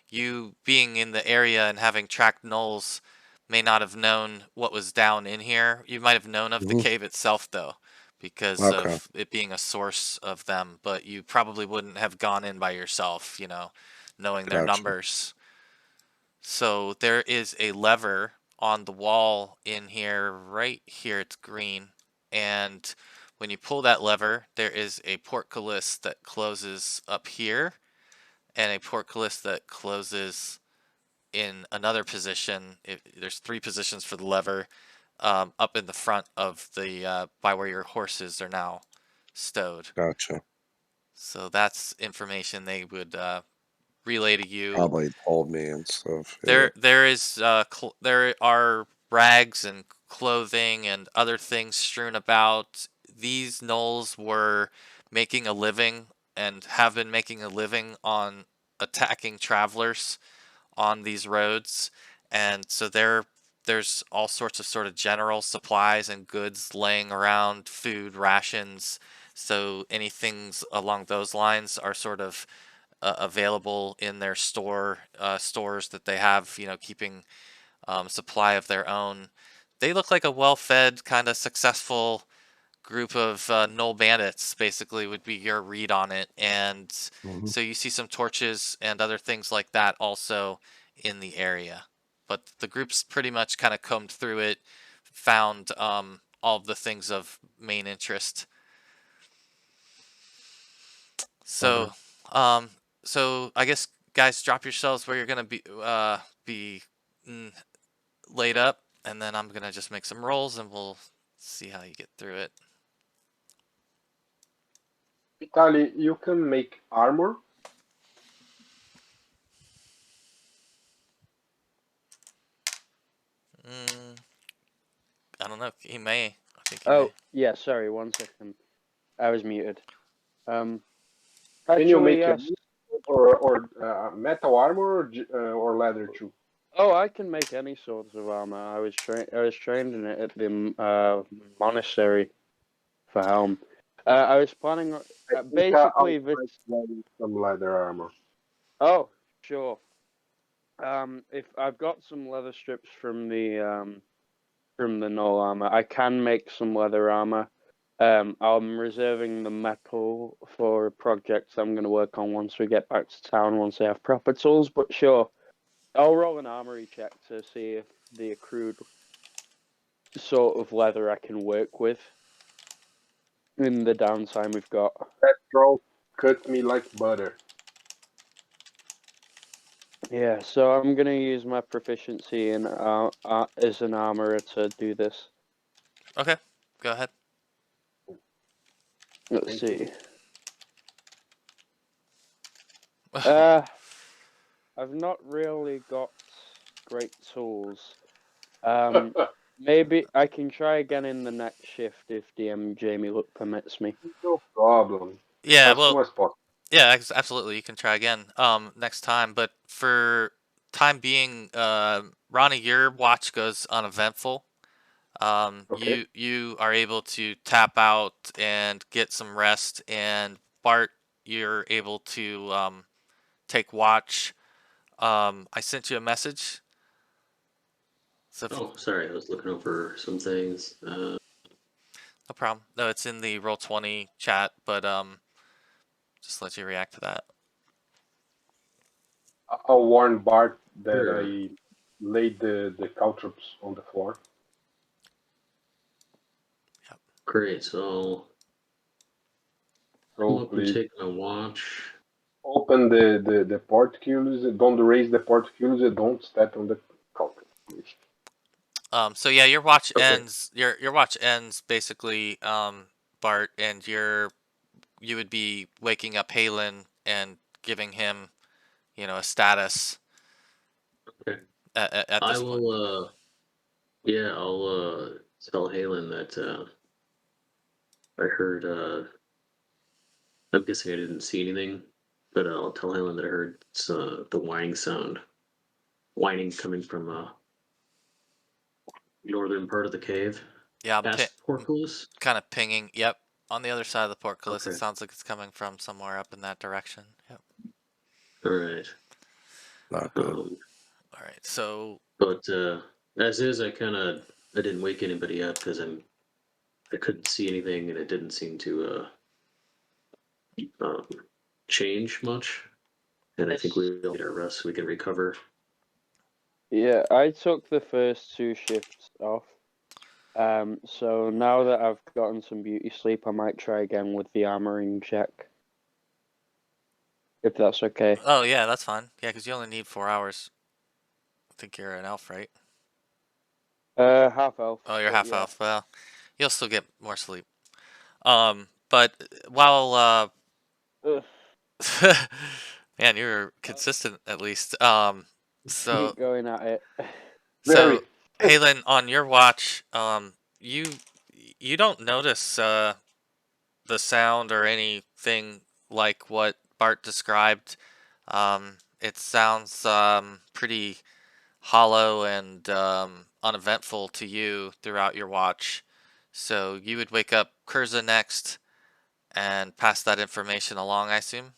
you being in the area and having tracked gnolls may not have known what was down in here. You might have known of the cave itself, though, because of it being a source of them, but you probably wouldn't have gone in by yourself, knowing their numbers. So there is a lever on the wall in here, right here, it's green, and when you pull that lever, there is a portcullis that closes up here, and a portcullis that closes in another position. There's 3 positions for the lever up in the front of the by where your horses are now stowed. Gotcha. So that's information they would relay to you. Probably told me and stuff. There are rags and clothing and other things strewn about. These gnolls were making a living and have been making a living on attacking travelers on these roads, and so there's all sorts of sort of general supplies and goods laying around, food, rations. So anything along those lines are sort of available in their stores that they have, keeping supply of their own. They look like a well-fed, kind of successful group of Knoll bandits, basically, would be your read on it. And Mhm. so you see some torches and other things like that also in the area. But the group's pretty much kind of combed through it, found all of the things of main interest. So, so I guess guys, drop yourselves where you're gonna be laid up, and then I'm gonna just make some rolls, and we'll see how you get through it. Vitali, you can make armor. I don't know. He may. I think he Oh, may. yeah, sorry, 1 second. I was muted. Can you Actually, make yes. or metal armor or leather too? Oh, I can make any sorts of armor. I was trained in it at the monastery for Helm. I was planning on I think basically I'll try this. getting some leather armor. Oh, sure. If I've got some leather strips from the null armor, I can make some leather armor. I'm reserving the metal for a project I'm going to work on once we get back to town, once I have proper tools. But sure, I'll roll an armory check to see if the accrued sort of leather I can work with in the downtime we've got. That troll cut me like butter. Yeah, so I'm gonna use my proficiency in as an armorer to do this. Okay, go ahead. Let's Thank see. you. I've not really got great tools. Maybe I can try again in the next shift if DM Jamie Look permits me. No problem. Yeah, As well, soon as possible. yeah, absolutely. You can try again next time. But for time being, Ronnie, your watch goes uneventful. Okay. You are able to tap out and get some rest, and Bart, you're able to take watch. I sent you a message. So Oh, sorry, I was looking over some things. no problem. No, it's in the Roll20 chat, but just let you react to that. I'll warn Bart that Sure. I laid the caltrops on the floor. Great, so come So up and please take my watch. open the portcullis. Don't raise the portcullis. Don't step on the caltrops, please. So yeah, your watch Okay. ends. Your watch ends basically, Bart, and you would be waking up Halen and giving him, a status Okay. at I this point. will, yeah, I'll tell Halen that I heard, I'm guessing I didn't see anything, but I'll tell Helen that I heard the whining sound. Whining coming from northern part of the cave. Yeah, Past portcullis? kind of pinging. Yep, on the other side of the portcullis. It Okay. sounds like it's coming from somewhere up in that direction. Yep. Alright. Not good. All right. So But as is, I didn't wake anybody up because I couldn't see anything and it didn't seem to change much. And I think we all need our rest so we can recover. Yeah, I took the first 2 shifts off. So now that I've gotten some beauty sleep, I might try again with the armoring check. If that's okay. oh yeah, that's fine. Yeah, because you only need 4 hours. I think you're an elf, right? Half elf. Oh, you're but half yeah. elf. Well, you'll still get more sleep. But while Ugh, man, you're consistent at least. So keep going at it. so Very. Halen, on your watch, you don't notice the sound or anything like what Bart described. It sounds pretty hollow and uneventful to you throughout your watch. So you would wake up Kurza next and pass that information along, I assume.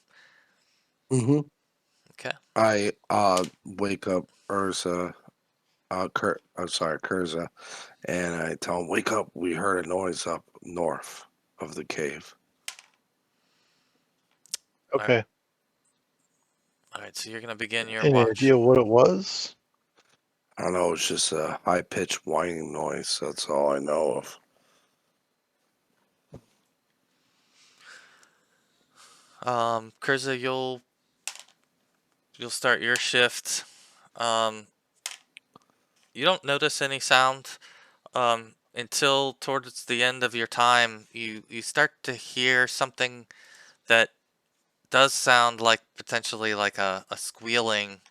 Mm-hmm. Okay. I wake up Urza Kurza, and I tell him, "Wake up! We heard a noise up north of the cave." Okay. All right, so you're gonna begin your Any watch. idea what it was? I don't know. It's just a high pitched whining noise. That's all I know of. Kurza, you'll start your shift. You don't notice any sound until towards the end of your time. You start to hear something that does sound like potentially like a squealing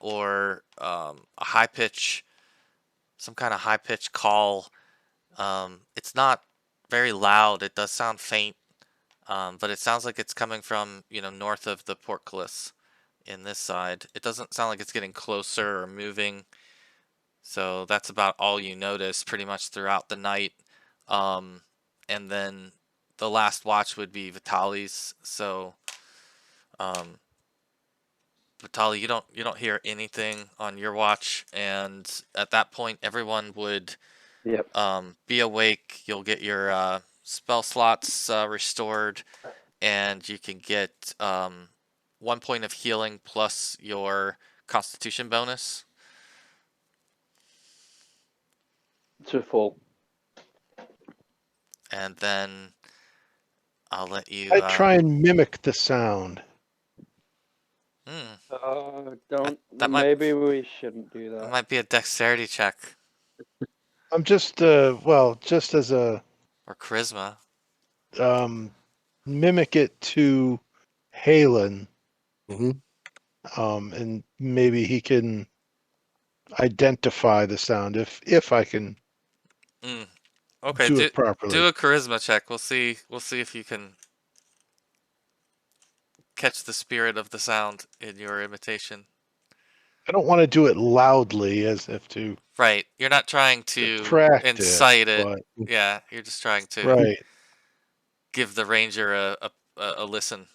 or a high pitch, some kind of high pitch call. It's not very loud. It does sound faint, but it sounds like it's coming from north of the portcullis in this side. It doesn't sound like it's getting closer or moving. So that's about all you notice pretty much throughout the night. And then the last watch would be Vitali's. So Vitali, you don't hear anything on your watch, and at that point everyone would Yep. be awake. You'll get your spell slots restored, and you can get 1 point of healing plus your Constitution bonus. To full. And then I'll let you. I try and mimic the sound. Don't. That might- Maybe we shouldn't do That that. might be a dexterity check I'm just just as a or charisma. mimic it to Halen, Mm-hmm. and maybe he can identify the sound if I can Okay, do it properly. do a charisma check. We'll see if you can catch the spirit of the sound in your imitation. I don't want to do it loudly as if to Right, you're not trying to distract incite it. but Yeah, you're just trying to right. give the ranger a listen.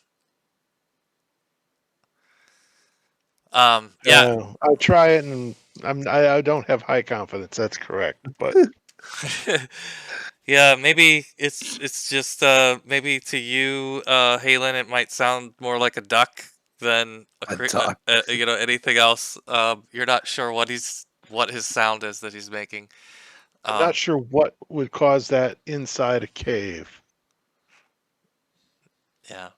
Yeah. I try it, and I don't have high confidence. That's correct, but Yeah, maybe it's just maybe to you, Halen, it might sound more like a duck than A duck. anything else. You're not sure what his sound is that he's making. I'm not sure what would cause that inside a cave. Yeah.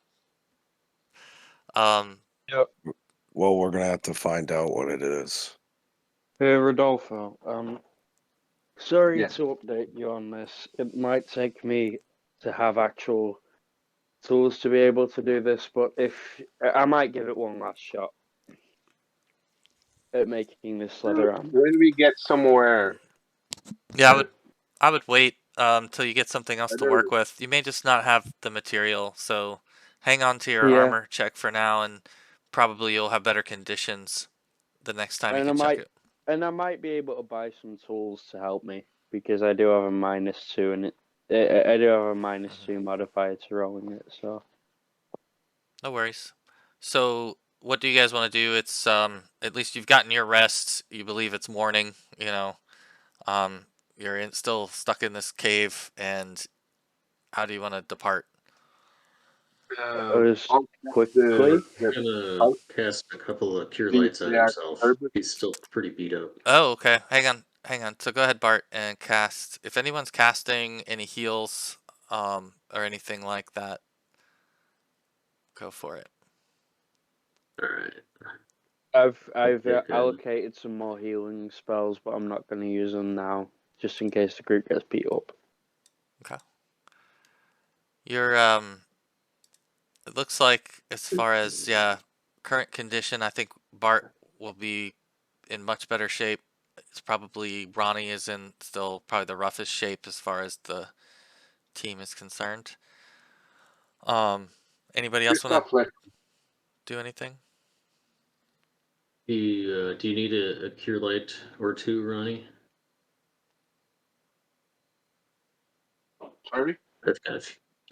Well, we're gonna have to find out what it is. Hey, Rodolfo. Sorry Yeah. to update you on this. It might take me to have actual tools to be able to do this, but if I might give it one last shot at making this leather arm. When we get somewhere, Yeah, I would wait till you get something else to work with. You may just not have the material, so hang on to your armor check for now, and probably you'll have better conditions the next time you can check it. And I might be able to buy some tools to help me because I do have a -2, and I do have a -2 modifier to rolling it. So No worries. So what do you guys want to do? It's at least you've gotten your rest. You believe it's morning. You're still stuck in this cave, and how do you want to depart? quickly. I'm gonna cast a couple of cure lights on himself. He's still pretty beat up. Oh, okay. Hang on. So go ahead, Bart, and cast. If anyone's casting any heals, or anything like that, go for it. All right. I've Okay, good. allocated some more healing spells, but I'm not going to use them now, just in case the group gets beat up. Okay. Your it looks like as far as current condition, I think Bart will be in much better shape. It's probably Ronnie is in still probably the roughest shape as far as the team is concerned. Anybody else want to do anything? Do you need a cure light or two, Ronnie? Sorry?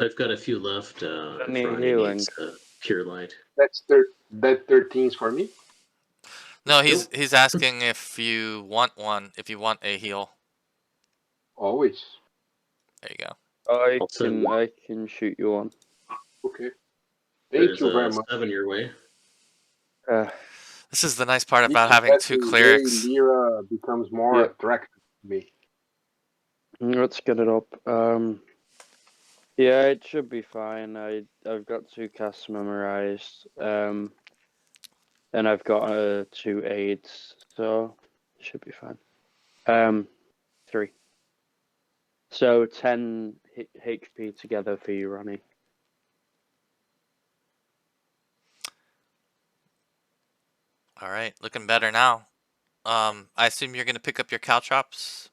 I've got a few left. If need Ronnie healing. needs a cure light. That 13's for me. No, Nope. he's asking if you want one, if you want a heal. Always. There you go. I I'll send. can shoot you one. Okay. Thank There's you very a much. 7 your way. This is the nice part Each about having two passing day, clerics. Lyra becomes more Yeah. attractive to me. Let's get it up. Yeah, it should be fine. I've got 2 casts memorized. And I've got 2 aids, so it should be fine. 3. So 10 HP together for you, Ronnie. All right, looking better now. I assume you're gonna pick up your caltrops.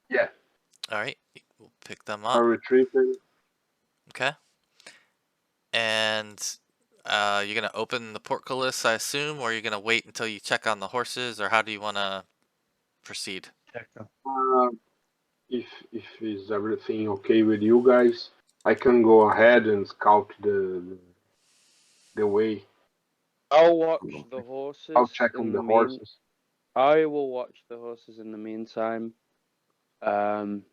Yeah. All right, we'll pick them I'm up. retreating. Okay. And you're gonna open the portcullis, I assume, or you're gonna wait until you check on the horses, or how do you want to proceed? Check them. If is everything okay with you guys, I can go ahead and scout the way. I'll watch the horses. I'll check on the horses. I will watch the horses in the meantime.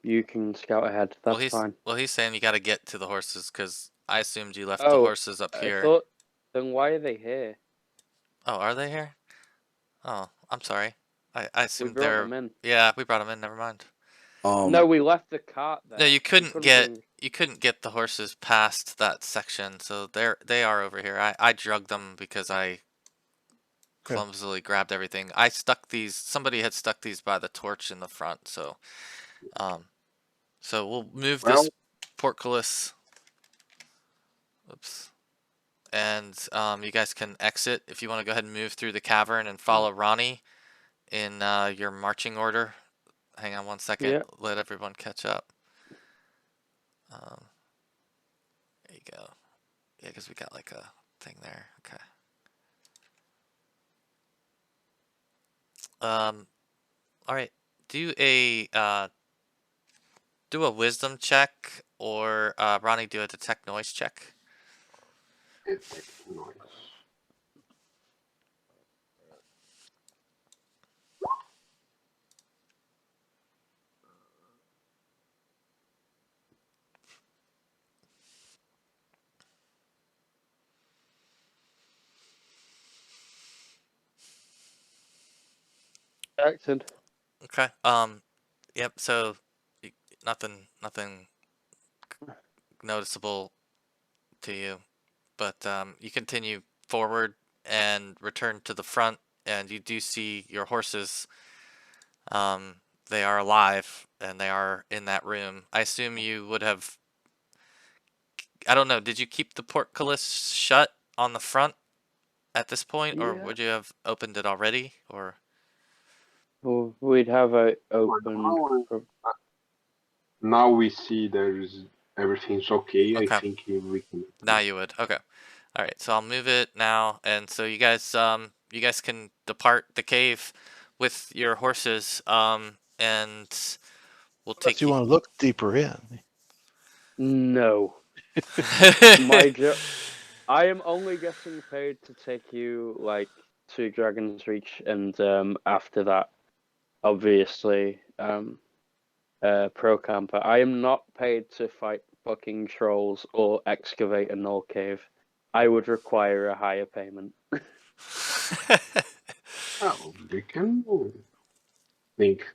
You can scout ahead. That's fine. Well, he's saying you got to get to the horses because I assumed you left the Oh, horses up I here. thought. Then why are they here? Oh, are they here? Oh, I'm sorry. I We assumed brought they're. them in. Yeah, we brought them in. Never mind. No, we left the cart there. No, you We couldn't get bring- you couldn't get the horses past that section, so they are over here. I drugged them because I clumsily grabbed everything. I stuck these. Somebody had stuck these by the torch in the front, so so we'll move this portcullis. Oops. And you guys can exit if you want to go ahead and move through the cavern and follow Ronnie in your marching order. Hang on one second. Yeah. Let everyone catch up. There you go. Yeah, because we got like a thing there. Okay. All right. Do a wisdom check, or Ronnie, do a detect noise check. Jackson. Okay. Yep. So nothing noticeable to you, but you continue forward and return to the front, and you do see your horses. They are alive and they are in that room. I assume you would have. I don't know. Did you keep the portcullis shut on the front at this point, or Yeah. would you have opened it already, or? Well, we'd have it open. Now we see there's everything's okay. Okay. I think we can. Now you would. Okay. All right. So I'll move it now, and so you guys can depart the cave with your horses, and we'll take You want to look deeper in. No. I am only getting paid to take you like to Dragon's Reach, and after that, obviously, Procampur. I am not paid to fight fucking trolls or excavate a null cave. I would require a higher payment. Oh, we can think.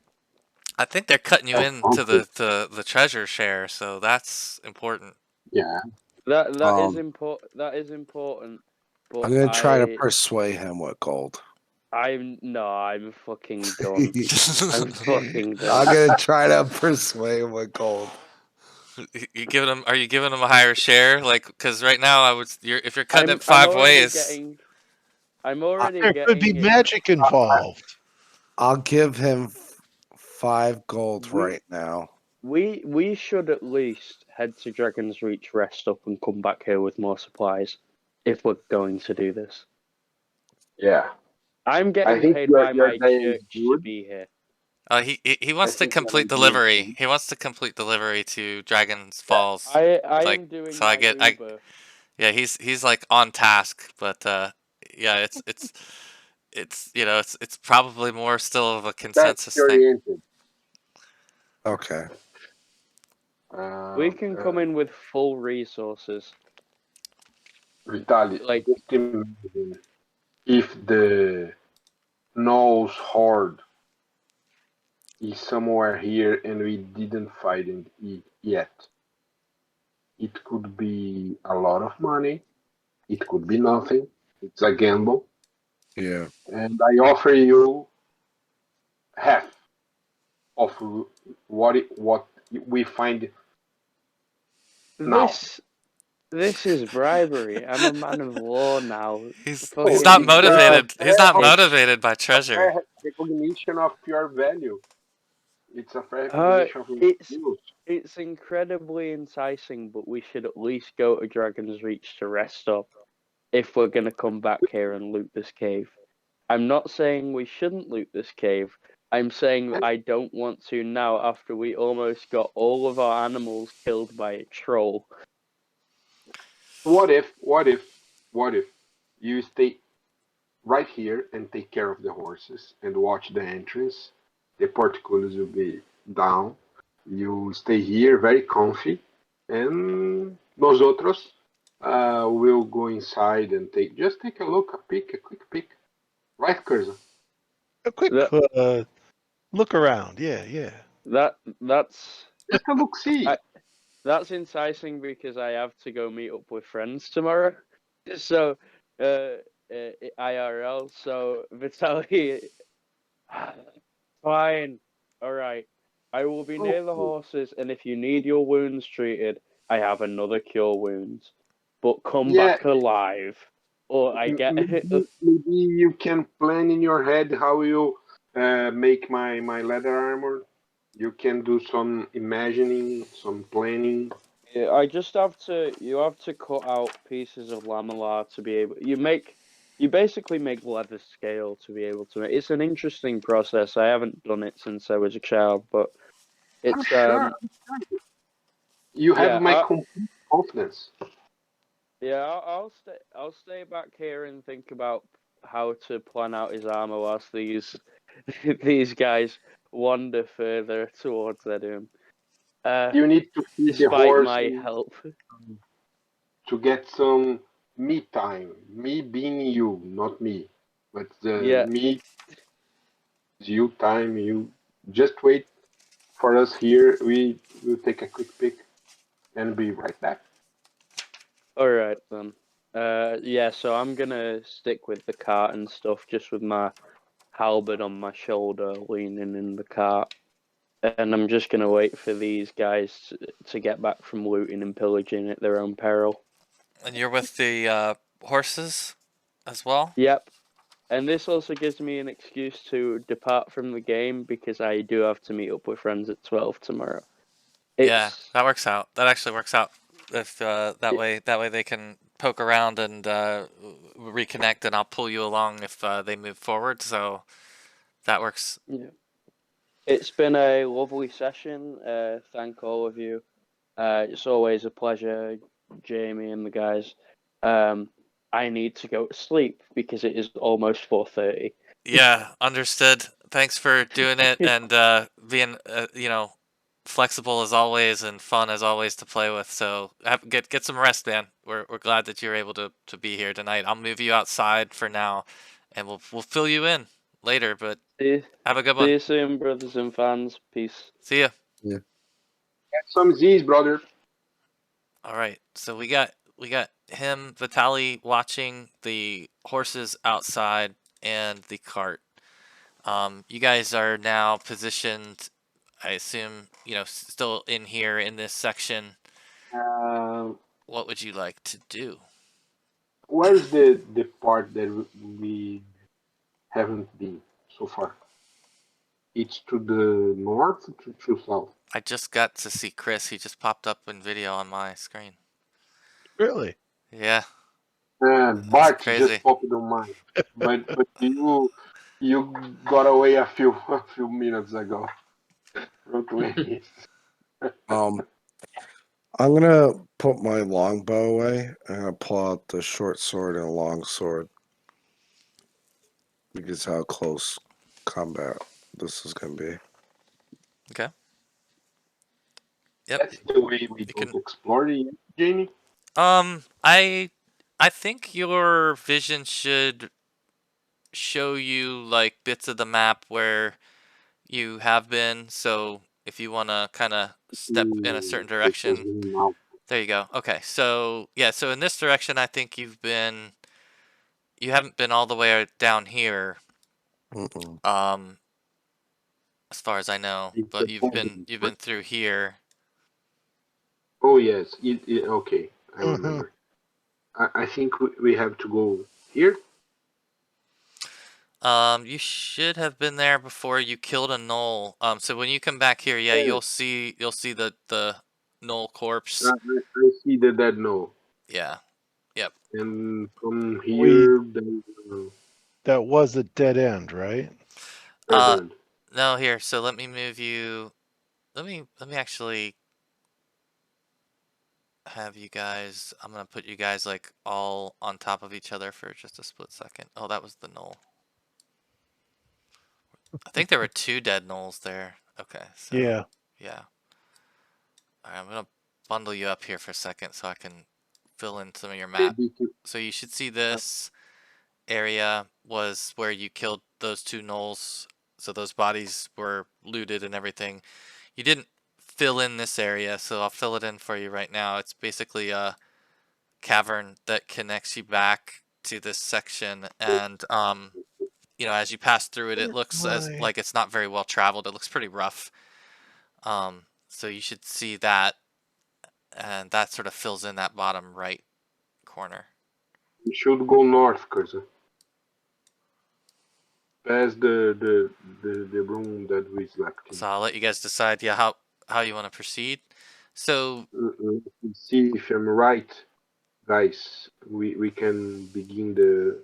I think they're cutting you into the treasure share, so that's important. Yeah. That is important. That is important. But I'm gonna try to persuade him with gold. I'm fucking done. I'm fucking done. I'm gonna try to persuade him with gold. You giving him? Are you giving him a higher share? Like, because right now if you're cutting it 5 ways. I'm already There getting. could be magic involved. I'll give him 5 gold right now. We should at least head to Dragon's Reach, rest up, and come back here with more supplies if we're going to do this. Yeah. I'm getting paid by my church to be here. He wants to complete delivery. He wants to complete delivery to Dragon's Falls. I am doing so Uber. Yeah, he's like on task, but yeah, it's it's it's probably more still of a Task consensus thing. oriented. Okay. We can come in with full resources. Vitali, Like, just imagine if the Knowles horde is somewhere here and we didn't find it yet. It could be a lot of money. It could be nothing. It's a gamble. Yeah. And I offer you half of what we find now. this is bribery. I'm a man of war now. He's Fucking not give motivated. He's not Fair motivated by treasure. recognition of your value. It's a fair Uh, recognition of your it's skills. it's incredibly enticing, but we should at least go to Dragon's Reach to rest up if we're gonna come back here and loot this cave. I'm not saying we shouldn't loot this cave. I'm saying that I don't want to now after we almost got all of our animals killed by a troll. What if you stay right here and take care of the horses and watch the entrance? The portcullis will be down. You stay here very comfy, and nosotros will go inside and take a look, a quick peek. Right, Cursor? A quick look around. Yeah. That's Just a look, see. that's enticing because I have to go meet up with friends tomorrow. So, IRL. So Vitaly, fine. All right. I will be near the horses, and if you need your wounds treated, I have another cure wounds. But come back alive, or I get. Maybe you can plan in your head how you make my leather armor. You can do some imagining, some planning. Yeah, I just have to. You have to cut out pieces of lamellar to be able. You basically make leather scale to be able to make. It's an interesting process. I haven't done it since I was a child, but it's Sure. You have yeah, my complete confidence. yeah. I'll stay back here and think about how to plan out his armor whilst these these guys wander further towards their doom. You need to feed the Despite horse my help. to get some me time. Me being you, not me. But Yeah. me is you time. You just wait for us here. We will take a quick pick and be right back. All right then. Yeah. So I'm gonna stick with the cart and stuff, just with my halberd on my shoulder, leaning in the cart, and I'm just gonna wait for these guys to get back from looting and pillaging at their own peril. And you're with the horses as well? Yep. And this also gives me an excuse to depart from the game because I do have to meet up with friends at 12 tomorrow. Yeah, that works out. That actually works out. If that way they can poke around and reconnect, and I'll pull you along if they move forward. So that works. Yeah. It's been a lovely session. Thank all of you. It's always a pleasure, Jamie and the guys. I need to go to sleep because it is almost 4:30. Yeah, understood. Thanks for doing it and being flexible as always and fun as always to play with. So get some rest, man. We're glad that you're able to be here tonight. I'll move you outside for now, and we'll fill you in later. But have a good one. See you soon, brothers and fans. Peace. See ya. Yeah. Get some Z's, brother. All right. So we got him, Vitali, watching the horses outside and the cart. You guys are now positioned, I assume, still in here in this section. What would you like to do? Where's the part that we haven't been so far? It's to the north or to south? I just got to see Chris. He just popped up in video on my screen. Really? Yeah. Bart crazy. just popped on mine, but you got away a few minutes ago. I'm gonna put my longbow away. I'm gonna pull out the short sword and a long sword. because how close combat this is gonna be. Okay. Yep. That's the way we You don't can. explore the Jamie. I think your vision should show you like bits of the map where you have been. So if you want to kind of step in a certain direction, Now. there you go. Okay. So yeah. So in this direction, I think you haven't been all the way down here. Mm-mm. As far as I know, It's but the you've been through here. Oh yes, okay, I Mm-hmm. remember. I think we have to go here. You should have been there before you killed a gnoll. So when you come back here, yeah, Yeah. you'll see the gnoll corpse. I see the dead no. Yeah. Yep. And from We here, there's that was a dead end, right? Uh, dead end. no, here. So let me move you. Let me actually have you guys. I'm gonna put you guys like all on top of each other for just a split second. Oh, that was the gnoll. I think there were two dead gnolls there. Okay, so Yeah. yeah. All right, I'm gonna bundle you up here for a second so I can fill in some of your map. So you should see this area was where you killed those two gnolls. So those bodies were looted and everything. You didn't fill in this area, so I'll fill it in for you right now. It's basically a cavern that connects you back to this section, and you know, as you pass through it, it looks as My like it's not very well traveled. It looks pretty rough. So you should see that, and that sort of fills in that bottom right corner. We should go north, Cursa. Past the room that we slept in. So I'll let you guys decide, yeah, how you want to proceed. So See if I'm right, guys. We can begin the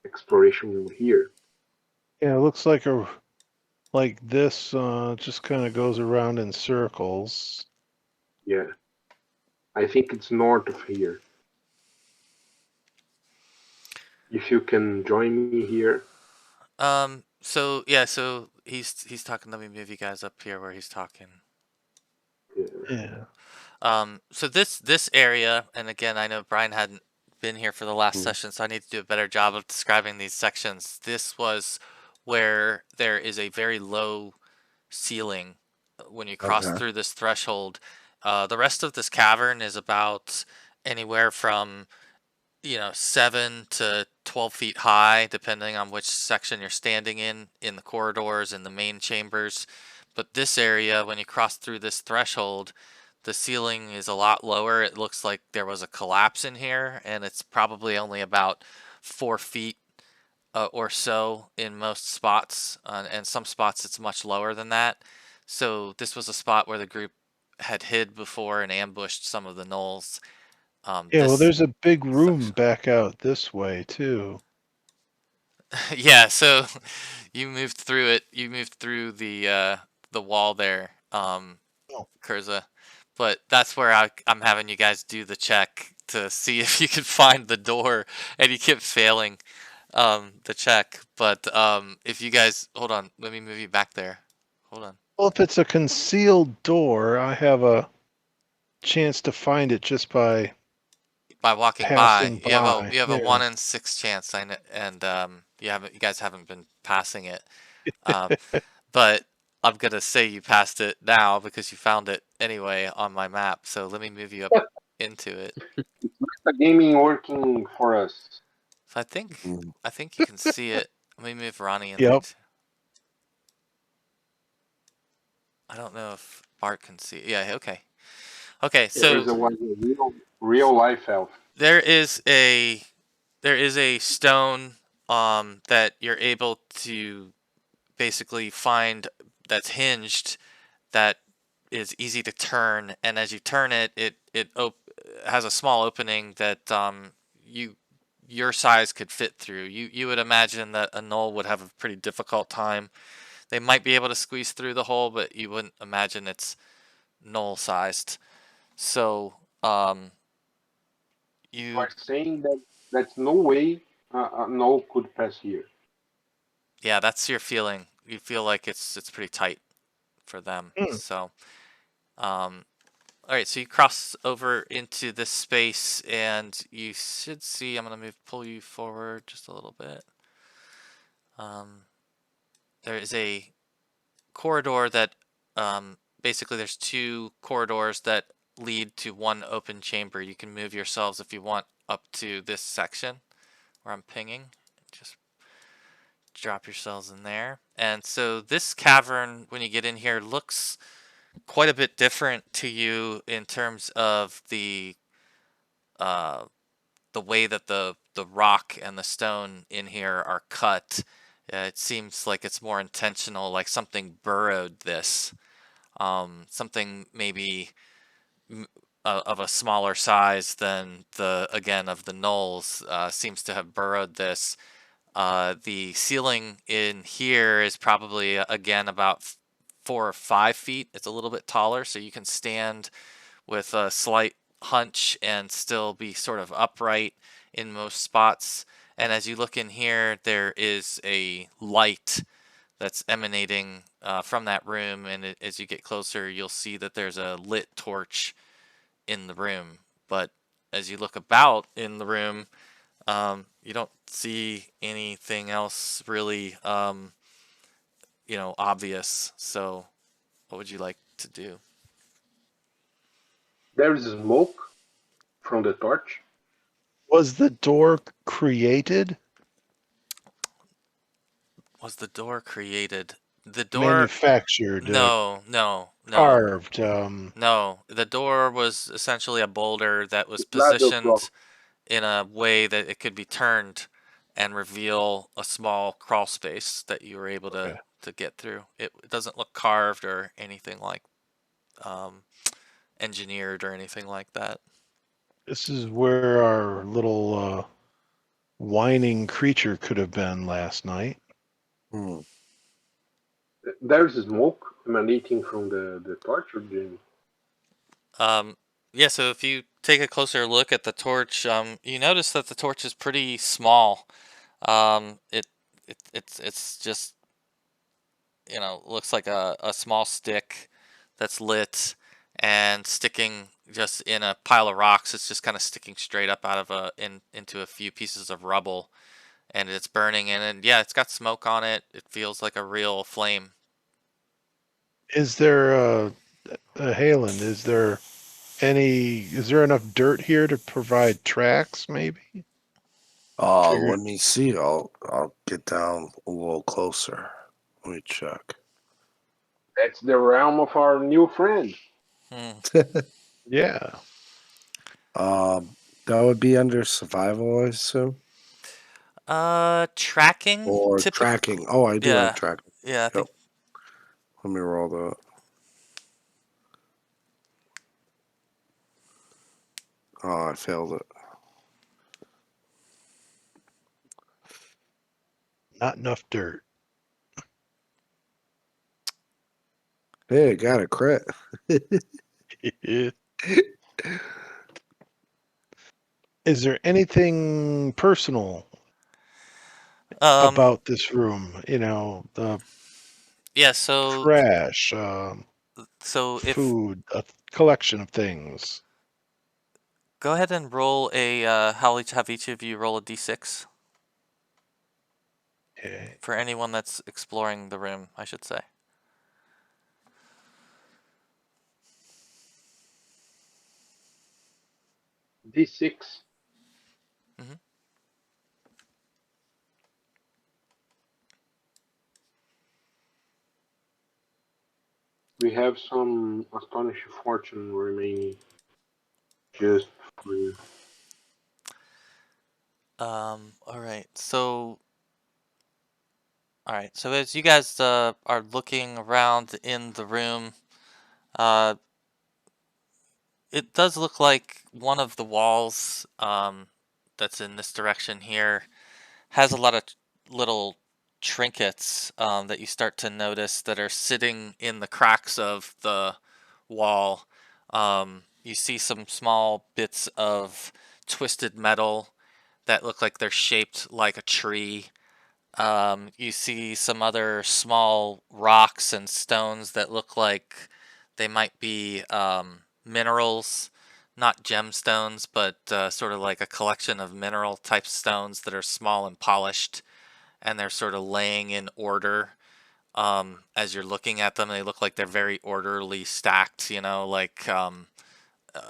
exploration here. yeah, it looks like this just kind of goes around in circles. Yeah, I think it's north of here. If you can join me here. so yeah, so he's talking. Let me move you guys up here where he's talking. Yeah. So this area, and again, I know Brian hadn't been here for the last session, so I need to do a better job of describing these sections. This was where there is a very low ceiling when you cross Okay. through this threshold. The rest of this cavern is about anywhere from 7 to 12 feet high, depending on which section you're standing in the corridors and the main chambers. But this area, when you cross through this threshold, the ceiling is a lot lower. It looks like there was a collapse in here, and it's probably only about 4 feet or so in most spots, and some spots it's much lower than that. So this was a spot where the group had hid before and ambushed some of the gnolls. Yeah, well, This there's a big room section. back out this way too. Yeah, so you moved through it. You moved through the wall there, Oh. Kurza. But that's where I'm having you guys do the check to see if you could find the door, and you kept failing the check. But if you guys hold on, let me move you back there. Hold on. Well, if it's a concealed door, I have a chance to find it just by By walking by, passing by. you have a Yeah. 1 in 6 chance. And you guys haven't been passing it. Um, but I'm gonna say you passed it now because you found it anyway on my map. So let me move you up into it. The gaming working for us. So Mm. I think you can see it. Let me move Ronnie in there Yep. too. I don't know if Bart can see. Yeah, okay. Okay, so There's a real life elf. there is a stone that you're able to basically find that's hinged, that is easy to turn, and as you turn it, it has a small opening that your size could fit through. You would imagine that a gnoll would have a pretty difficult time. They might be able to squeeze through the hole, but you wouldn't imagine it's gnoll sized. So You are saying that there's no way a gnoll could pass here. Yeah, that's your feeling. You feel like it's pretty tight for them. Hmm. So, all right, so you cross over into this space, and you should see. I'm gonna pull you forward just a little bit. There is a corridor that basically there's two corridors that lead to one open chamber. You can move yourselves if you want up to this section where I'm pinging. Just drop yourselves in there. And so this cavern, when you get in here, looks quite a bit different to you in terms of uh, the way that the rock and the stone in here are cut. It seems like it's more intentional, like something burrowed this. Something maybe of a smaller size than of the knolls seems to have burrowed this. The ceiling in here is probably again about 4 or 5 feet. It's a little bit taller, so you can stand with a slight hunch and still be sort of upright in most spots. And as you look in here, there is a light that's emanating from that room. And as you get closer, you'll see that there's a lit torch in the room. But as you look about in the room, you don't see anything else really, obvious. So, what would you like to do? There is smoke from the torch. Was the door created? Was the door created? The door? Manufactured, No, no, no, carved. no. The door was essentially a boulder that was It's ladle block. positioned in a way that it could be turned and reveal a small crawl space that you were able Okay. to get through. It doesn't look carved or anything like um, engineered or anything like that. This is where our little whining creature could have been last night. Hmm. There's smoke emanating from the torch, or Yeah, so if you take a closer look at the torch, you notice that the torch is pretty small. It's just looks like a small stick that's lit and sticking just in a pile of rocks. It's just kind of sticking straight up out of into a few pieces of rubble, and it's burning. And yeah, it's got smoke on it. It feels like a real flame. Is there Halen? Is there enough dirt here to provide tracks? Maybe. Figure- Let me see. I'll get down a little closer. Let me check. that's the realm of our new friend. Yeah. That would be under survival, I assume, Tracking or typical. tracking. Oh, I do have Yeah, tracking. yeah. I think Yep. Let me roll that. Oh, I failed it. Not enough dirt. Hey, I got a crit. Is there anything personal about this room? The yeah. So trash, if food, a collection of things. go ahead and roll a have each of you roll a d6 Okay. for anyone that's exploring the room, I should say. D6. Mhm. We have some astonishing fortune remaining just for you. All right. So as you guys are looking around in the room, uh, it does look like one of the walls that's in this direction here has a lot of little trinkets that you start to notice that are sitting in the cracks of the wall. You see some small bits of twisted metal that look like they're shaped like a tree. You see some other small rocks and stones that look like they might be minerals, not gemstones, but sort of like a collection of mineral type stones that are small and polished, and they're sort of laying in order. As you're looking at them, they look like they're very orderly stacked,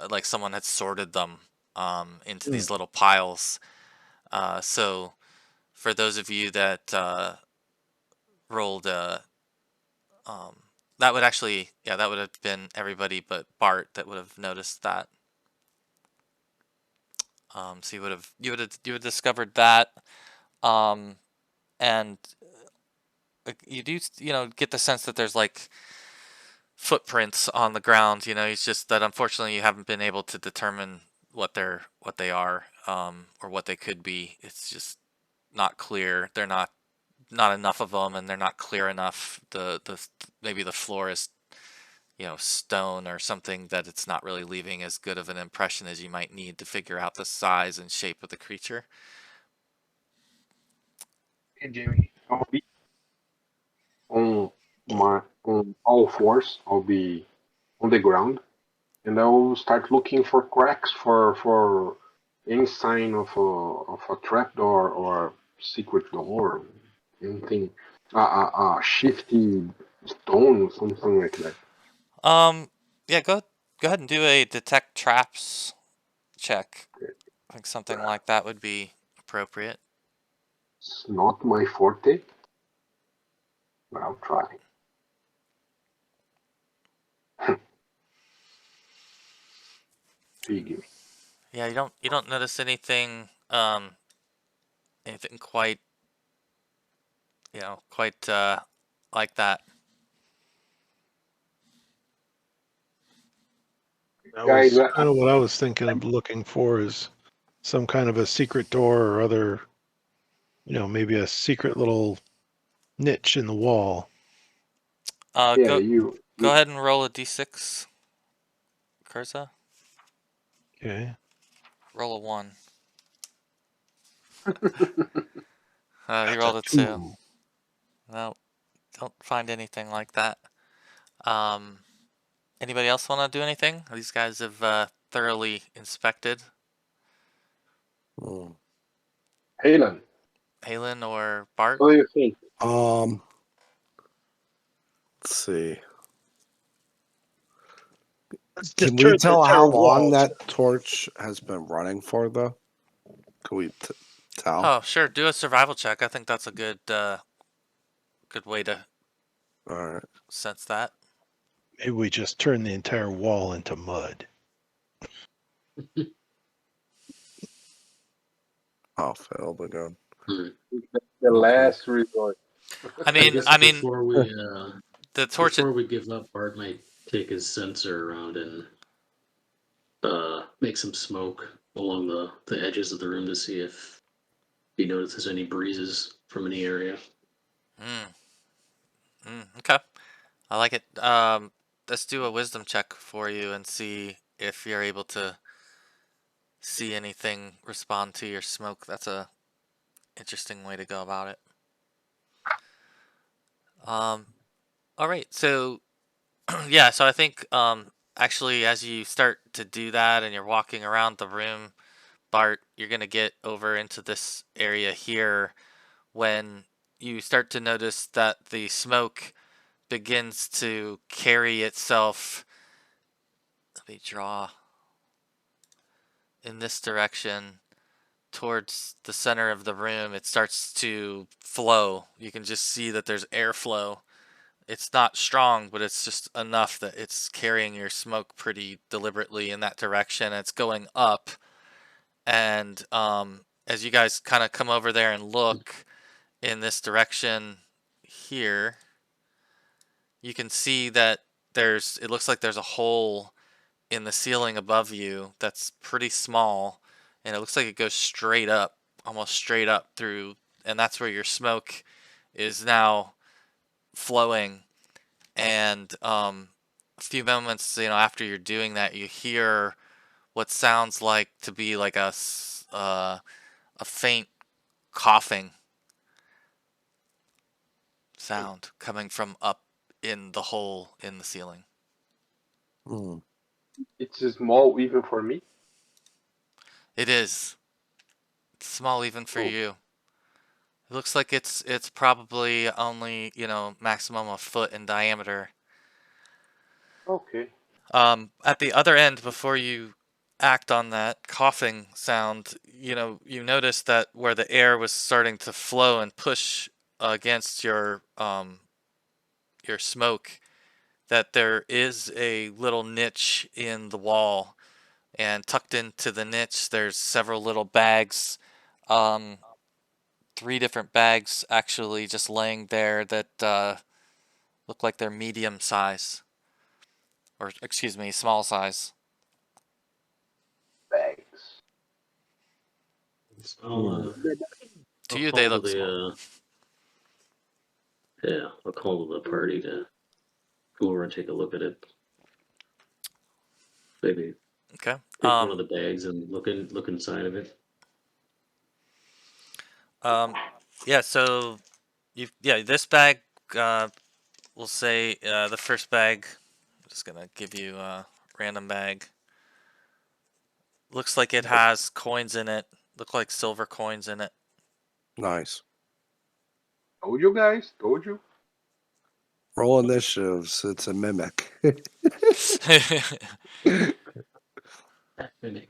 like someone had sorted them into these little piles. So for those of you that rolled, um, that would actually, yeah, that would have been everybody but Bart that would have noticed that. So you would have discovered that, um, and you do get the sense that there's like footprints on the ground. It's just that unfortunately you haven't been able to determine what they are, or what they could be. It's just not clear. They're not enough of them, and they're not clear enough. The maybe the floor is stone or something, that it's not really leaving as good of an impression as you might need to figure out the size and shape of the creature. Hey, Jamie, I'll be on all fours. I'll be on the ground, and I'll start looking for cracks for any sign of a trapdoor or secret door, anything, shifty stone, something like that. Yeah, go ahead and do a detect traps check. I think something like that would be appropriate. It's not my forte, but I'll try. Figures. Yeah, you don't notice anything anything quite like that. That Guys, was kind of what I was thinking of looking for, is some kind of a secret door or other, maybe a secret little niche in the wall. yeah, Go you ahead and roll a d6, Curza. Okay. Roll a 1. He That's a rolled a 2. 2. No, don't find anything like that. Um, Anybody else want to do anything? These guys have thoroughly inspected. Hmm. Halen, Halen or Bart? what do you think? Let's see. Let's Can just we turn the tell entire how long wall. that torch has been running for, though? Can we tell? Oh, sure. Do a survival check. I think that's a good way to All right. sense that. Maybe we just turn the entire wall into mud. Oh, failed again. Hmm. The Okay. last resort. I I mean, guess the torch. before we give up, Bart might take his sensor around and make some smoke along the edges of the room to see if he notices any breezes from any area. Mm, okay, I like it. Let's do a wisdom check for you and see if you're able to see anything respond to your smoke. That's a interesting way to go about it. All right, so yeah, so I think actually as you start to do that and you're walking around the room, Bart, you're gonna get over into this area here when you start to notice that the smoke begins to carry itself. Let me draw in this direction towards the center of the room. It starts to flow. You can just see that there's airflow. It's not strong, but it's just enough that it's carrying your smoke pretty deliberately in that direction. It's going up, and as you guys kind of come over there and look in this direction here, you can see that it looks like there's a hole in the ceiling above you that's pretty small, and it looks like it goes straight up, almost straight up through, and that's where your smoke is now flowing. And a few moments, after you're doing that, you hear what sounds like to be like a faint coughing, sound coming from up in the hole in the ceiling. Hmm. It's small even for me. It is. It's small even for Oh. you. It looks like it's probably only, maximum a foot in diameter. Okay. At the other end, before you act on that coughing sound, you notice that where the air was starting to flow and push against your smoke, that there is a little niche in the wall, and tucked into the niche, there's several little bags, 3 different bags actually just laying there that look like they're medium size, or excuse me, small size. Bags. I'll, To I'll you, they call look small. I'll call the party to go over and take a look at it. Maybe Okay. take one of the bags and look inside of it. Yeah. So this bag. We'll say the first bag. I'm just gonna give you a random bag. Looks like it has coins in it. Look like silver coins in it. Nice. Told you guys. Told you. Roll initiatives. It's a mimic. Mimic.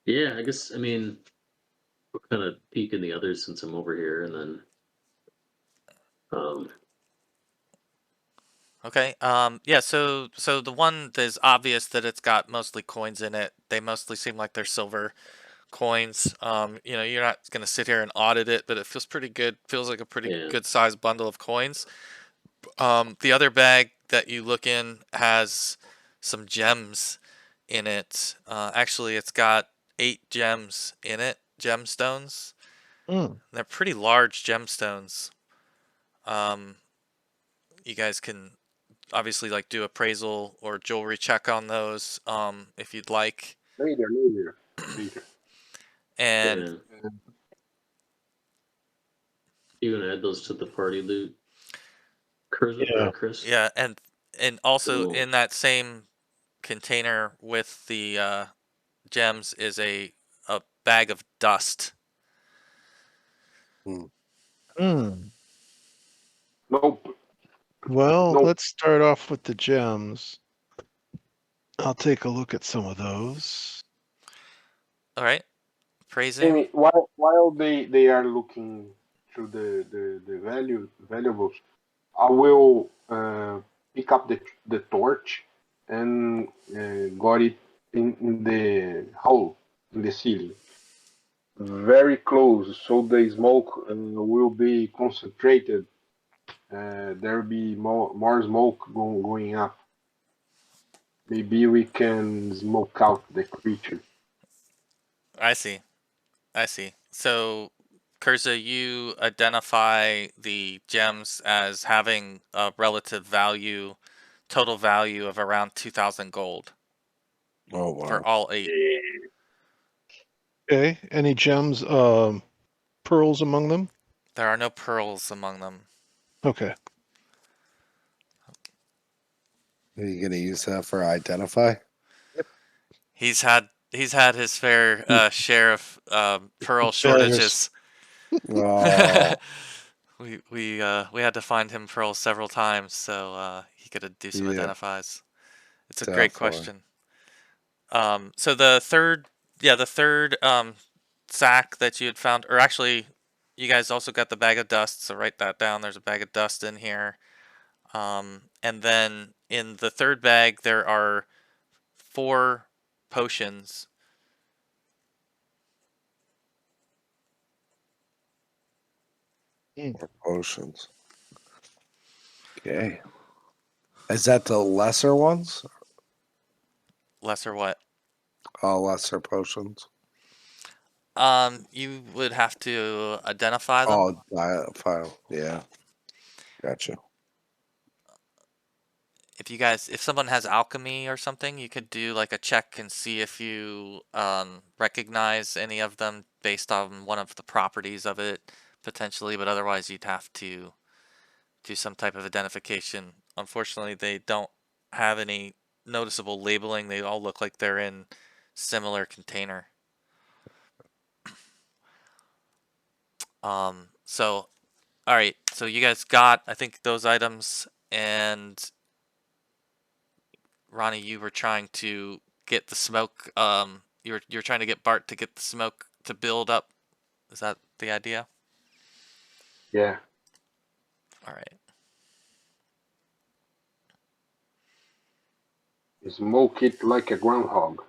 Yeah, I guess, we'll kind of peek in the others since I'm over here, and then, Okay. Yeah. So the one that's obvious that it's got mostly coins in it. They mostly seem like they're silver coins. You're not gonna sit here and audit it, but it feels pretty good. Feels like a pretty yeah, good sized bundle of coins. The other bag that you look in has some gems in it. Actually, it's got 8 gems in it. Gemstones. Mm. They're pretty large gemstones. You guys can obviously do appraisal or jewelry check on those if you'd like. Later. And yeah. You gonna add those to the party loot, Chris? Yeah. Chris? yeah, and also Cool. in that same container with the gems is a bag of dust. Mm. Nope. Well, Nope. let's start off with the gems. I'll take a look at some of those. All right, praising. Jamie, while they are looking through the valuables, I will pick up the torch and got it in the hole in the ceiling, very close, so the smoke will be concentrated. There will be more smoke going up. Maybe we can smoke out the creature. I see. So, Kurza, you identify the gems as having a relative value, total value of around 2,000 gold Oh wow. for all 8. Okay. Any gems, pearls among them? There are no pearls among them. Okay. Are you gonna use that for identify? He's had his fair share of pearl Fairness. shortages. Oh, we had to find him pearls several times so he could do some yeah, identifies. It's a great definitely. question. So the third sack that you had found, or actually, you guys also got the bag of dust. So write that down. There's a bag of dust in here. And then in the third bag there are 4 potions. Or potions. Okay. Is that the lesser ones? Lesser what? Lesser potions. You would have to identify them. Oh, diet file. Yeah. Gotcha. If someone has alchemy or something, you could do like a check and see if you recognize any of them based on one of the properties of it. potentially, but otherwise you'd have to do some type of identification. Unfortunately, they don't have any noticeable labeling. They all look like they're in similar container. So, all right. So you guys got, I think, those items, and Ronnie, you were trying to get the smoke. You're trying to get Bart to get the smoke to build up. Is that the idea? Yeah. All right. Smoke it like a groundhog.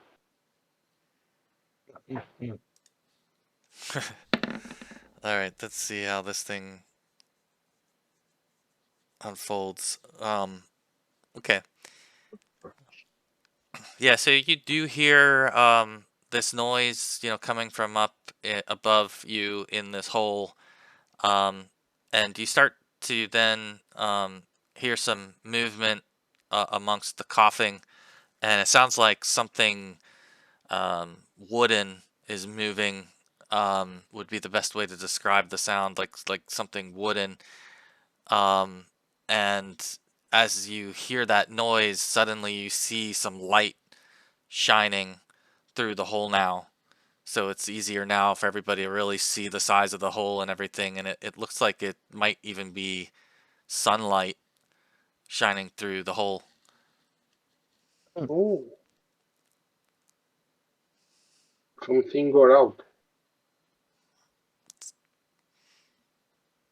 All right. Let's see how this thing unfolds. Okay. Yeah, so you do hear this noise, coming from up above you in this hole, and you start to then hear some movement amongst the coughing, and it sounds like something wooden is moving. Would be the best way to describe the sound, like something wooden. And as you hear that noise, suddenly you see some light shining through the hole now. So it's easier now for everybody to really see the size of the hole and everything. And it looks like it might even be sunlight shining through the hole. Oh. Something got out.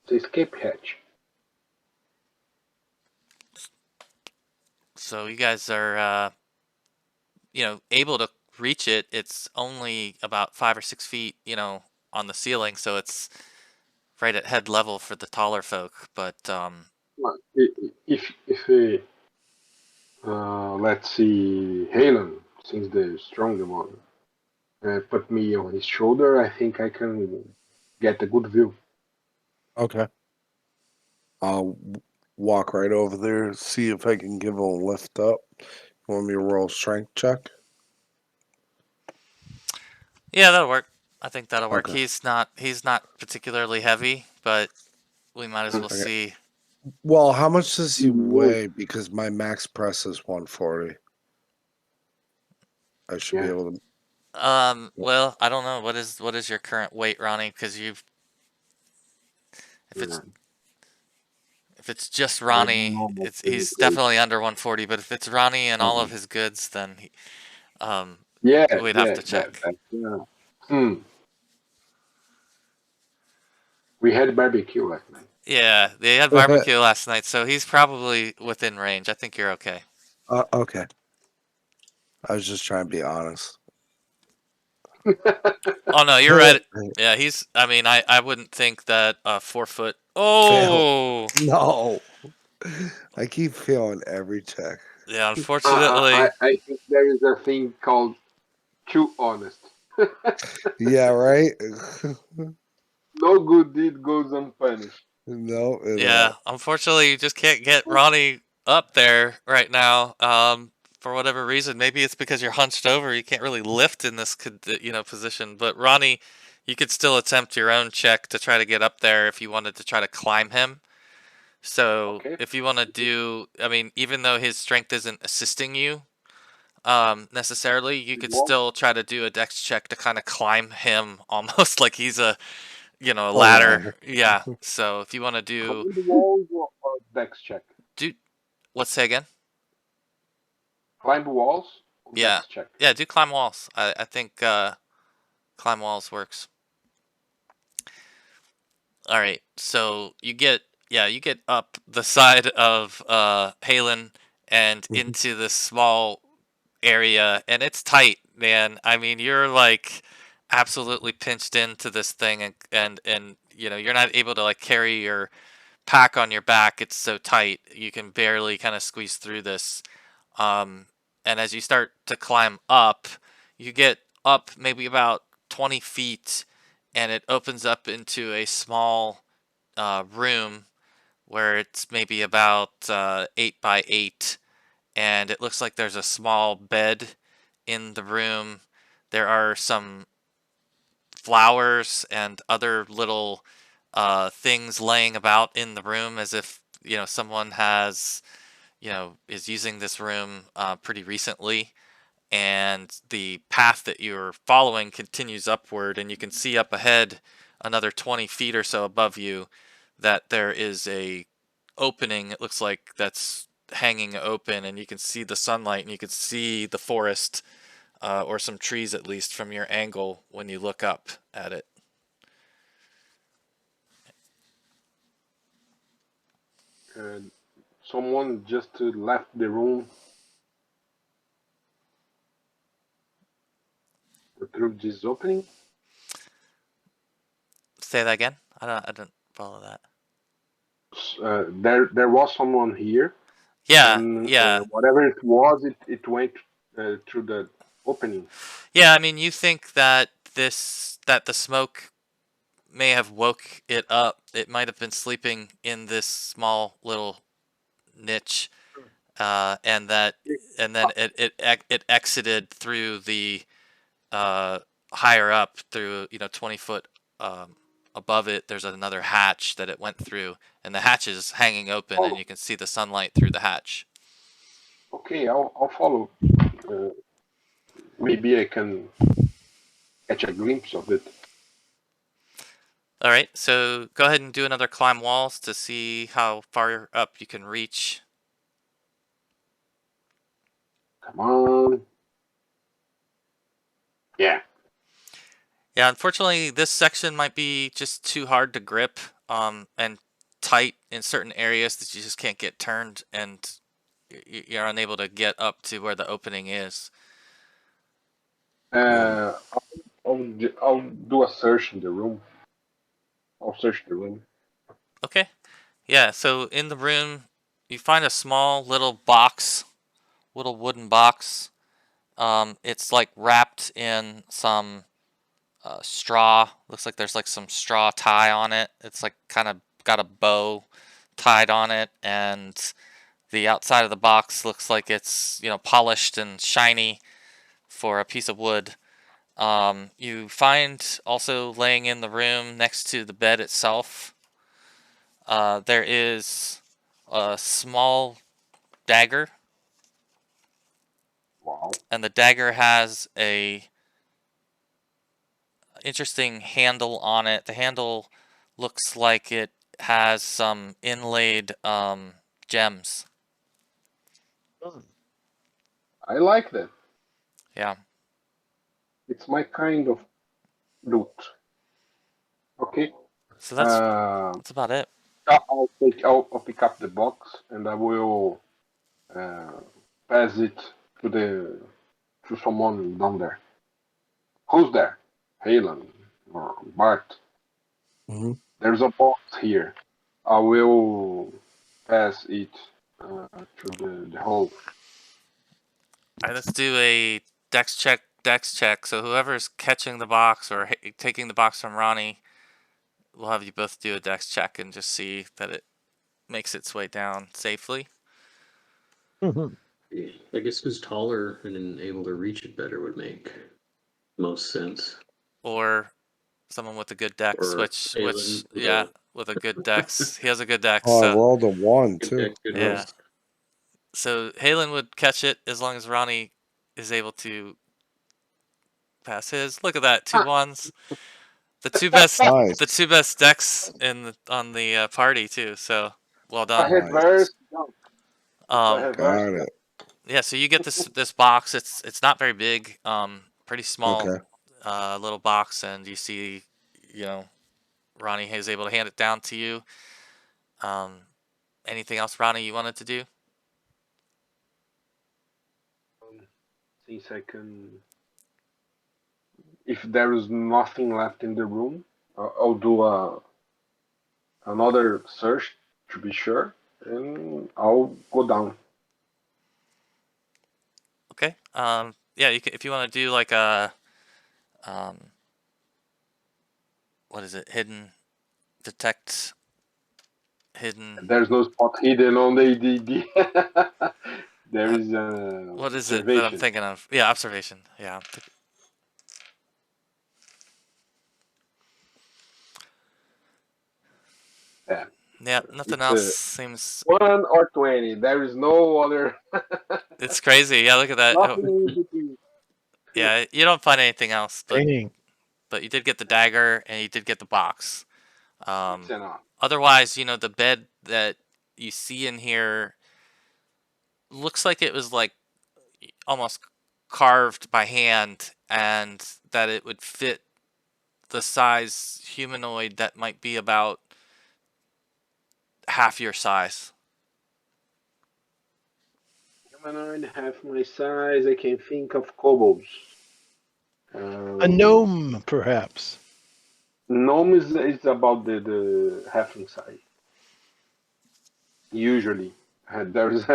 The escape hatch. So you guys are, able to reach it. It's only about 5 or 6 feet, on the ceiling. So it's right at head level for the taller folk. But Well, if let's see, Halen, since the stronger one, put me on his shoulder, I think I can get a good view. Okay. I'll walk right over there, see if I can give him a lift up. You want me to roll strength check? yeah, that'll work. I think that'll work. Okay. He's not particularly heavy, but we might as well Okay. see. Well, how much does he Mm. weigh? Because my max press is 140. I should be Yeah. able to. Well, I don't know. What is your current weight, Ronnie? Because if it's Yeah. if it's just I don't Ronnie, know about he's the definitely under 140. But if it's Ronnie and all of Okay. his goods, then Yeah, we'd have to that, check. yeah. We had barbecue last night. Yeah, they had barbecue last night, so he's probably within range. I think you're okay. Okay. I was just trying to be honest. Oh no, you're right. Yeah, he's. I mean, I wouldn't think that 4 foot. Oh, No. I keep failing every check. yeah. Unfortunately, I think there is a thing called too honest. Yeah, right? No good deed goes unpunished. No, yeah. Unfortunately, you just can't get Ronnie up there right now. For whatever reason, maybe it's because you're hunched over. You can't really lift in this, position. But Ronnie, you could still attempt your own check to try to get up there if you wanted to try to climb him. So Okay. if you want to do, I mean, even though his strength isn't assisting you, necessarily, you could Wall? still try to do a dex check to kind of climb him almost like he's a a ladder. ladder. Yeah. So if you want to do Climb the walls or dex check? let's say again. Climb walls or Yeah. dex check? Yeah, do climb walls. I think climb walls works. All right. So you get up the side of Halen and into this small area, and it's tight, man. I mean, you're like absolutely pinched into this thing, and you're not able to like carry your pack on your back. It's so tight. You can barely kind of squeeze through this. And as you start to climb up, you get up maybe about 20 feet, and it opens up into a small room where it's maybe about 8 by 8, and it looks like there's a small bed in the room. There are some flowers and other little things laying about in the room, as if someone has is using this room pretty recently. And the path that you're following continues upward, and you can see up ahead, another 20 feet or so above you, that there is a opening. It looks like that's hanging open, and you can see the sunlight, and you can see the forest, or some trees at least, from your angle when you look up at it. Someone just left the room through this opening. Say that again. I don't follow that. There was someone here. Yeah, and, yeah. Whatever it was, it went through the opening. Yeah, I mean, you think that the smoke may have woke it up. It might have been sleeping in this small little niche, and then it exited through the higher up, through 20 foot above it. There's another hatch that it went through, and the hatch is hanging open, and you can see the sunlight through the hatch. Okay, I'll follow. Maybe I can catch a glimpse of it. All right, so go ahead and do another climb walls to see how far up you can reach. Come on. Yeah. Yeah, unfortunately, this section might be just too hard to grip, and tight in certain areas that you just can't get turned, and you're unable to get up to where the opening is. I'll do a search in the room. I'll search the room. Okay. Yeah, so in the room, you find a small little box, little wooden box. It's like wrapped in some straw. Looks like there's like some straw tie on it. It's like kind of got a bow tied on it, and the outside of the box looks like it's polished and shiny for a piece of wood. You find also laying in the room next to the bed itself, there is a small dagger. Wow. And the dagger has a interesting handle on it. The handle looks like it has some inlaid gems. I like that. Yeah. It's my kind of loot. Okay. So that's about it. I'll pick up the box and I will pass it to someone down there. Who's there? Halen or Bart? Mm-hmm. There's a box here. I will pass it to the hole. All right, let's do a dex check. So whoever's catching the box or taking the box from Ronnie, we'll have you both do a dex check and just see that it makes its way down safely. I guess who's taller and able to reach it better would make most sense. Or someone with a good dex, Or which Halen yeah, with a good dex. He has a good dex. Oh, I So rolled a 1 Good too. deck, good yeah. rolls. So Halen would catch it as long as Ronnie is able to pass his. Look at that, 2 ones. The two best, Nice. the two best decks on the party too. So well I done. had various. Got it. Yeah. So you get this box. It's not very big. Pretty small. Okay. Little box, and you see, Ronnie is able to hand it down to you. Anything else, Ronnie, you wanted to do? Since I can, if there is nothing left in the room, I'll do another search to be sure, and I'll go down. Okay. Yeah, you can, if you want to do like a what is it? Detect hidden. There's no spot hidden on the AD&D. There is a. What is it that I'm thinking of? Yeah, observation. Yeah. Yeah, nothing It's else seems. 1 or 20. There is no other. It's crazy. Yeah, look at that. Oh, Nothing in between. yeah, you don't find anything else, Dang. but you did get the dagger and you did get the box. It's enough. Otherwise, the bed that you see in here looks like it was like almost carved by hand, and that it would fit the size humanoid that might be about half your size. Humanoid, half my size. I can think of kobolds. A gnome, perhaps. Gnome is about the halfling size. Usually, there's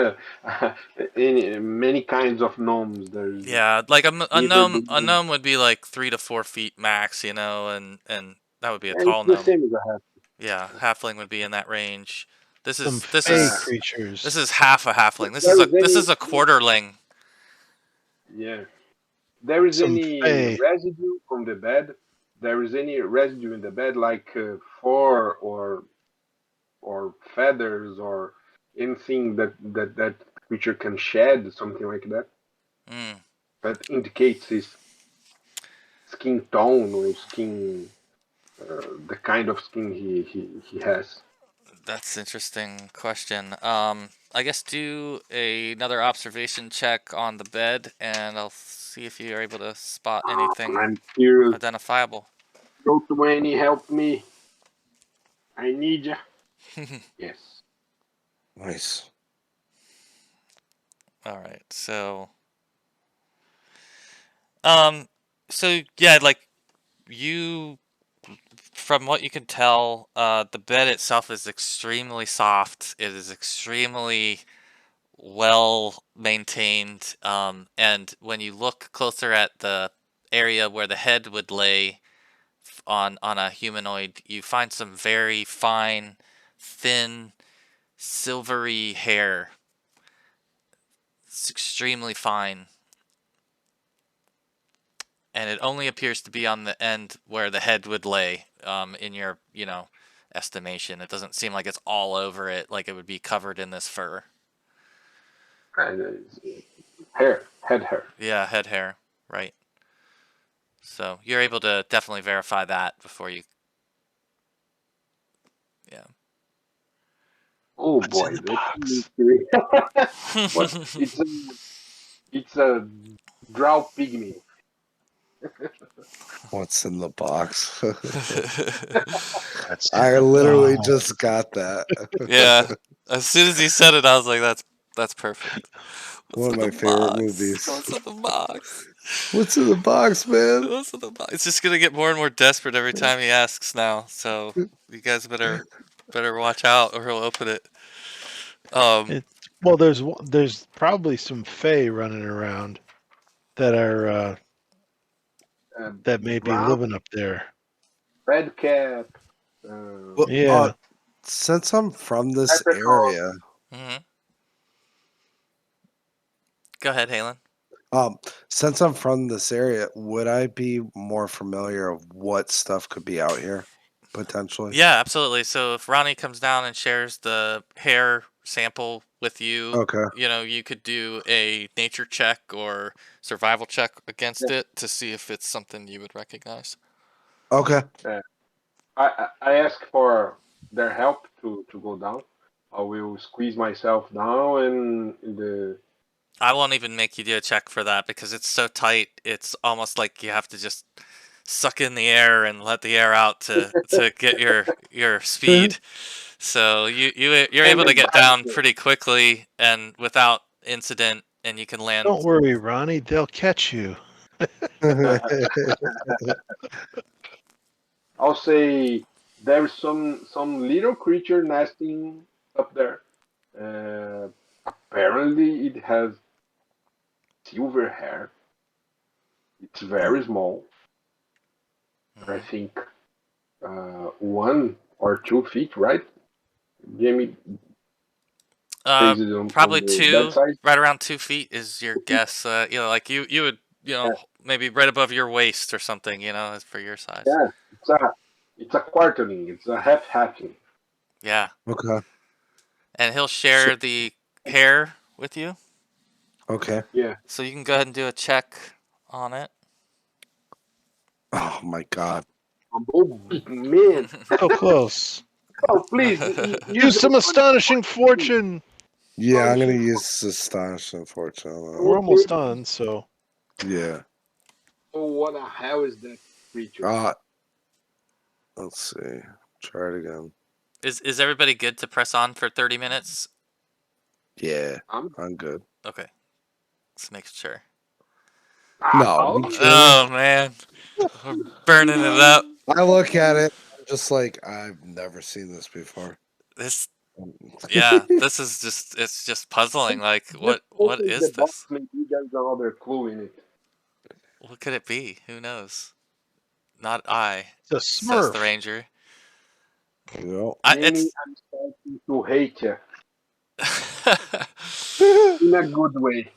many kinds of gnomes. There's Yeah, like a either gnome. A the gnome would be like 3 to 4 feet max, and that would be a it's tall the gnome. same as a half. Yeah, halfling would be in that range. This Some is this fey is creatures. this is half a halfling. This There is a is this any is a quarterling. yeah. There is Some any fey. residue from the bed? There is any residue in the bed, like fur or feathers or anything that creature can shed, something like that, Mm, that indicates his skin tone or skin, the kind of skin he has. that's interesting question. I guess do another observation check on the bed, and I'll see if you are able to spot anything I'm curious. identifiable. Go to any help me. I need ya. Yes. Nice. All right, um, so yeah, like you, from what you can tell, the bed itself is extremely soft. It is extremely well maintained. And when you look closer at the area where the head would lay on a humanoid, you find some very fine, thin, silvery hair. It's extremely fine. And it only appears to be on the end where the head would lay, in your, estimation. It doesn't seem like it's all over it, like it would be covered in this fur. And head hair. Yeah, head hair, right. So you're able to definitely verify that before you, yeah. Oh What's in boy, the that's a box? mystery. What? It's a drow pygmy. What's in the box? What's in I the literally box? just got that. Yeah. As soon as he said it, I was like, that's perfect. What's One of in the my favorite box? movies. What's in the box? What's in the box, man? What's in the box? It's just gonna get more and more desperate every time he asks now. So you guys better watch out, or he'll open it. Well, there's probably some fey running around that are that may be Brown, living up there. red cap, Well, Yeah. since I'm from this leprechaun. area, hmm Go ahead, Halen. um, since I'm from this area, would I be more familiar of what stuff could be out here potentially? Yeah, absolutely. So if Ronnie comes down and shares the hair sample with you, Okay. you could do a nature check or survival check against Yeah. it to see if it's something you would recognize. Okay. I ask for their help to go down. I will squeeze myself down and in the I won't even make you do a check for that because it's so tight. It's almost like you have to just suck in the air and let the air out to get your speed. So you're and able to the get down pretty quickly and without incident, and you can land. Don't worry, Ronnie. They'll catch you. I'll say there's some little creature nesting up there. Apparently, it has silver hair. It's very small. I Mhm. think 1 or 2 feet, right? Jamie, Uh, based on Probably that two, size. right around 2 feet is your guess. Like you would, Yeah, maybe right above your waist or something, for your size. yeah. It's a quarterling. It's a half halfling. Yeah, Okay. and he'll share the hair with you, Okay. Yeah. so you can go ahead and do a check on it. Oh my God. Oh man! So close. Oh please, Use some astonishing fortune. Yeah, I'm gonna use Astonish, unfortunately. We're almost done, so Yeah. Oh, what the hell is that creature? Let's see. Try it again. Is everybody good to press on for 30 minutes? Yeah, I'm I'm good. Okay, let's make sure. No, you kidding me? Oh man, we're burning it up. I look at it. I'm just like, I've never seen this before. This, yeah, this is it's just puzzling. Like, what open the is box, this? maybe there's another clue in it. What could it be? Who knows? Not I, it's a says the Smurf. ranger. Yep. Danny, It's I'm starting to hate you in a good way.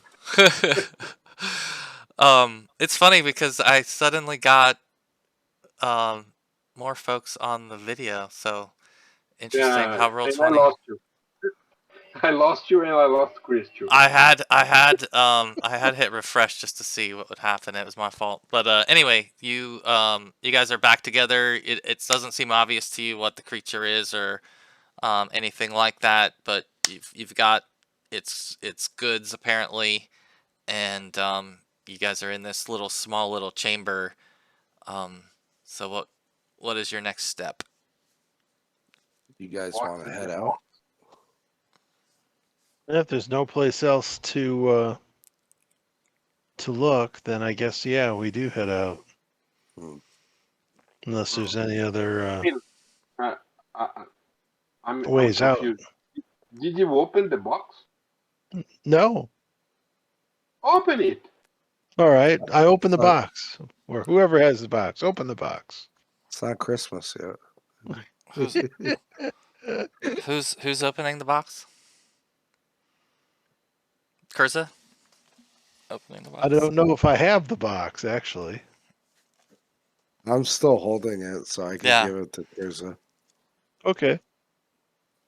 it's funny because I suddenly got um more folks on the video, so interesting Yeah, how roll and I 20. lost you. I lost you, and I lost Chris too. I had hit refresh just to see what would happen. It was my fault. But anyway, you guys are back together. It doesn't seem obvious to you what the creature is or anything like that, but you've got its goods apparently, and you guys are in this small little chamber. So what is your next step? You guys What want to is head that? out? If there's no place else to look, then I guess we do head out. Hmm. Unless there's any other Uh, I'm ways out. confused. Did you open the box? No. Open it. All right. I open the It's not, box. Or whoever has the box, open the box. it's not Christmas Who's yet. who's opening the box? Curza? Opening the box. I don't know if I have the box actually. I'm still holding it, so I can Yeah. give it to Kirza. Okay.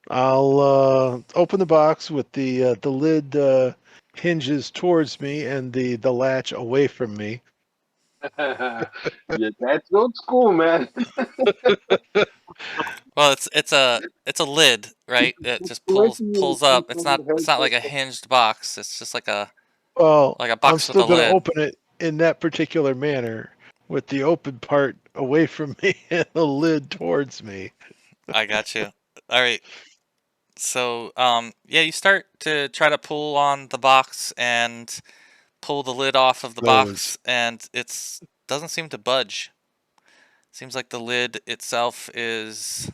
I'll open the box with the lid hinges towards me and the latch away from me. Yeah, that's old school, man. Well, it's a lid, right? It just pulls up. It's not like a hinged box. It's just like a Well, I'm box with still a going to lid. open it in that particular manner with the open part away from me and the lid towards me. I got you. All right. So, yeah, you start to try to pull on the box and pull the lid off of the box, and it's doesn't seem to budge. Seems like the lid itself is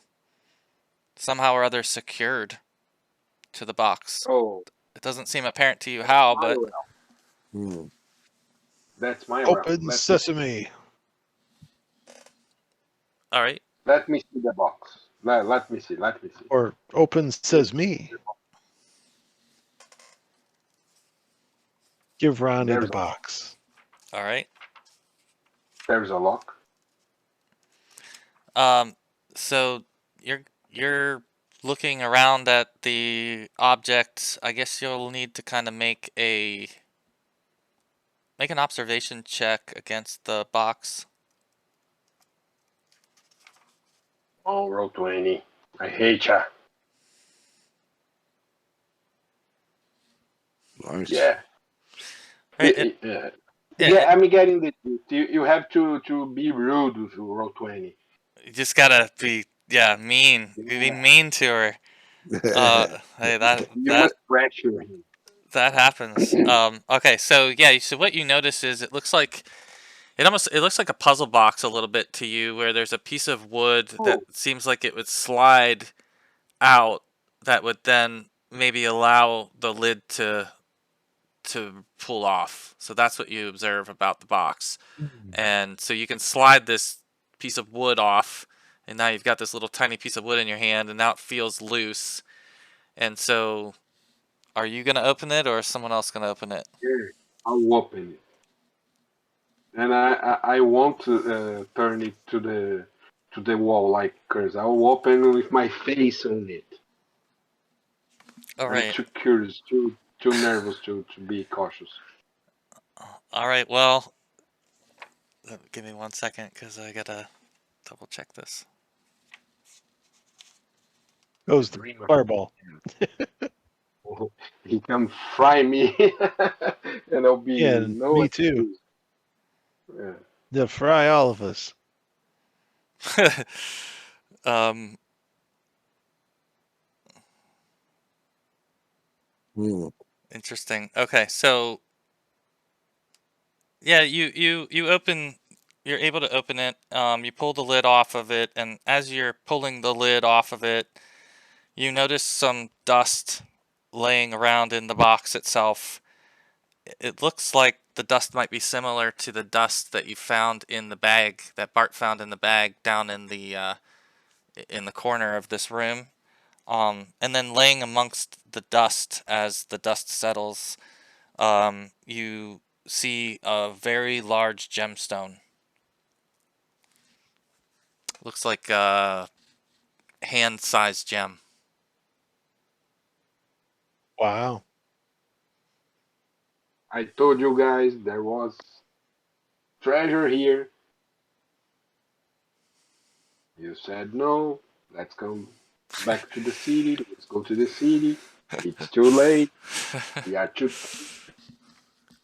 somehow or other secured to the box. Oh, It doesn't seem apparent to you how, but Hmm. that's my route. Open sesame. all right. Let me see the box. Let me see. Let me see. Or open says me. Give Ronnie the box. All right. There's a lock. So you're looking around at the object. I guess you'll need to kind of make an observation check against the box. Oh, roll 20. I hate ya. Nice. Yeah. Right. Yeah, I'm getting the. You have to be rude to roll 20. You just gotta be mean. Yeah. Be mean to her. Hey, You must pressure him. that happens. Okay, so yeah, so what you notice is it looks like a puzzle box a little bit to you, where there's a piece of wood that seems like it would slide out, that would then maybe allow the lid to pull off. So that's what you observe about the box. And so you can slide this piece of wood off, and now you've got this little tiny piece of wood in your hand, and now it feels loose. And so, are you gonna open it, or is someone else gonna open it? Yeah, I'll open it. And I want to turn it to to the wall like curse. I will open with my face on it. All I'm right. too curious, too nervous to be cautious. All right. Well, give me 1 second because I gotta double check this. Goes the Dream of fireball. he can fry me, and I'll be Yeah, no me too. excuse. Yeah. They'll fry all of us. um. Hmm. Interesting. Okay. So yeah, you open. You're able to open it. You pull the lid off of it, and as you're pulling the lid off of it, you notice some dust laying around in the box itself. It looks like the dust might be similar to the dust that you found in the bag that Bart found in the bag down in the corner of this room. And then laying amongst the dust, as the dust settles, you see a very large gemstone. Looks like a hand-sized gem. Wow. I told you guys there was treasure here. You said no. Let's come back to the city. Let's go to the city. It's too late. We are too.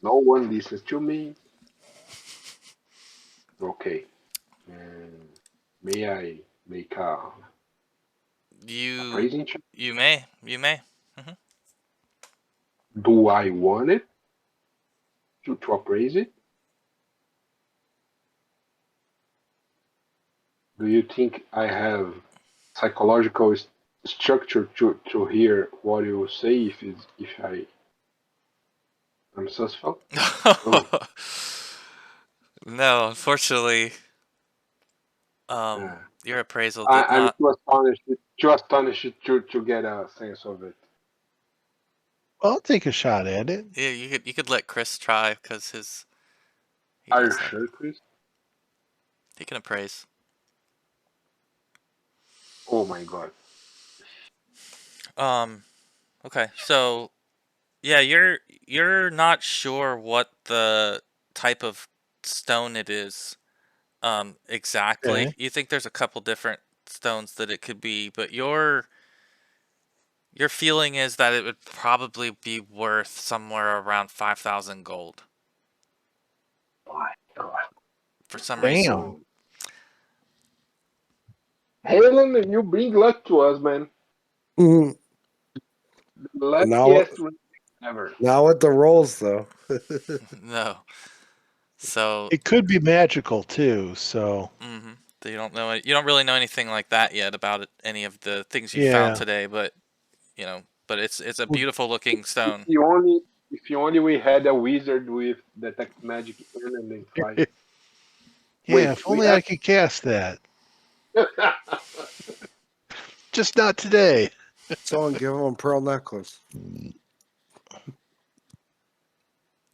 No one listens to me. Okay. And may I make a You praising check? you may. Mhm. Do I want it to appraise it? Do you think I have psychological structure to hear what you say if I am suspect? Oh, No, unfortunately, yeah. your appraisal did I'm not. too astonished to get a sense of it. I'll take a shot at it. Yeah, you could let Chris try because he Are you does have. sure, Chris? He can appraise. Oh my god. Um. Okay. So yeah, you're not sure what the type of stone it is. Exactly. Okay. You think there's a couple different stones that it could be, but your feeling is that it would probably be worth somewhere around 5,000 gold. My god. For some reason. Damn. Oh. Helen, you bring luck to us, man. Mhm. Now, Luckiest ring ever. now with the rolls though. No. So, It could be magical too. So mm-hmm. You don't know you don't really know anything like that yet about it, any of the things you found yeah. today, but but it's a Well, beautiful looking If stone. you only if you only we had a wizard with detect magic and then fly. yeah. Wait, If we only I have could cast that. Just not today. Someone give him a pearl necklace.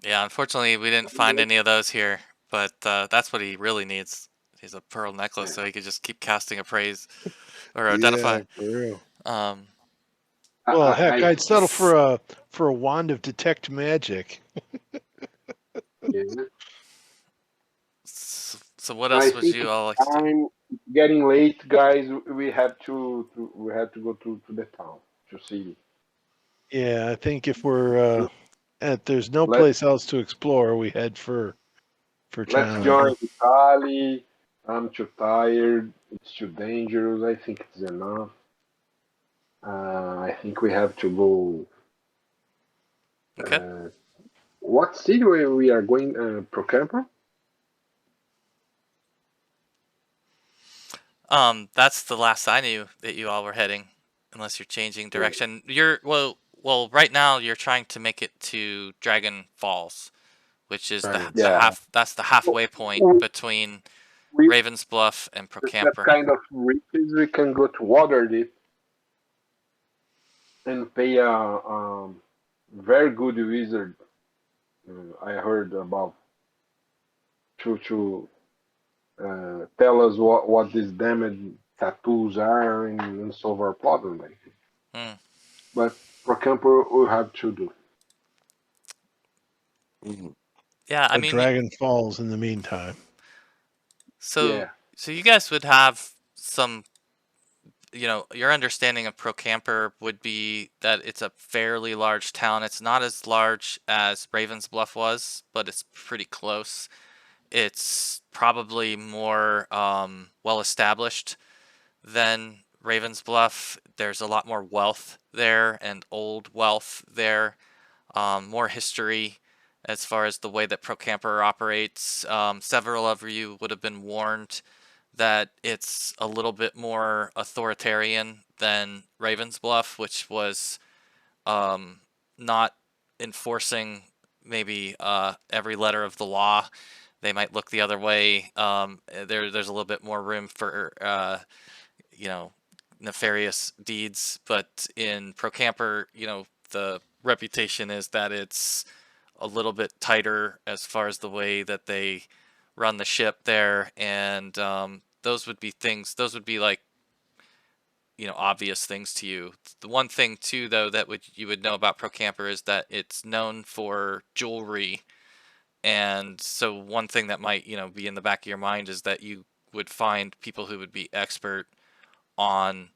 Yeah, unfortunately, we didn't find any of those here, but that's what he really needs. He's a pearl necklace, so he could just keep casting appraise or Yeah, identify. for real. Um, Well, heck, I I'd settle for a wand of detect magic. yeah. so what I else would think you all like it's to do? time getting late, guys. We have we have to go to the town to see. Yeah, I think if we're there's no Let place else to explore, we head for let's town. join Italy. I'm too tired. It's too dangerous. I think it's enough. I think we have to go. Okay. What city we are going? Procampur? That's the last I knew that you all were heading, unless you're changing Yeah. direction. Right now you're trying to make it to Dragon Falls, which is Dragon. Yeah. that's the halfway point We, between we Ravensbluff and that Procampur. kind of riches we can go to Waterdeep and pay a very good wizard. I heard about to tell us what these damaged tattoos are and solve our problem. Like. Hmm. But Procampur will have to do. Mhm. Yeah, I But mean, Dragon Falls in the meantime. so Yeah, so you guys would have some, your understanding of Procampur would be that it's a fairly large town. It's not as large as Ravens Bluff was, but it's pretty close. It's probably more well established than Ravens Bluff. There's a lot more wealth there and old wealth there, more history as far as the way that Procamper operates. Several of you would have been warned that it's a little bit more authoritarian than Ravens Bluff, which was not enforcing maybe every letter of the law. They might look the other way. There's a little bit more room for you know, nefarious deeds. But in Procamper, the reputation is that it's a little bit tighter as far as the way that they run the ship there, and those would be things. Those would be like obvious things to you. The one thing too, though, that you would know about Procamper is that it's known for jewelry, and so one thing that might be in the back of your mind is that you would find people who would be expert on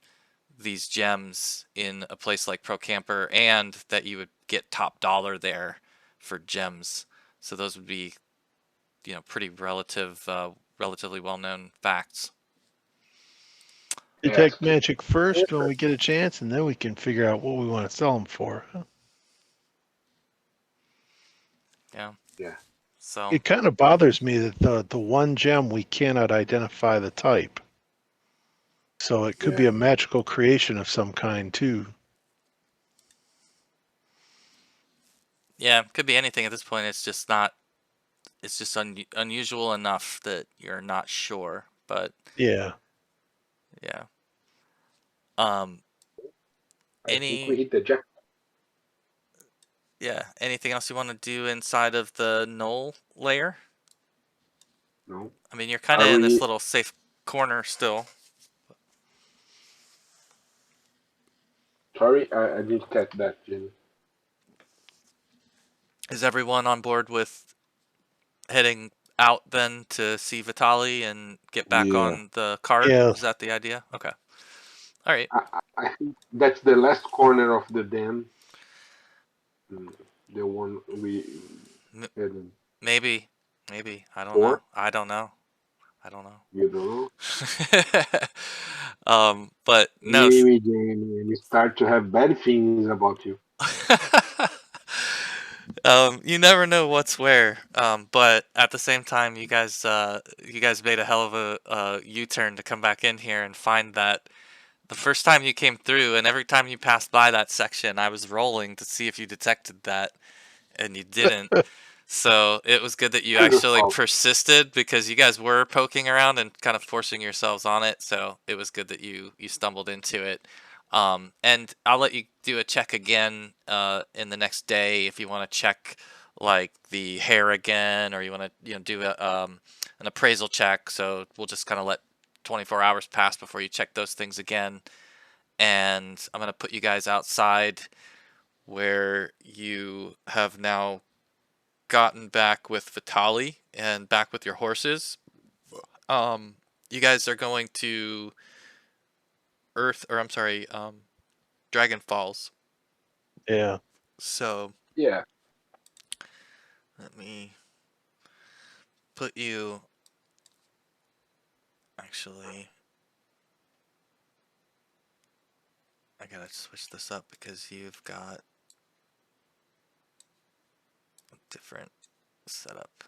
these gems in a place like Procamper, and that you would get top dollar there for gems. So those would be, pretty relatively well-known facts. Detect yes. magic first when we get a chance, and then we can figure out what we want to sell them for. Yeah. Yeah. So It kind of bothers me that the one gem we cannot identify the type. So it could be Yeah. a magical creation of some kind too. yeah, could be anything at this point. It's just not. It's just unusual enough that you're not sure. But Yeah. yeah. Um. I think we Any. hit the jack. Yeah. Anything else you want to do inside of the null layer? No. I mean, you're kind of Are in this we? little safe corner still. Sorry, I didn't catch that, Jimmy. Is everyone on board with heading out then to see Vitali and get back Yeah. on the cart? Yeah. Is that the idea? Okay. All right. I think that's the last corner of the dam. Mm, the one we M- had maybe. Maybe. I don't know. before. I don't know. I don't know. You don't know. But no. Maybe, Jamie, we start to have bad things about you. You never know what's where. But at the same time, you guys made a hell of a U-turn to come back in here and find that the first time you came through, and every time you passed by that section, I was rolling to see if you detected that, and you didn't. So it was good that you Your actually fault. persisted, because you guys were poking around and kind of forcing yourselves on it. So it was good that you stumbled into it. And I'll let you do a check again in the next day if you want to check like the hair again, or you want to do an appraisal check. So we'll just kind of let 24 hours pass before you check those things again. And I'm gonna put you guys outside where you have now gotten back with Vitali and back with your horses. You guys are going to Dragon Falls. Yeah. So Yeah. let me put you. Actually, I gotta switch this up because you've got a different setup.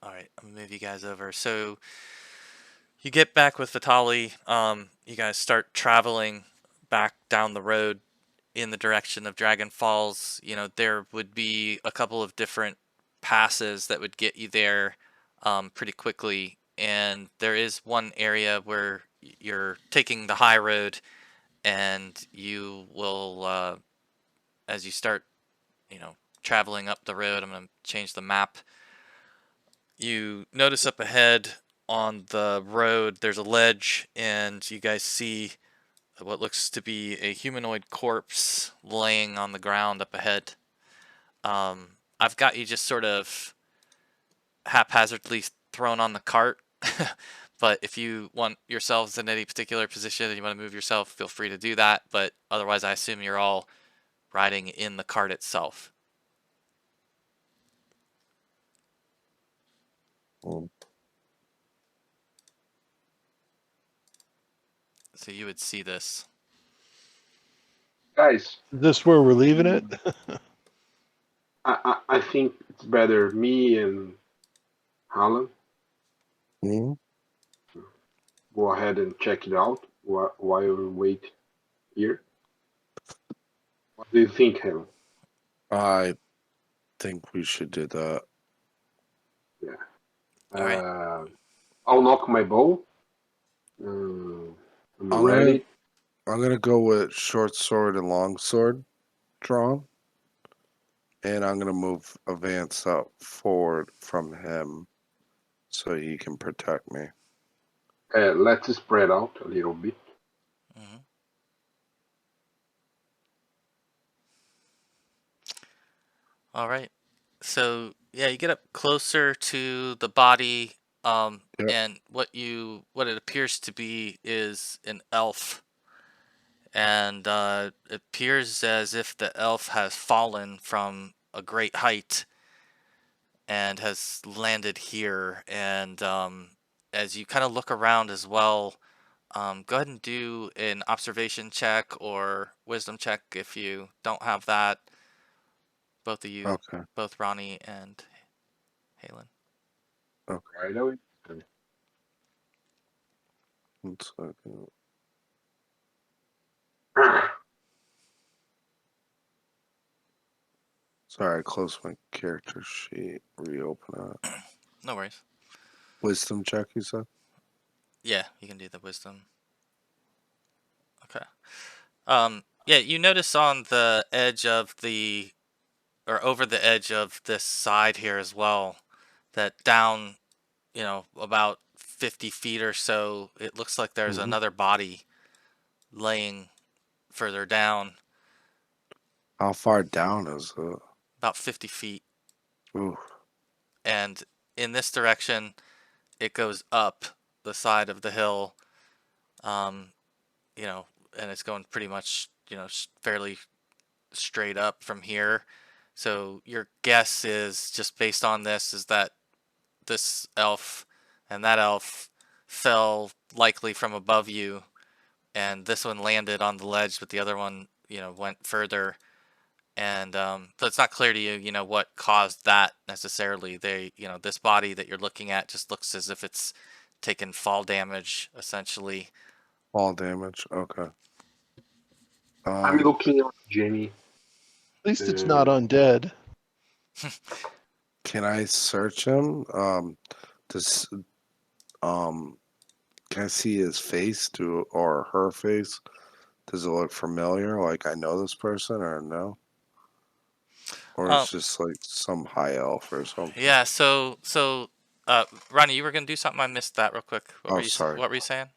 Alright, I'm gonna move you guys over. So you get back with Vitali, you guys start traveling back down the road in the direction of Dragon Falls. There would be a couple of different passes that would get you there pretty quickly, and there is one area where you're taking the high road, and you will, as you start, traveling up the road. I'm going to change the map You notice up ahead on the road there's a ledge, and you guys see what looks to be a humanoid corpse laying on the ground up ahead. I've got you just sort of haphazardly thrown on the cart, but if you want yourselves in any particular position and you want to move yourself, feel free to do that. But otherwise, I assume you're all riding in the cart itself. Um, So you would see this. Guys, Is this where we're leaving it? I think it's better me and Alan hmm? go ahead and check it out while we wait here. What do you think, Alan? I think we should do that. Yeah. All right. I'll knock my bow. I'm I'm ready. gonna go with short sword and long sword drawn, and I'm gonna move Avance up forward from him so he can protect me. Let's spread out a little bit. Mm-hmm. All right. So yeah, you get up closer to the body, Yep. and what it appears to be is an elf, and it appears as if the elf has fallen from a great height and has landed here. And as you kind of look around as well, go ahead and do an observation check or wisdom check if you don't have that. Both of you, Okay. both Ronnie and Halen. Right away. 1 second. Sorry, I closed my character sheet. Reopen it. No worries. Wisdom check, you said? Yeah, you can do the wisdom. Okay. Yeah, you notice on the edge of the, or over the edge of this side here as well, that down, about 50 feet or so, it looks like there's Mhm. another body laying further down, How far down is it? about 50 feet. Ooh. And in this direction, it goes up the side of the hill, um, and it's going pretty much, fairly straight up from here. So your guess is, just based on this, is that this elf and that elf fell likely from above you, and this one landed on the ledge, but the other one, went further. And so it's not clear to you, what caused that necessarily. This body that you're looking at just looks as if it's taken fall damage, essentially. Fall damage. Okay. I'm looking at Jamie. At least it's not undead. Can I search him? Does can I see his face or her face? Does it look familiar? Like I know this person or no? Or Um, it's just like some high elf or something? yeah. So, Ronnie, you were gonna do something. I missed that real quick. Oh, sorry. What were you saying?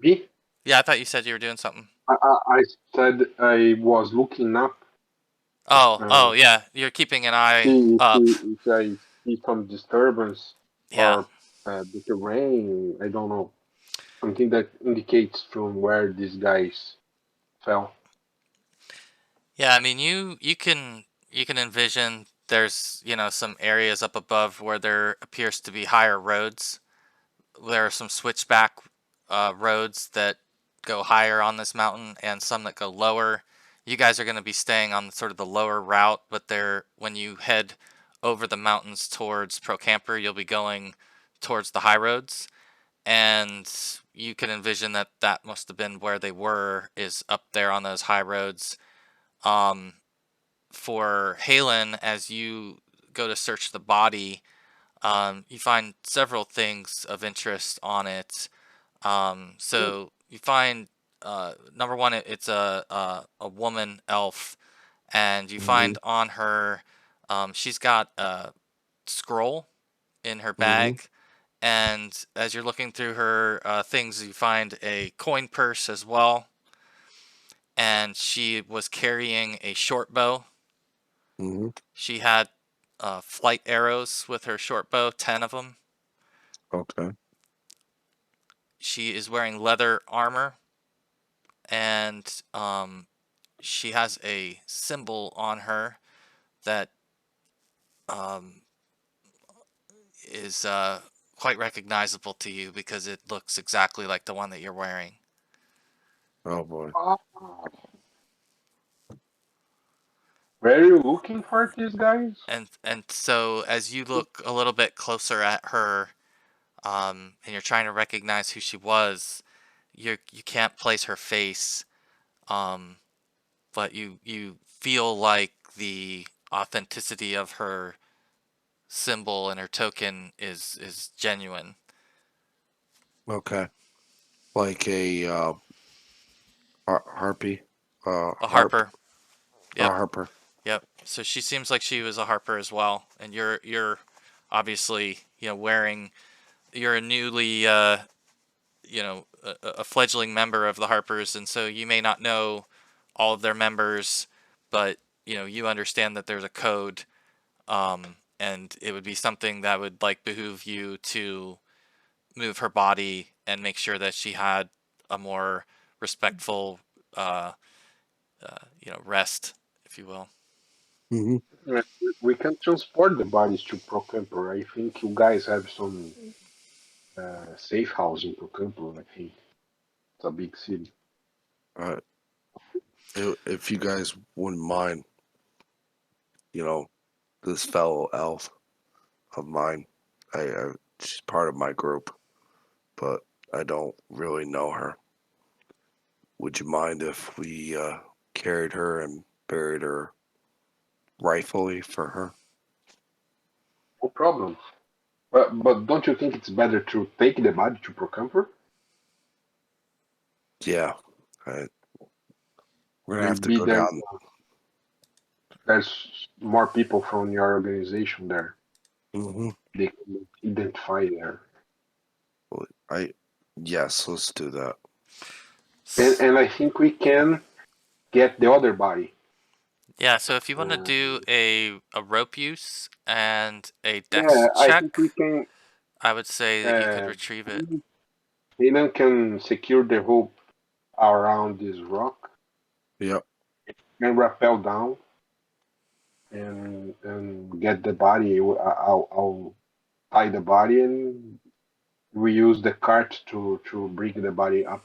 Me? Yeah, I thought you said you were doing something. I said I was looking up. Oh, yeah. You're keeping an eye See up. if I see some disturbance Yeah. or the terrain. I don't know. Something that indicates from where these guys fell. Yeah, I mean, you can envision there's, some areas up above where there appears to be higher roads. There are some switchback roads that go higher on this mountain and some that go lower. You guys are going to be staying on sort of the lower route, but when you head over the mountains towards Procampur, you'll be going towards the high roads. And you can envision that must have been where they were, is up there on those high roads. For Halen, as you go to search the body, you find several things of interest on it. So you find, number one, it's a woman elf, and you Mhm. find on her, she's got scroll in her bag, and as you're looking through her things, you find a coin purse as well, and she was carrying a short bow. Mm-hmm. She had flight arrows with her short bow, 10 of them. Okay. She is wearing leather armor, and she has a symbol on her that is quite recognizable to you because it looks exactly like the one that you're wearing. Oh boy. Where are you looking for these guys? And so as you look a little bit closer at her, and you're trying to recognize who she was, you can't place her face, but you feel like the authenticity of her symbol and her token is genuine. Okay. Like a harpy. A Harp. harper. A Yep. harper. Yep. So she seems like she was a harper as well, and you're obviously wearing. You're a newly a fledgling member of the Harpers, and so you may not know all of their members, but you understand that there's a code, and it would be something that would behoove you to move her body and make sure that she had a more respectful rest, if you will. Mm-hmm. We can transport the bodies to Procampur. I think you guys have some safe house in Procampur. I think it's a big city. If you guys wouldn't mind, this fellow elf of mine, she's part of my group, but I don't really know her. Would you mind if we carried her and buried her rightfully for her? No problem. But don't you think it's better to take the body to Procampur? Yeah. We're gonna have to Maybe go down. there's more people from your organization there. Mm-hmm. They can identify there. Yes, let's do that. And I think we can get the other body. Yeah, so if you want to do a rope use and a dex Yeah, I check, think we can. I would say that you could retrieve it. Hayden can secure the rope around this rock Yep. and rappel down and get the body. I'll tie the body and we use the cart to bring the body up.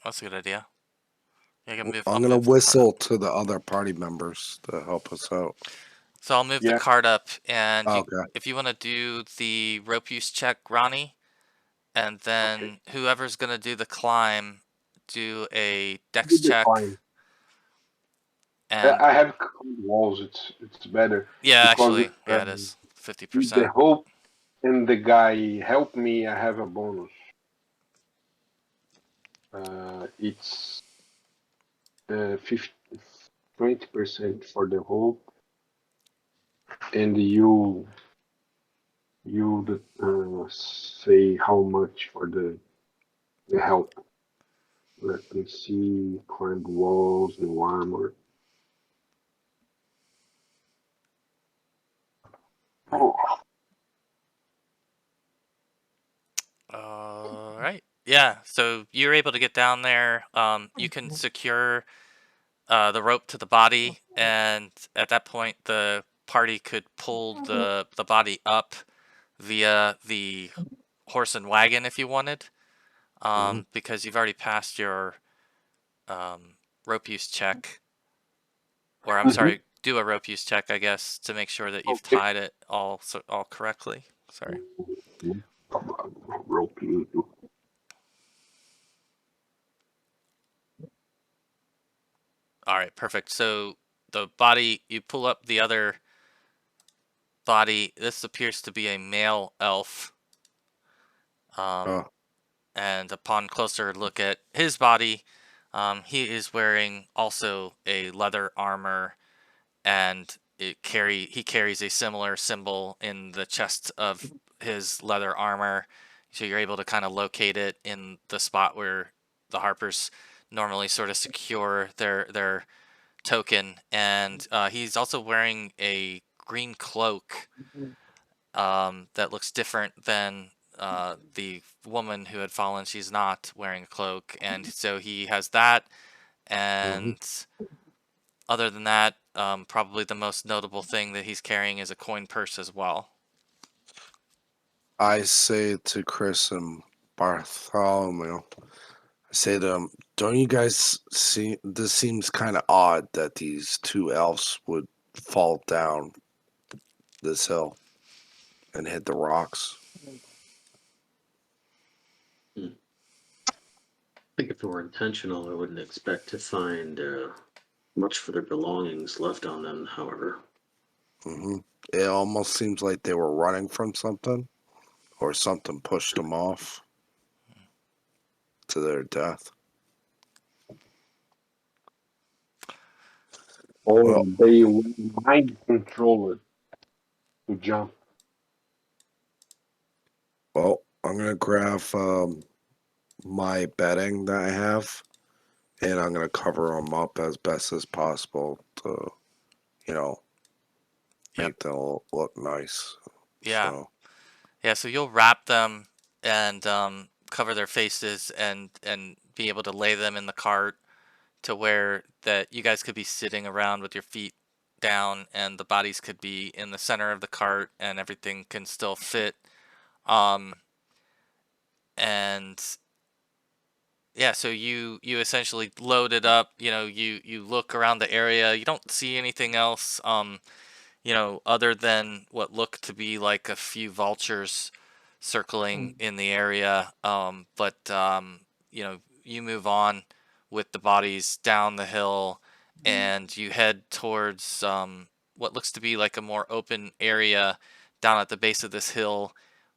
That's a good idea. You can move. I'm I'll gonna move the cart whistle up. to the other party members to help us out. So I'll move the Yeah. cart up, and Okay. if you want to do the rope use check, Ronnie, and then whoever's gonna do the climb, do a dex Do the check. climb. And I have walls. It's better. yeah, because actually, yeah, it is if the 50%. rope and the guy help me, I have a bonus. It's 20% for the rope, and you say how much for the help. Let me see. Climb walls, no armor. Oh, All right. Yeah, so you're able to get down there. You can secure the rope to the body, and at that point, the party could pull the body up via the horse and wagon if you wanted, because you've already passed your rope use check, or I'm sorry, do a rope use check, I guess, to make sure that you've okay. tied it all correctly. Sorry. Rope you. All right, perfect. So the body, you pull up the other body. This appears to be a male elf. And upon closer look at his body, he is wearing also a leather armor, and he carries a similar symbol in the chest of his leather armor, so you're able to kind of locate it in the spot where the Harpers normally sort of secure their token. And he's also wearing a green cloak that looks different than the woman who had fallen. She's not wearing a cloak, and so he has that. And other than that, probably the most notable thing that he's carrying is a coin purse as well. I say to Chris and Bartholomew, I say to them, don't you guys see, this seems kind of odd that these two elves would fall down this hill and hit the rocks. I think if it were intentional, I wouldn't expect to find much for their belongings left on them, however. It almost seems like they were running from something, or something pushed them off to their death. Or Well- they mind controlled to jump. Well, I'm gonna grab my bedding that I have, and I'm gonna cover them up as best as possible to, you know, make them look nice. Yeah. So, Yeah, so you'll wrap them and cover their faces and be able to lay them in the cart to where that you guys could be sitting around with your feet down, and the bodies could be in the center of the cart, and everything can still fit. And yeah, so you essentially load it up. You look around the area. You don't see anything else. Other than what look to be like a few vultures circling in the area. But you move on with the bodies down the hill, and you head towards what looks to be like a more open area down at the base of this hill,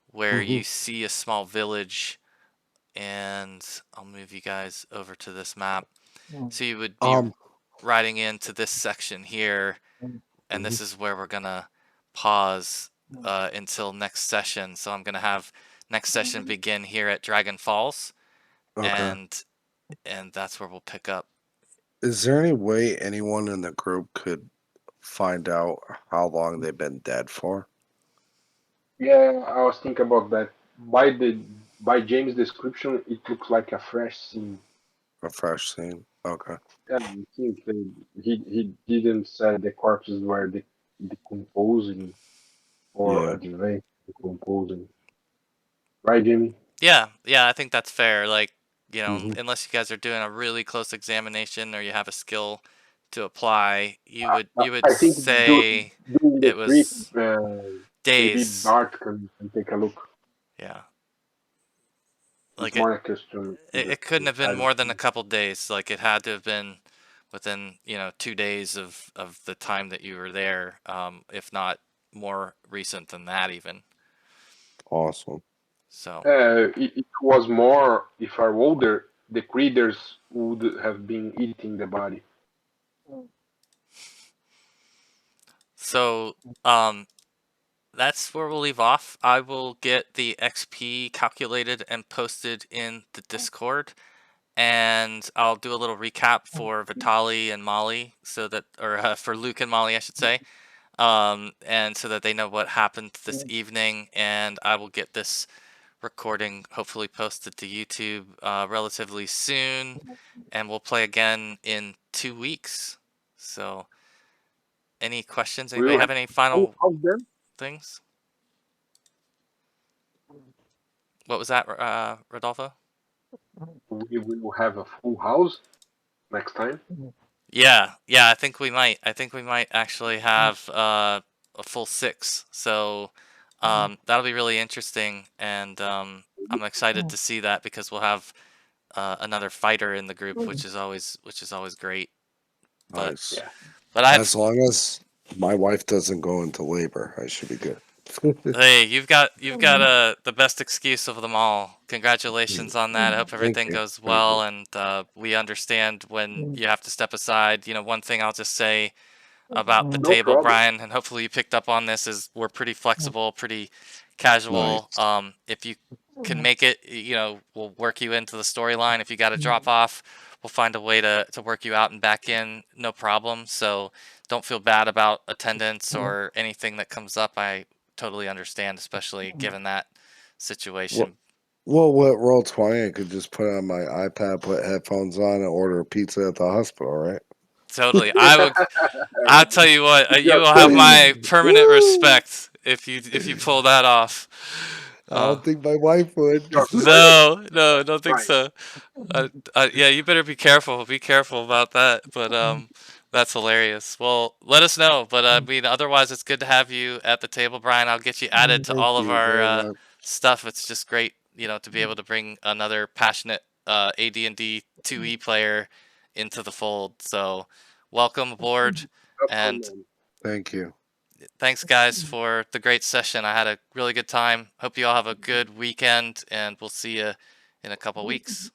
where you see a small village. And I'll move you guys over to this map. So you would be riding into this section here, and this is where we're gonna pause until next session. So I'm gonna have next session begin here at Dragon Falls, okay. and that's where we'll pick up. Is there any way anyone in the group could find out how long they've been dead for? Yeah, I was thinking about that. By James' description, it looks like a fresh scene. A fresh scene? Okay. Yeah, I think he didn't say the corpses were decomposing or advanced decomposing. Right, Jimmy? Yeah, I think that's fair. Like, Mhm. unless you guys are doing a really close examination or you have a skill to apply, you would I think say during the it was trip, maybe days. Bart can take a look. Yeah. He's Like more accustomed. it couldn't have been more than a couple days. Like, it had to have been within 2 days of the time that you were there, if not more recent than that even. Awesome. So It was more, if I were older, the critters would have been eating the body. So that's where we'll leave off. I will get the XP calculated and posted in the Discord, and I'll do a little recap for Vitali and Molly, or for Luke and Molly, I should say, and so that they know what happened this evening. And I will get this recording hopefully posted to YouTube relatively soon, and we'll play again in 2 weeks. So, any questions? Anybody have any final things? What was that, Rodolfo? We will have a full house next time. Yeah, I think we might. I think we might actually have a full 6. So that'll be really interesting, and I'm excited to see that because we'll have another fighter in the group, which is always great. But Nice. but As long as my wife doesn't go into labor, I should be good. hey, you've got the best excuse of them all. Congratulations on that. I hope everything goes well, and we understand when you have to step aside. One thing I'll just say, about the No table, problem. Brian, and hopefully you picked up on this. Is we're pretty flexible, pretty casual. If you can make it, we'll work you into the storyline. If you got to drop off, we'll find a way to work you out and back in, no problem. So don't feel bad about attendance or anything that comes up. I totally understand, especially given that situation. Well, with Roll20, I could just put it on my iPad, put headphones on, and order a pizza at the hospital, right? Totally. I'll tell you what, you will Just have please. my permanent Woo! respect if you pull that off. I don't think my wife would. Your wife, No, don't think Brian. so. Yeah, you better be careful. Be careful about that. But that's hilarious. Well, let us know. But I mean, otherwise, it's good to have you at the table, Brian. I'll get you added to Thank all of you very our much. stuff. It's just great, to be able to bring another passionate AD&D 2E player into the fold. So, welcome aboard, Have fun, and man. Thank you. thanks, guys, for the great session. I had a really good time. Hope you all have a good weekend, and we'll see you in a couple weeks.